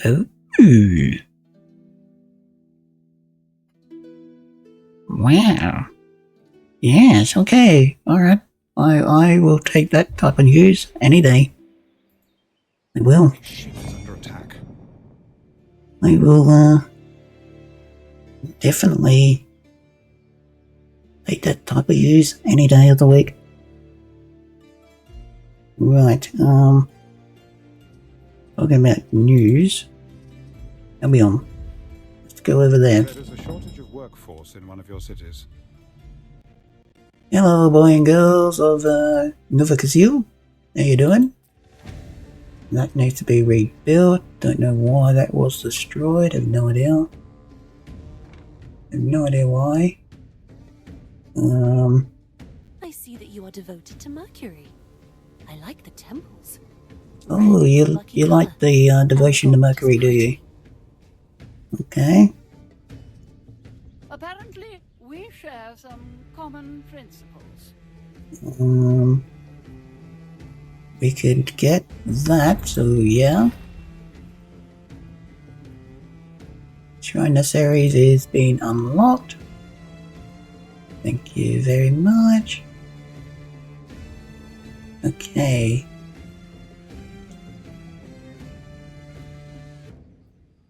B: Oh. Wow. Yes, okay. Alright. I will take that type of news any day. I will.
F: Ship is under attack.
B: I will, definitely take that type of news any day of the week. Right, talking about news. I'll be on. Let's go over there.
F: There is a shortage of workforce in one of your cities.
B: Hello, boys and girls of, Nova Kazil. How you doing? That needs to be rebuilt. Don't know why that was destroyed. Have no idea. Have no idea why.
C: I see that you are devoted to Mercury. I like the temples.
B: Oh, you like the devotion to Mercury, do you? Okay.
G: Apparently, we share some common principles.
B: We could get that, so yeah. Shrine series is being unlocked. Thank you very much. Okay.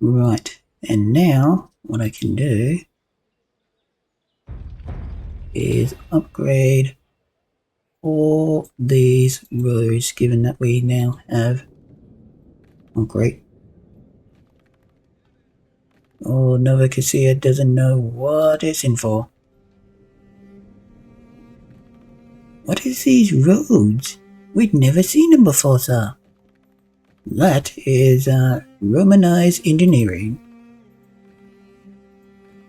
B: Right, and now what I can do is upgrade all these rows, given that we now have. Oh, great. Oh, Nova Cassia doesn't know what it's in for. What is these roads? We'd never seen them before, sir. That is Romanized engineering.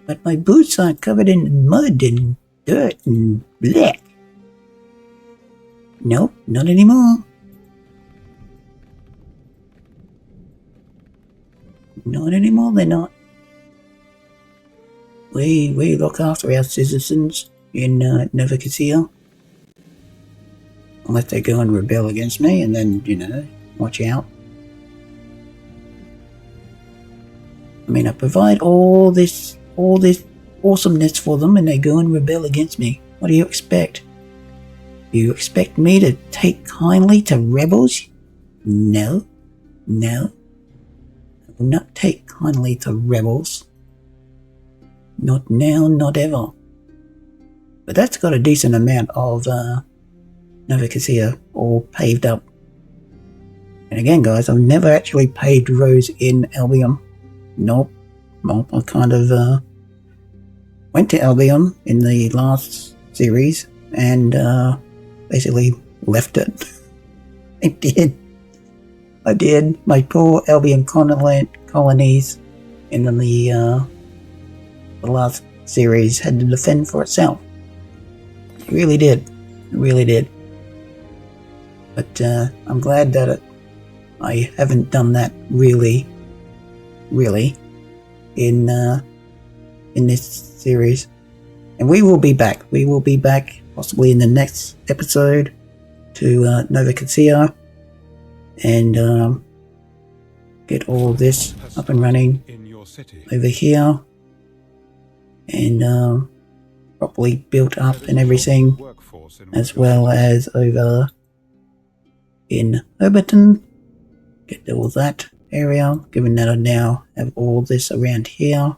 B: But my boots aren't covered in mud and dirt and black. Nope, not anymore. Not anymore, they're not. We look after our citizens in Nova Cassia. Unless they go and rebel against me, and then, you know, watch out. I mean, I provide all this awesomeness for them, and they go and rebel against me. What do you expect? Do you expect me to take kindly to rebels? No. No. I will not take kindly to rebels. Not now, not ever. But that's got a decent amount of Nova Cassia all paved up. And again, guys, I've never actually paved roads in Albion. Nope. I kind of went to Albion in the last series and basically left it. I did. My poor Albion colonies in the last series had to defend for itself. It really did. It really did. But I'm glad that I haven't done that really in this series. And we will be back. We will be back possibly in the next episode to Nova Cassia and get all this up and running over here and properly built up and everything, as well as over in Overton. Get all that area, given that I now have all this around here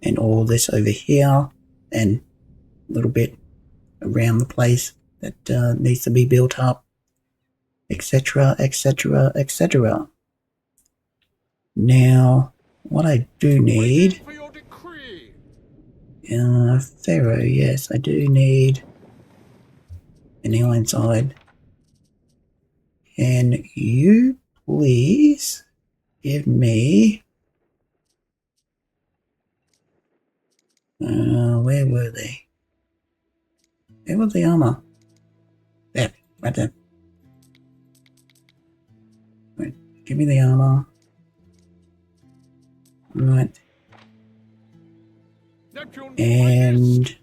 B: and all this over here and a little bit around the place that needs to be built up, etc, etc, etc. Now, what I do need, Pharaoh, yes, I do need an Ironside. Can you please give me, where were they? Where was the armor? There, right there. Right, give me the armor. Right. And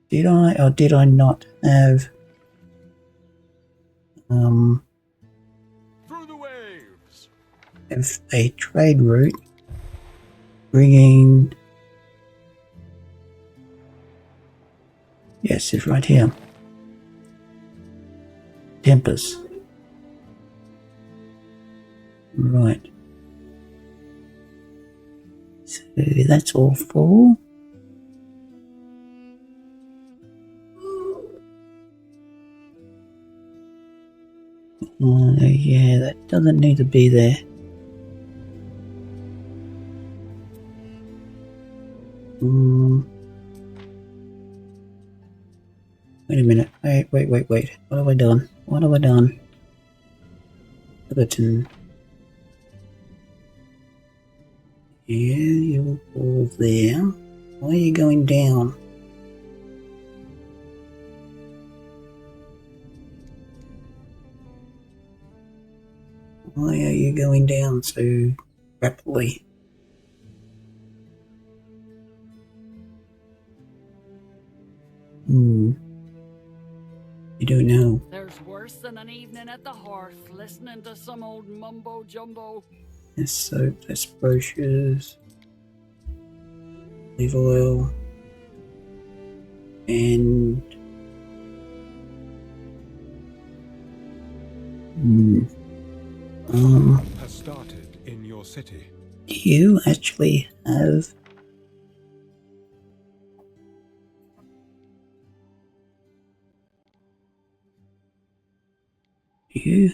B: did I or did I not have a trade route bringing, yes, it's right here, Tempest. Right. So that's all full. Yeah, that doesn't need to be there. Wait a minute. Wait. What have I done? Everton. Yeah, you're all there. Why are you going down? Why are you going down so rapidly? You don't know.
G: There's worse than an evening at the hearth listening to some old mumbo jumbo.
B: There's soap, there's brochures, olive oil, and
F: has started in your city.
B: Do you actually have you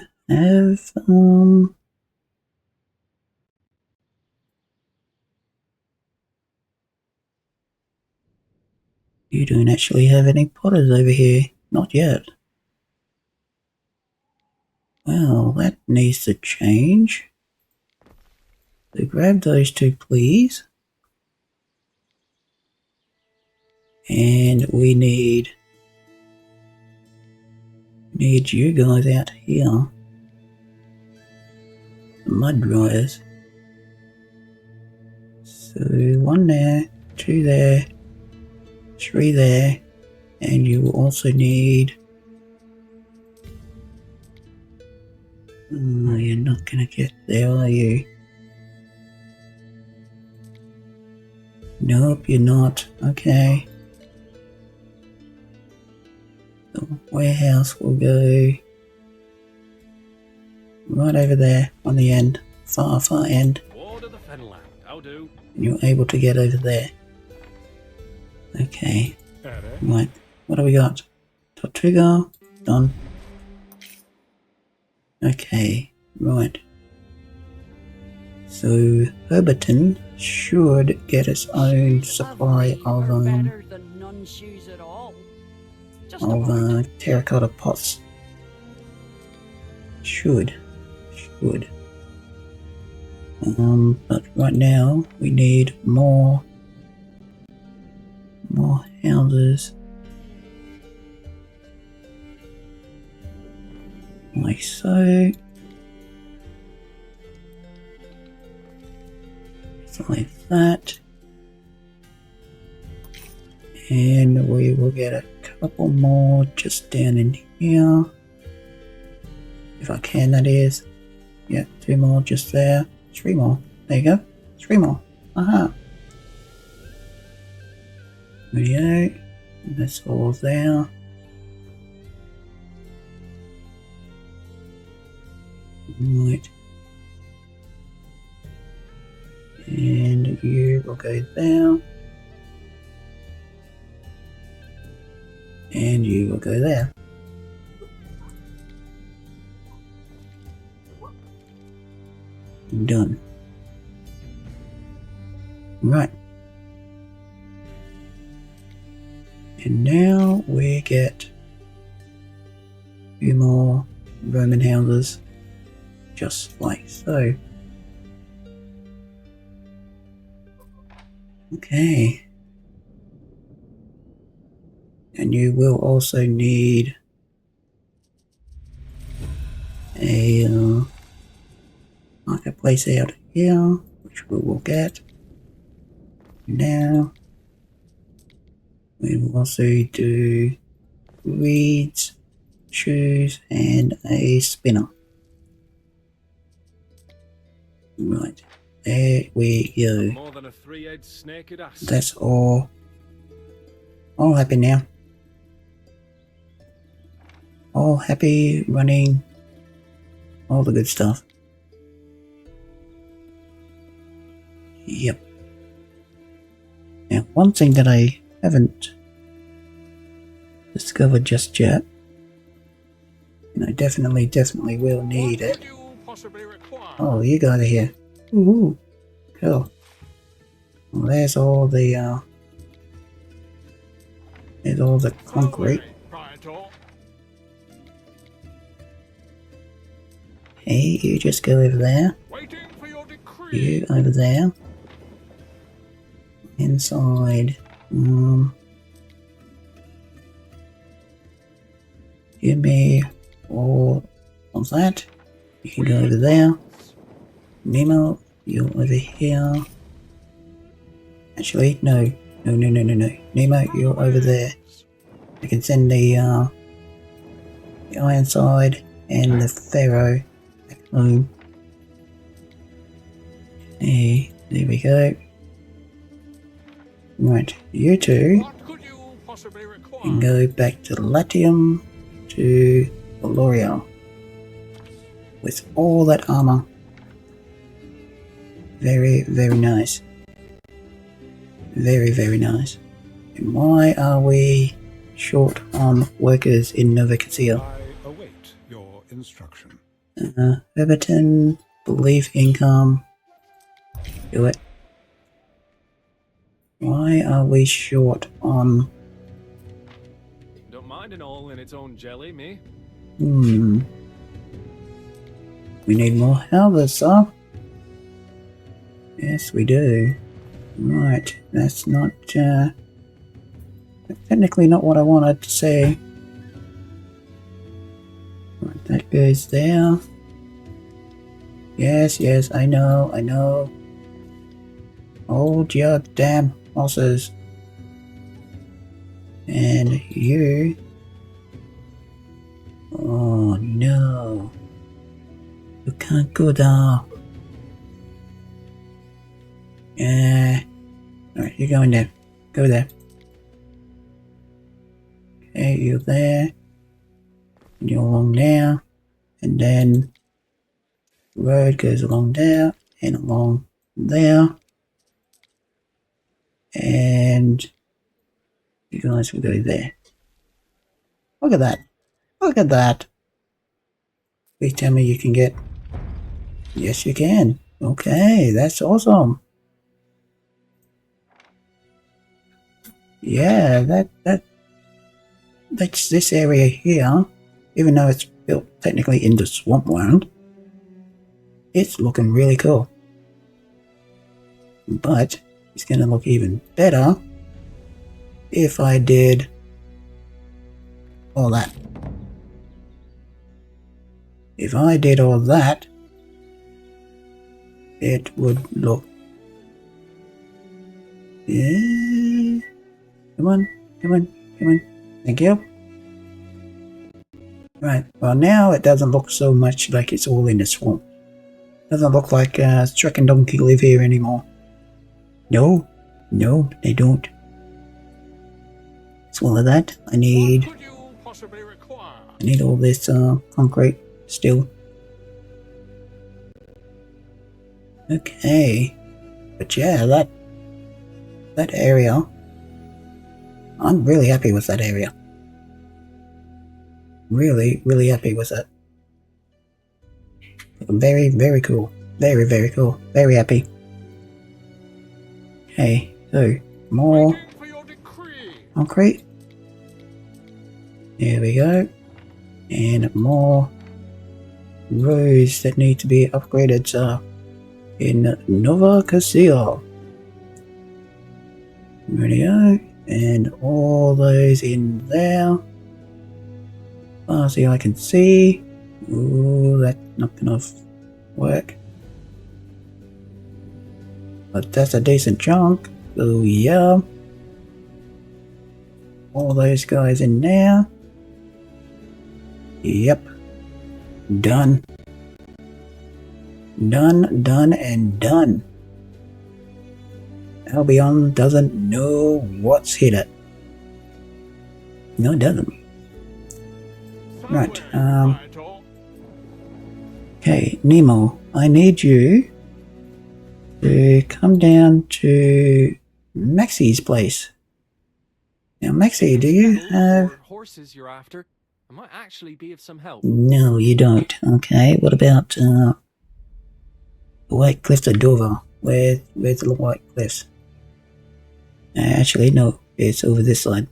B: don't actually have any potters over here. Not yet. Well, that needs to change. So grab those two, please. And we need you guys out here. The mud dryers. So 1 there, 2 there, 3 there, and you will also need... Oh, you're not gonna get there, are you? Nope, you're not. Okay. The warehouse will go right over there on the end, far end.
D: Ward of the Fenland, how do?
B: And you're able to get over there. Okay. Right. What do we got? Tortuga. Done. Okay. Right. So Herberton should get its own supply of
G: better than none shoes at all. Just
B: terracotta pots. Should. But right now we need more houses. Like so. Like that. And we will get a couple more just down in here. If I can, that is. Yeah, 2 more just there. 3 more. There you go. 3 more. Aha. Video. That's all there. Right. And you will go there. And you will go there. Done. Right. And now we get a few more Roman houses, just like so. Okay. And you will also need a marketplace out here, which we will get. Now we will also do reeds, shoes, and a spinner. Right, there we go.
D: More than a 3-head snake at us.
B: That's all happy now. All happy, running, all the good stuff. Yep. Now, one thing that I haven't discovered just yet, and I definitely will need it. Oh, you got it here. Ooh, cool. Well, there's all the concrete. Hey, you just go over there. You over there. Inside. Give me all of that. You can go over there. Nemo, you're over here. Actually, no. Nemo, you're over there. I can send the Ironside and the Pharaoh back home. Hey, there we go. Right, you two can go back to Latium to Valoria with all that armor. Very, very nice. Very, very nice. And why are we short on workers in Nova Cassia?
F: I await your instruction.
B: Everton, believe income. Do it. Why are we short on...
D: Don't mind an all in its own jelly, me.
B: We need more houses, sir. Yes, we do. Right, that's not technically not what I wanted to say. Right, that goes there. Yes, yes, I know. Hold your damn horses. And you... Oh no. You can't go there. Yeah. Alright, you're going there. Go there. Okay, you're there. And you're along there. And then the road goes along there and along there. And you guys will go there. Look at that. Look at that. Please tell me you can get... Yes, you can. Okay, that's awesome. Yeah, that's this area here. Even though it's built technically in the swampland, it's looking really cool. But it's gonna look even better if I did all that. If I did all that, it would look... Yeah. Come on. Thank you. Right, well now it doesn't look so much like it's all in the swamp. Doesn't look like Shrek and Donkey live here anymore. No, they don't. So all of that, I need...
E: What could you possibly require?
B: I need all this concrete still. Okay. But yeah, that area, I'm really happy with that area. Really happy with it. Very, very cool. Very cool. Very happy. Okay, so more concrete. There we go. And more roads that need to be upgraded in Nova Casilla. Radio. And all those in there. Far as I can see. Ooh, that's not gonna work. But that's a decent chunk. So yeah. All those guys in there. Yep. Done. Done and done. Albion doesn't know what's hit it. No, it doesn't. Right, okay, Nemo, I need you to come down to Maxie's place. Now, Maxie, do you have...
K: horses you're after? I might actually be of some help.
B: No, you don't. Okay, what about the White Cliffs of Dover? Where's the White Cliffs? Actually, no, it's over this side.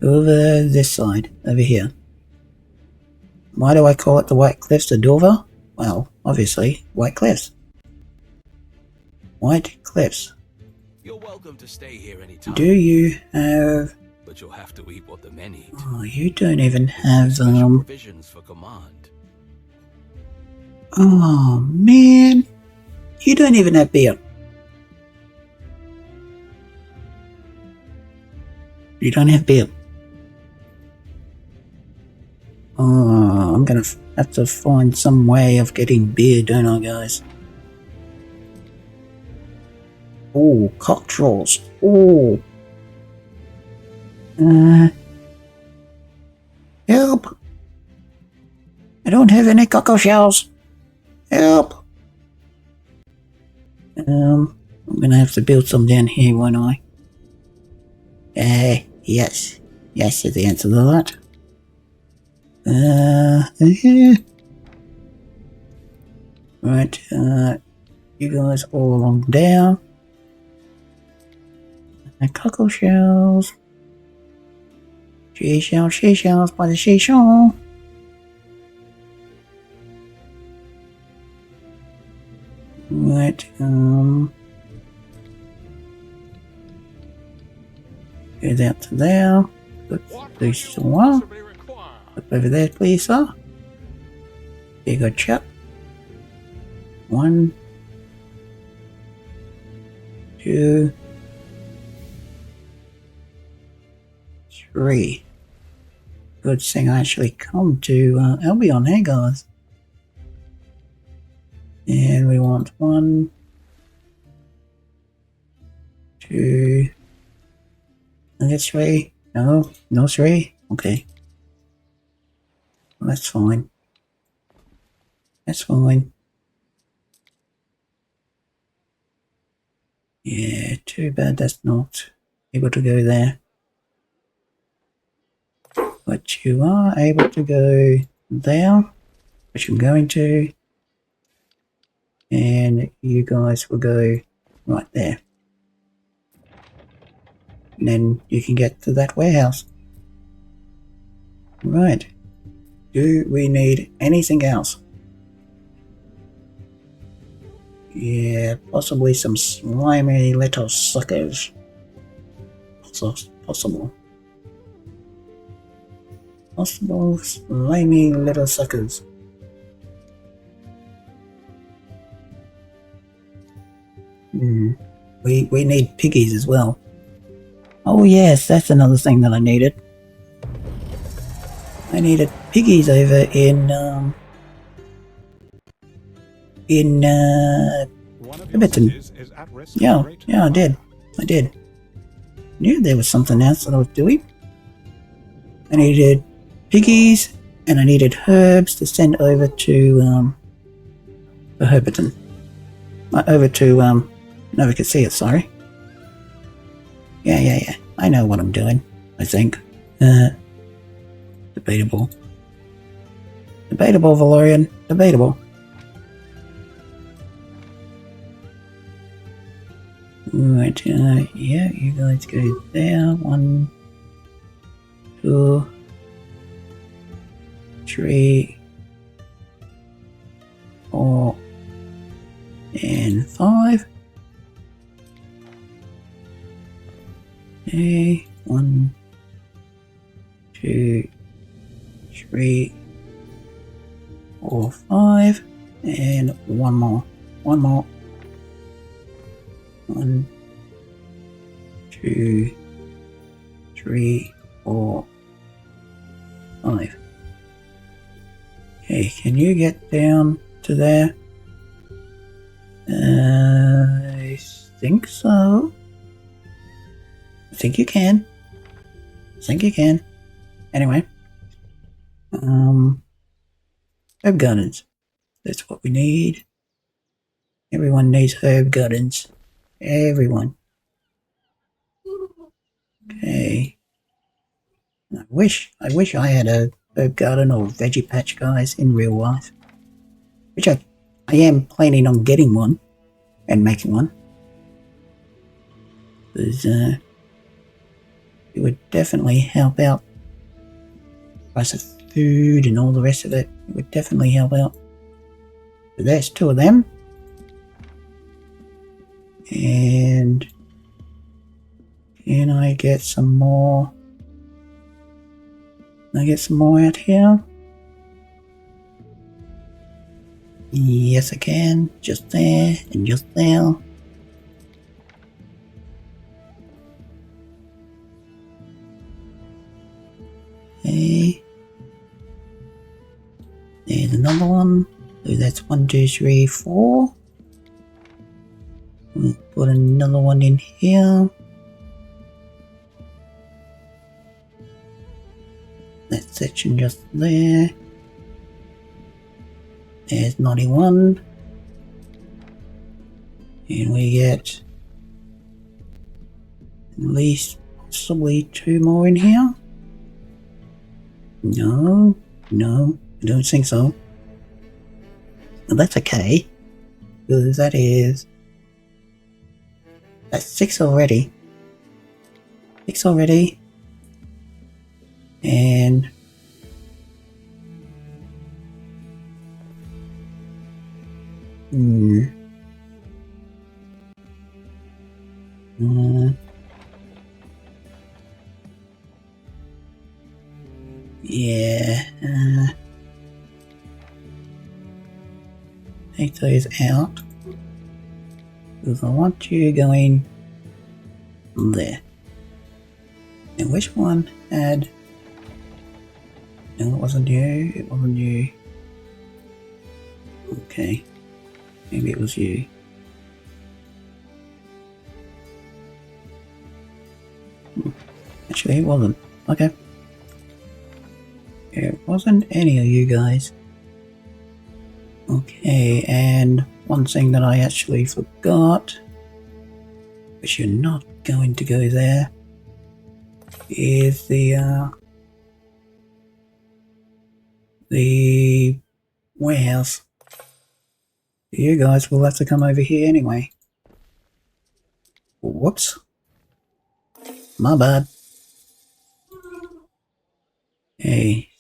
B: Over this side, over here. Why do I call it the White Cliffs of Dover? Well, obviously, White Cliffs. White Cliffs.
L: You're welcome to stay here anytime.
B: Do you have...
L: But you'll have to eat what the men eat.
B: Oh, you don't even have,
L: provisions for command.
B: Oh, man. You don't even have beer. You don't have beer. Oh, I'm gonna have to find some way of getting beer, don't I, guys? Oh, cocktails. Oh. Help. I don't have any cockle shells. Help. I'm gonna have to build some down here, won't I? Yes. Yes is the answer to that. Right, you guys all along there. And cockle shells. Seashells by the seashore. Right, Goes out to there. Put these one. Up over there, please, sir. There you go, chap. 1, 2, 3. Good thing I actually come to Albion, hey guys. And we want 1, 2. I guess 3. No, no 3. Okay. Well, that's fine. That's fine. Yeah, too bad that's not able to go there. But you are able to go there, which I'm going to. And you guys will go right there. And then you can get to that warehouse. Right. Do we need anything else? Yeah, possibly some slimy little suckers. Possible. Possible slimy little suckers. We need piggies as well. Oh yes, that's another thing that I needed. I needed piggies over in Hobbiton. Yeah, I did. Knew there was something else that I was doing. I needed piggies and I needed herbs to send over to Hobbiton. Over to Nova Cassia, sorry. Yeah. I know what I'm doing, I think. Debatable. Debatable, Valorian. Debatable. Right, yeah, you guys go there. 1, 2, 3, 4, and 5. Okay, 1, 2, 3, 4, 5, and one more. 1, 2, 3, 4, 5. Okay, can you get down to there? I think so. I think you can. Anyway. Herb gardens. That's what we need. Everyone needs herb gardens. Everyone. Okay. I wish I had a herb garden or veggie patch, guys, in real life. Which I am planning on getting one and making one. Because it would definitely help out. Price of food and all the rest of it. It would definitely help out. So there's 2 of them. And can I get some more? Can I get some more out here? Yes, I can. Just there and just there. Okay. There's another one. So that's 1, 2, 3, 4. We'll put another one in here. That section just there. There's 91. And we get at least possibly 2 more in here. No, I don't think so. But that's okay. Because that's 6 already. 6 already. And Take those out. Because I want you going there. And which one had... No, it wasn't you. It wasn't you. Okay. Maybe it was you. Actually, it wasn't. Okay. It wasn't any of you guys. Okay, and one thing that I actually forgot, which you're not going to go there, is the warehouse. You guys will have to come over here anyway. Whoops. My bad. Hey,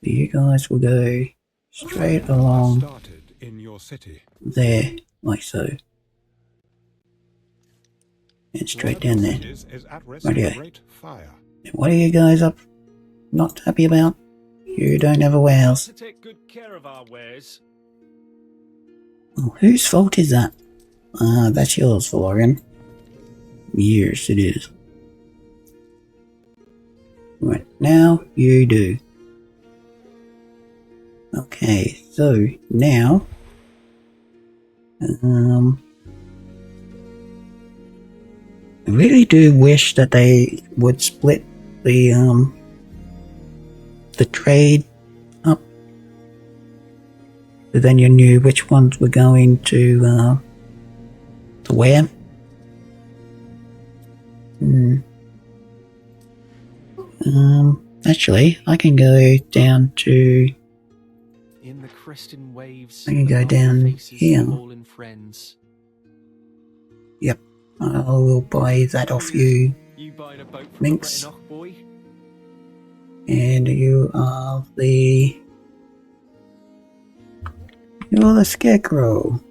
B: you guys will go straight along
F: Started in your city.
B: there, like so. And straight down there.
F: Is at risk
B: Right
F: of
B: here.
F: great fire.
B: What are you guys up not happy about? You don't have a warehouse.
D: To take good care of our wares.
B: Oh, whose fault is that? Ah, that's yours, Valorian. Yes, it is. Right, now you do. Okay, so now... I really do wish that they would split the trade up. So then you knew which ones were going to where. Actually, I can go down to...
K: In the cresting waves,
B: I can go
K: above the
B: down
K: faces of
B: here.
K: fallen friends.
B: Yep, I will buy that off you.
K: You buying a boat from
B: Minx.
K: a Breton boy?
B: And you are the... You're the Scarecrow.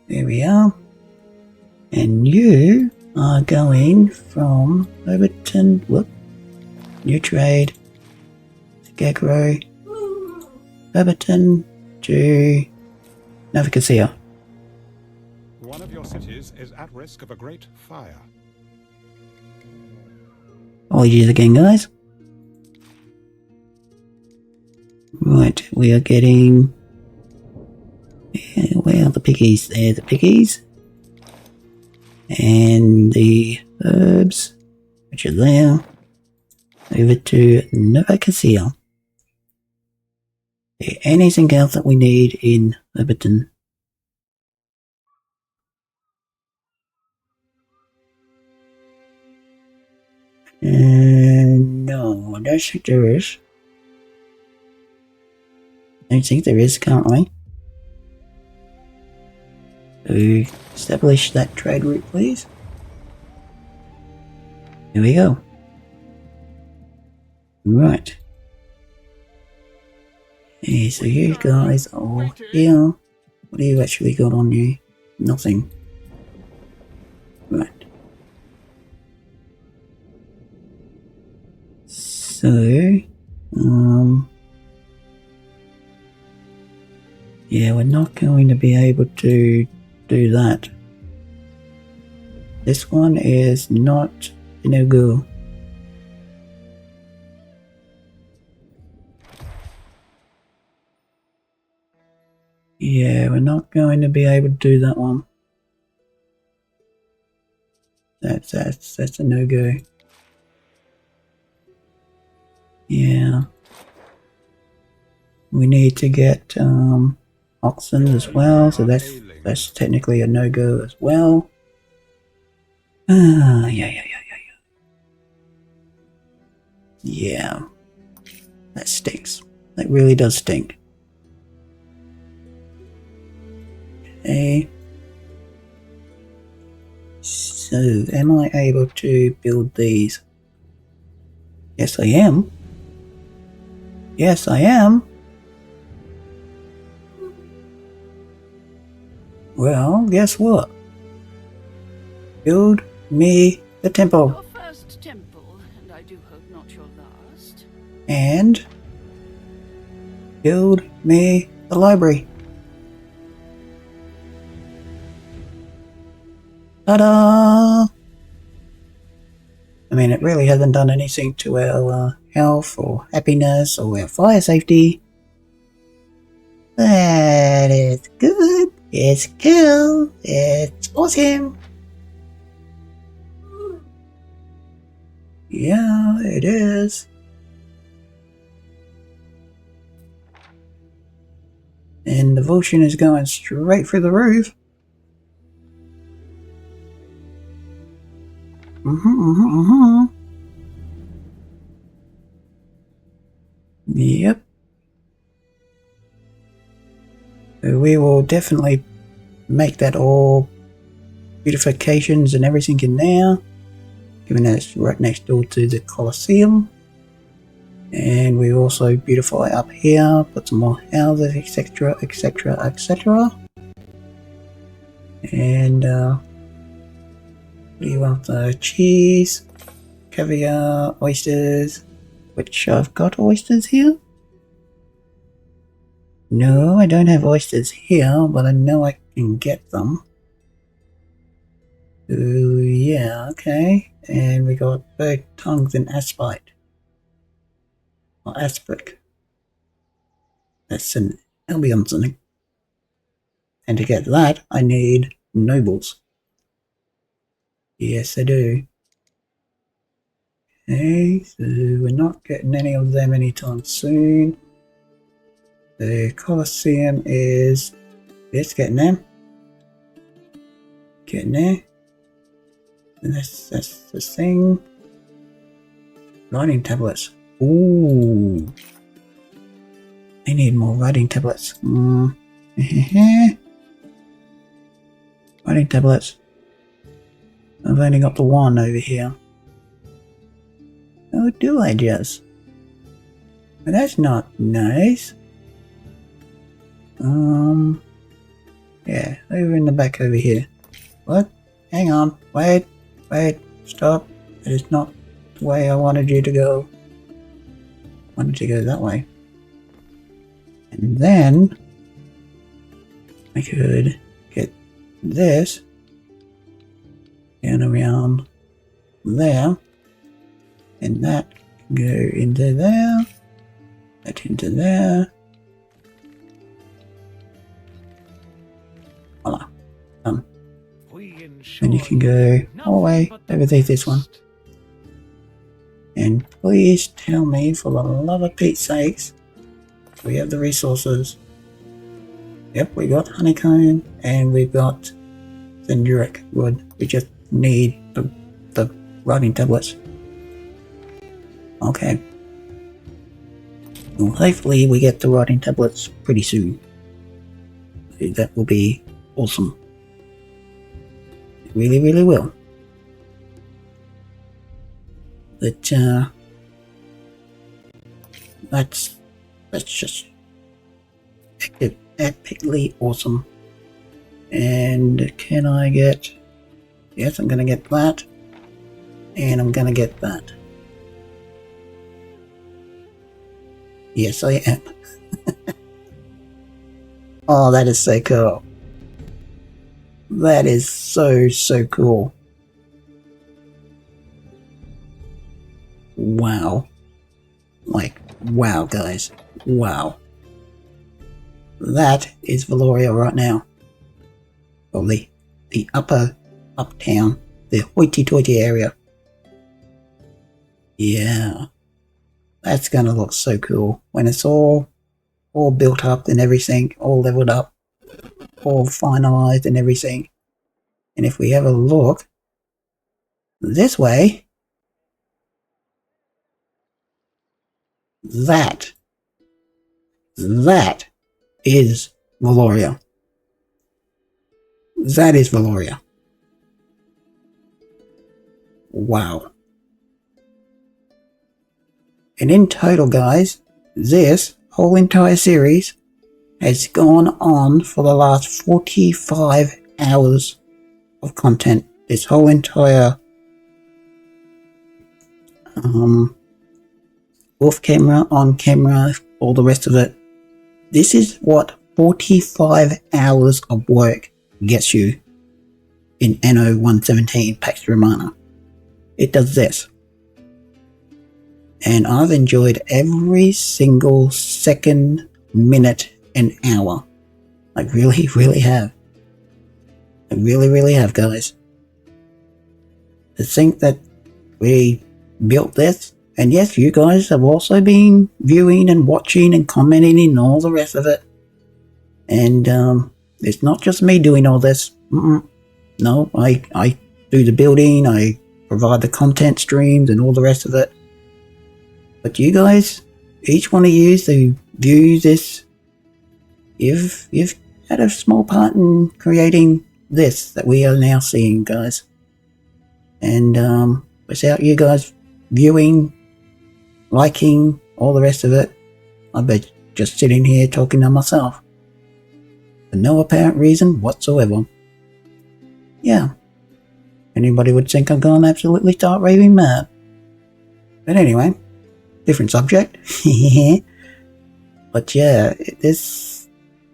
B: There we are. And you are going from Overton... Whoop. New trade. Scarecrow. Overton to Navigacia.
F: One of your cities is at risk of a great fire.
B: Apologies again, guys. Right, we are getting... Where are the piggies? There, the piggies. And the herbs, which are there. Over to Navigacia. Anything else that we need in Overton? No, I don't think there is. I don't think there is currently. So establish that trade route, please. Here we go. Right. Okay, so you guys are here. What do you actually got on you? Nothing. Right. So, yeah, we're not going to be able to do that. This one is not no go. Yeah, we're not going to be able to do that one. That's a no-go. Yeah. We need to get oxen as well, so that's technically a no-go as well. Yeah. Yeah. That stinks. That really does stink. Okay. So, am I able to build these? Yes, I am. Yes, I am. Well, guess what? Build me the temple.
G: Your first do hope not your last.
B: And build me the library. Ta-da! I mean, it really hasn't done anything to our health or happiness or our fire safety. But it's good. It's cool. It's awesome. Yeah, it is. And devotion is going straight through the roof. Yep. So we will definitely make that all beautifications and everything in there, given that it's right next door to the Colosseum. And we also beautify up here, put some more houses, etc, etc, etc. And what do you want? Cheese, caviar, oysters, which I've got oysters here. No, I don't have oysters here, but I know I can get them. Oh yeah, okay. And we got bird tongues and aspite. Or aspic. That's an Albion something. And to get that, I need nobles. Yes, I do. Okay, so we're not getting any of them anytime soon. The Colosseum is... It's getting there. Getting there. And that's the thing. Writing tablets. Ooh. I need more writing tablets. Writing tablets. I've only got the one over here. Oh, do I just? But that's not nice. Yeah, over in the back over here. What? Hang on. Wait. Stop. That is not the way I wanted you to go. I wanted to go that way. And then I could get this down around there, and that can go into there, that into there. Voila. Done. And you can go all the way over there, this one. And please tell me, for the love of Pete's sakes, we have the resources. Yep, we got honeycomb and we've got Zenduric wood. We just need the writing tablets. Okay. Well, hopefully we get the writing tablets pretty soon. That will be awesome. It really, really will. But that's just epically awesome. And can I get... Yes, I'm gonna get that. And I'm gonna get that. Yes, I am. Oh, that is so cool. That is so cool. Wow. Like, wow, guys. Wow. That is Valoria right now. Well, the uptown, the hoity-toity area. Yeah. That's gonna look so cool when it's all built up and everything, all leveled up, all finalized and everything. And if we have a look this way, that is Valoria. That is Valoria. Wow. And in total, guys, this whole entire series has gone on for the last 45 hours of content. This whole entire off camera, on camera, all the rest of it. This is what 45 hours of work gets you in Anno 117 Pax Romana. It does this. And I've enjoyed every single second, minute, and hour. I really, really have. I really, really have, guys. To think that we built this, and yes, you guys have also been viewing and watching and commenting and all the rest of it. And it's not just me doing all this. No, I do the building, I provide the content streams and all the rest of it. But you guys, each one of you who view this, you've had a small part in creating this that we are now seeing, guys. And without you guys viewing, liking, all the rest of it, I'd be just sitting here talking to myself. For no apparent reason whatsoever. Yeah. Anybody would think I'm going to absolutely start raving mad. But anyway, different subject. But yeah, this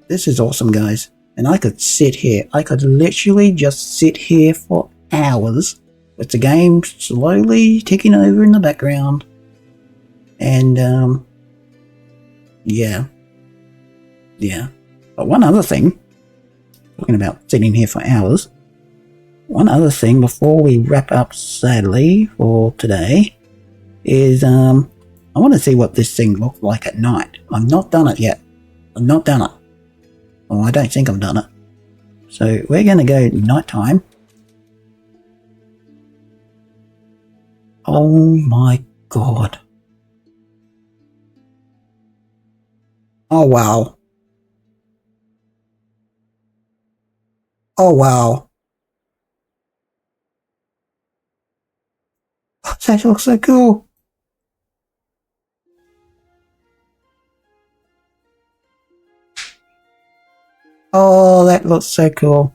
B: is awesome, guys. And I could sit here. I could literally just sit here for hours with the game slowly ticking over in the background. And, yeah. But one other thing, talking about sitting here for hours, one other thing before we wrap up, sadly, for today, is, I want to see what this thing looks like at night. I've not done it yet. I've not done it. Well, I don't think I've done it. So, we're going to go nighttime. Oh my god. Oh wow. Oh wow. That looks so cool. Oh, that looks so cool.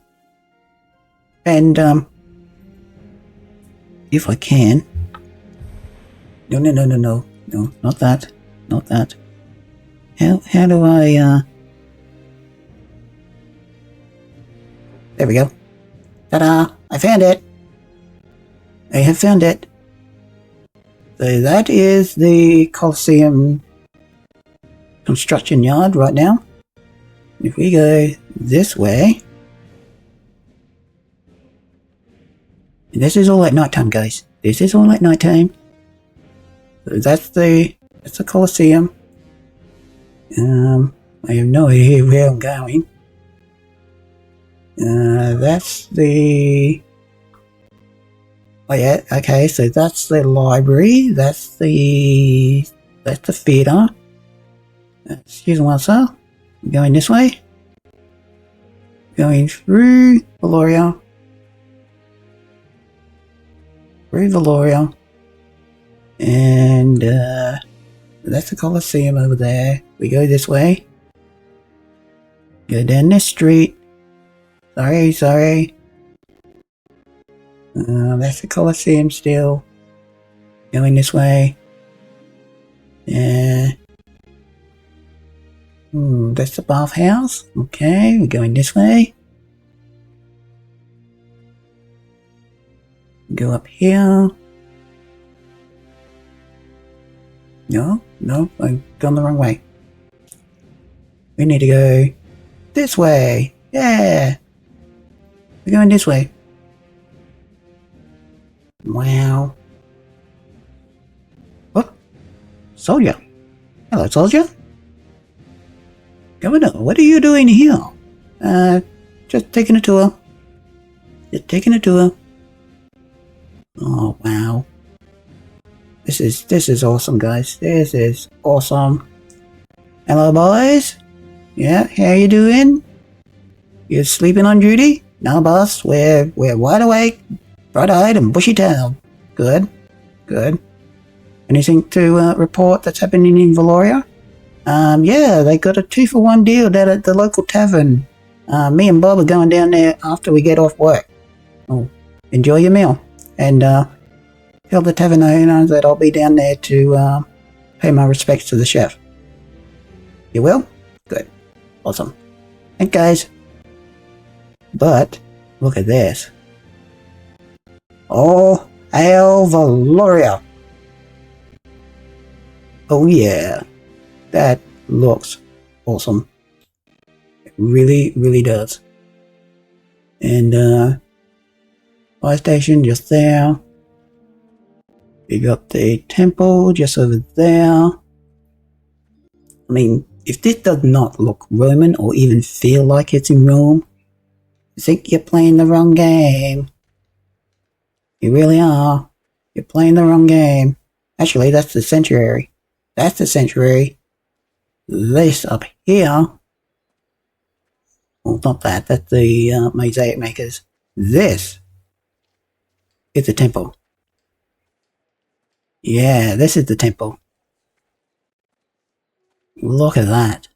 B: And, if I can... No, not that. Not that. How do I, There we go. Ta-da! I found it! I have found it. So that is the Colosseum construction yard right now. If we go this way... This is all at night time, guys. This is all at night time. So that's the Colosseum. I have no idea where I'm going. That's the... Oh yeah, okay, so that's the library, that's the theatre. Excuse myself. Going this way. Going through Valoria. Through Valoria. And that's the Colosseum over there. We go this way. Go down this street. Sorry. That's the Colosseum still. Going this way. That's the bathhouse. Okay, we're going this way. Go up here. No, I've gone the wrong way. We need to go this way. Yeah. We're going this way. Wow. What? Soldier. Hello, soldier. Governor, what are you doing here? Just taking a tour. Oh, wow. This is awesome, guys. This is awesome. Hello, boys. Yeah, how you doing? You sleeping on duty? No, boss. We're wide awake, bright-eyed, and bushy-tailed. Good. Anything to report that's happening in Valoria? Yeah, they got a 2-for-1 deal down at the local tavern. Me and Bob are going down there after we get off work. Oh, enjoy your meal. And, tell the tavern owner that I'll be down there to pay my respects to the chef. You will? Good. Awesome. Thanks, guys. But, look at this. Oh, hail Valoria! Oh yeah, that looks awesome. It really, really does. And, fire station just there. We got the temple just over there. I mean, if this does not look Roman or even feel like it's in Rome, I think you're playing the wrong game. You really are. You're playing the wrong game. Actually, that's the sanctuary. That's the sanctuary. This up here. Well, not that. That's the mosaic makers. This is the temple. Yeah, this is the temple. Look at that.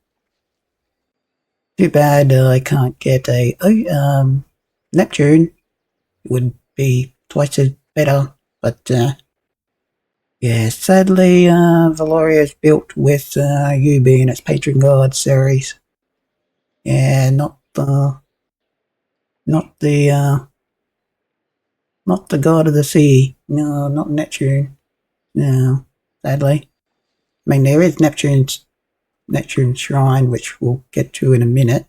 B: Too bad I can't get a Neptune. It would be twice as better, but yeah, sadly Valoria is built with you being its patron god, Ceres. Yeah, not the god of the sea. No, not Neptune. No, sadly. I mean, there is Neptune's shrine, which we'll get to in a minute.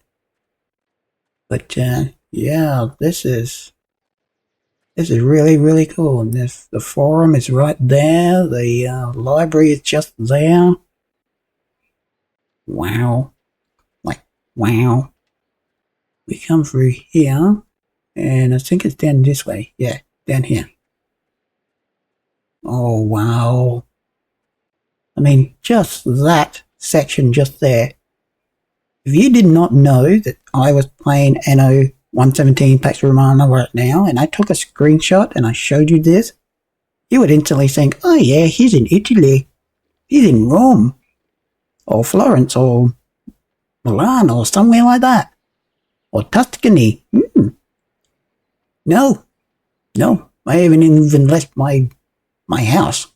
B: But yeah, this is really, really cool. And the forum is right there. The library is just there. Wow. Like, wow. We come through here, and I think it's down this way. Yeah, down here. Oh, wow. I mean, just that section just there. If you did not know that I was playing Anno 117 Pax Romana right now, and I took a screenshot and I showed you this, you would instantly think, oh yeah, he's in Italy. He's in Rome. Or Florence, or Milan, or somewhere like that. Or Tuscany. No. I haven't even left my house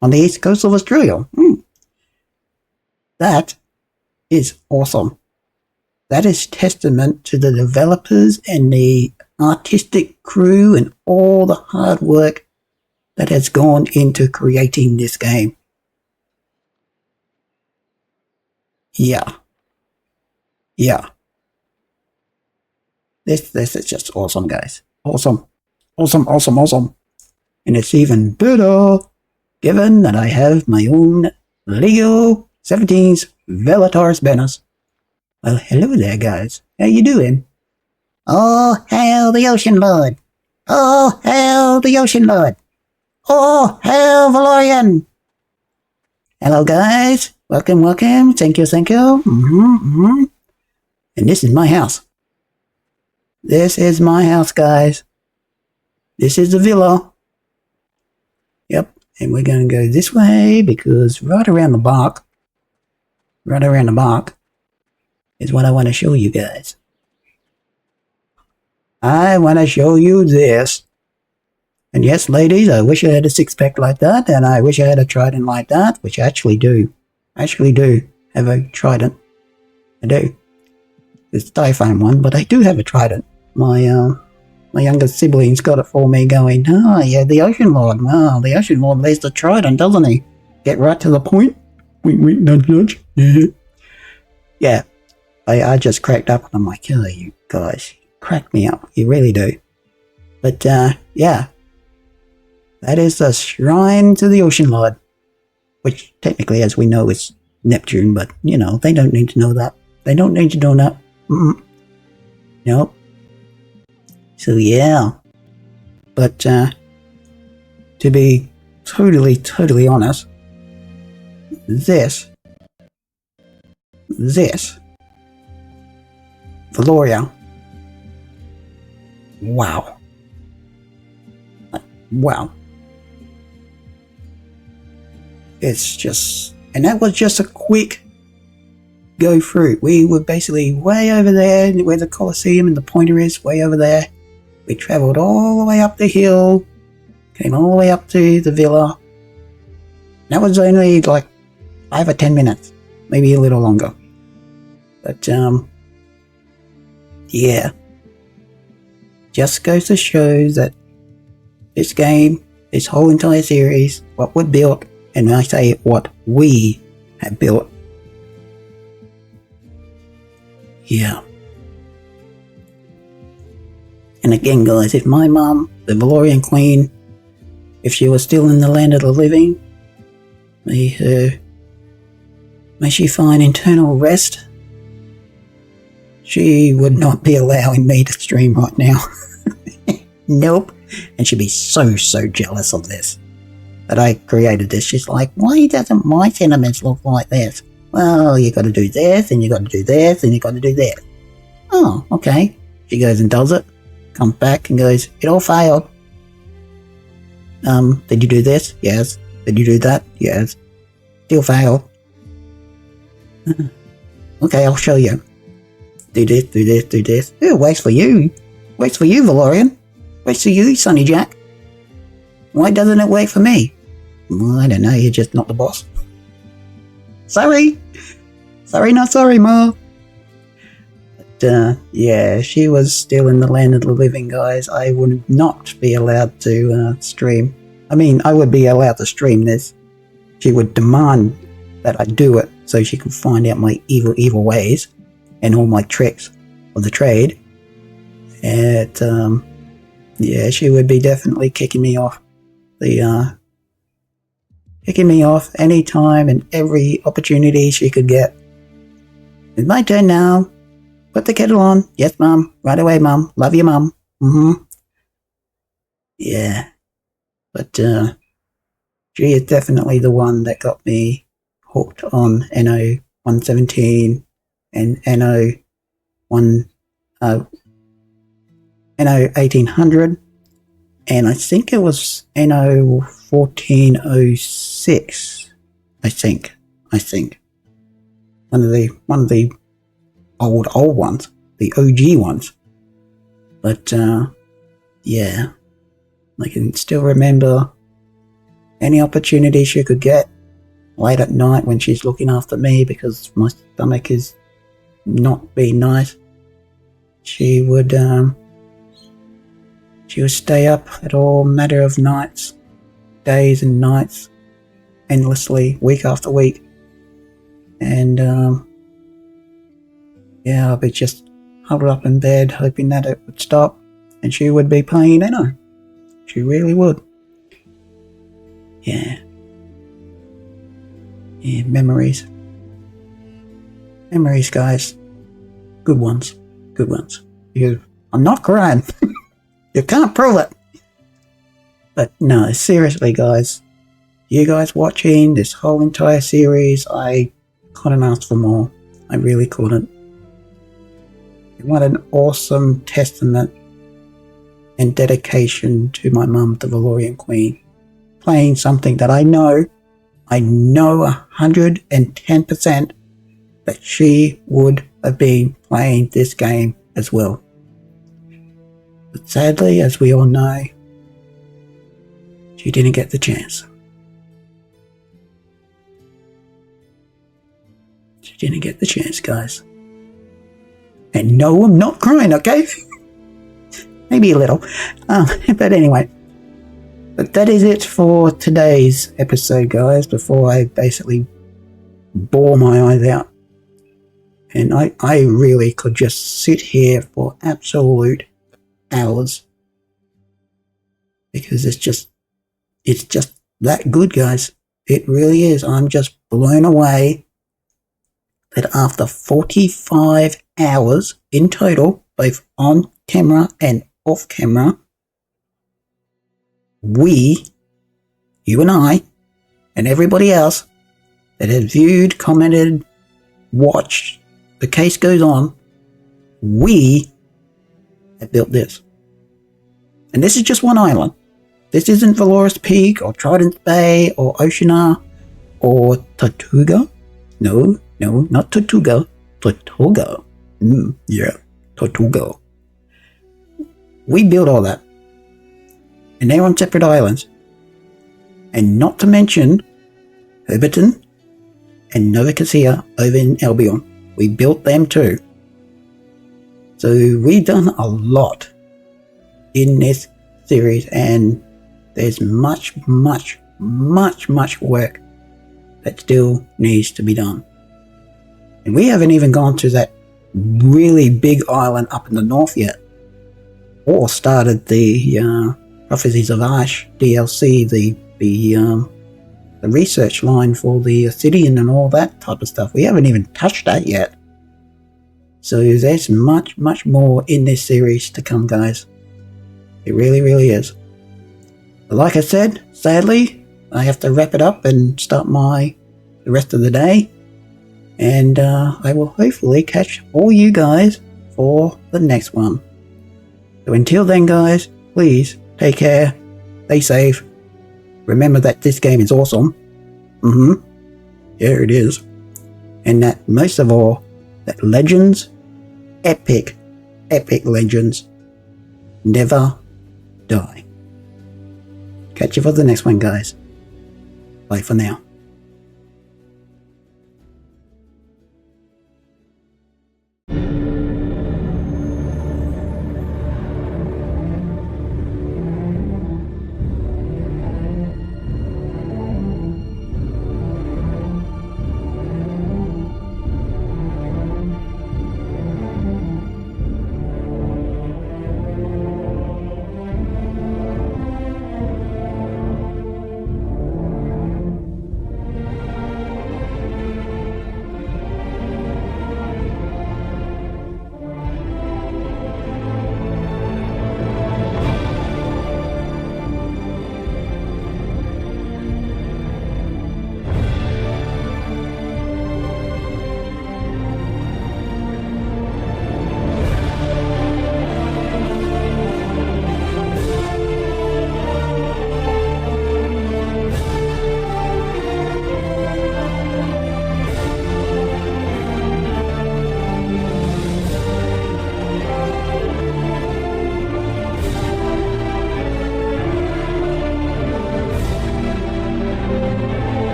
B: on the east coast of Australia. That is awesome. That is testament to the developers and the artistic crew and all the hard work that has gone into creating this game. Yeah. This is just awesome, guys. Awesome. And it's even better given that I have my own Leo 17's Velataris banners. Well, hello there, guys. How you doing? Oh, hail the Ocean Lord! Oh, hail the Ocean Lord! Oh, hail Valorian! Hello, guys. Welcome. Thank you. And this is my house. This is my house, guys. This is the villa. Yep. And we're going to go this way because right around the back is what I want to show you guys. I want to show you this. And yes, ladies, I wish I had a six-pack like that, and I wish I had a trident like that, which I actually do. I actually do have a trident. I do. It's a Typhon one, but I do have a trident. My younger siblings got it for me going, oh, yeah, the Ocean Lord. Wow, the Ocean Lord lays the trident, doesn't he? Get right to the point. Wink, nudge. Yeah. I just cracked up and I'm like, oh, you guys crack me up. You really do. But, yeah. That is the shrine to the Ocean Lord. Which, technically, as we know, is Neptune, but, you know, they don't need to know that. They don't need to know that. Nope. So, yeah. But, to be totally honest, this, Valoria, wow. It's just, and that was just a quick go through. We were basically way over there where the Colosseum and the pointer is, way over there. We travelled all the way up the hill, Came all the way up to the villa. That was only like 5 or 10 minutes, maybe a little longer. But yeah, just goes to show that this game, this whole entire series, what we built, and when I say what we have built, yeah. And again, guys, if my mum, the Valorian Queen, if she was still in the land of the living, may she find eternal rest. She would not be allowing me to stream right now. Nope. And she'd be so jealous of this, that I created this. She's like, why doesn't my sentiments look like this? Well, you got to do this, and you got to do this, and you got to do this. Oh, okay. She goes and does it, comes back and goes, it all failed. Did you do this? Yes. Did you do that? Yes. Still failed. Okay, I'll show you. Do this, do this, do this. Ooh, waits for you. Waits for you, Valorian. Waits for you, Sonny Jack. Why doesn't it wait for me? Well, I don't know, you're just not the boss. Sorry! Sorry, not sorry, Ma. But, yeah, she was still in the land of the living, guys. I would not be allowed to stream. I mean, I would be allowed to stream this. She would demand that I do it so she could find out my evil ways and all my tricks of the trade. And, yeah, she would be definitely kicking me off. Kicking me off any time and every opportunity she could get. It's my turn now. Put the kettle on. Yes, Mum. Right away, Mum. Love you, Mum. Yeah. But, she is definitely the one that got me hooked on NO 117 and NO 1800. And I think it was NO 1406. I think. One of the old ones. The OG ones. But, yeah. I can still remember any opportunity she could get late at night when she's looking after me because my stomach is not being nice. She would stay up at all matter of nights, days and nights, endlessly, week after week. And, yeah, I'd be just huddled up in bed hoping that it would stop and she would be playing NO. She really would. Yeah. Yeah, memories. Memories, guys. Good ones. Good ones. Because I'm not crying. You can't prove it. But no, seriously, guys. You guys watching this whole entire series, I couldn't ask for more. I really couldn't. What an awesome testament and dedication to my mum, the Valorian Queen. Playing something that I know 110% that she would have been playing this game as well. But sadly, as we all know, she didn't get the chance. She didn't get the chance, guys. And no, I'm not crying, okay? Maybe a little. But anyway. But that is it for today's episode, guys, before I basically bore my eyes out. And I really could just sit here for absolute hours. Because it's just that good, guys. It really is. I'm just blown away that after 45 hours in total, both on camera and off camera, we, you and I, and everybody else that has viewed, commented, watched, the case goes on, we have built this. And this is just one island. This isn't Valoris Peak or Trident Bay or Oceanar or Tortuga. No, not Tortuga. Tortuga. Yeah, Tortuga. We built all that. And they're on separate islands. And not to mention Herberton and Nova Cassia over in Albion. We built them too. So we've done a lot in this series, and there's much work that still needs to be done. And we haven't even gone to that really big island up in the north yet, or started the Prophecies of Ash DLC, the research line for the Ascidian and all that type of stuff. We haven't even touched that yet. So there's much more in this series to come, guys. It really is. But like I said, sadly, I have to wrap it up and start the rest of the day. And I will hopefully catch all you guys for the next one. So until then, guys, please take care, stay safe. Remember that this game is awesome. Yeah, it is. And that most of all, that legends, epic legends, never die. Catch you for the next one, guys. Bye for now.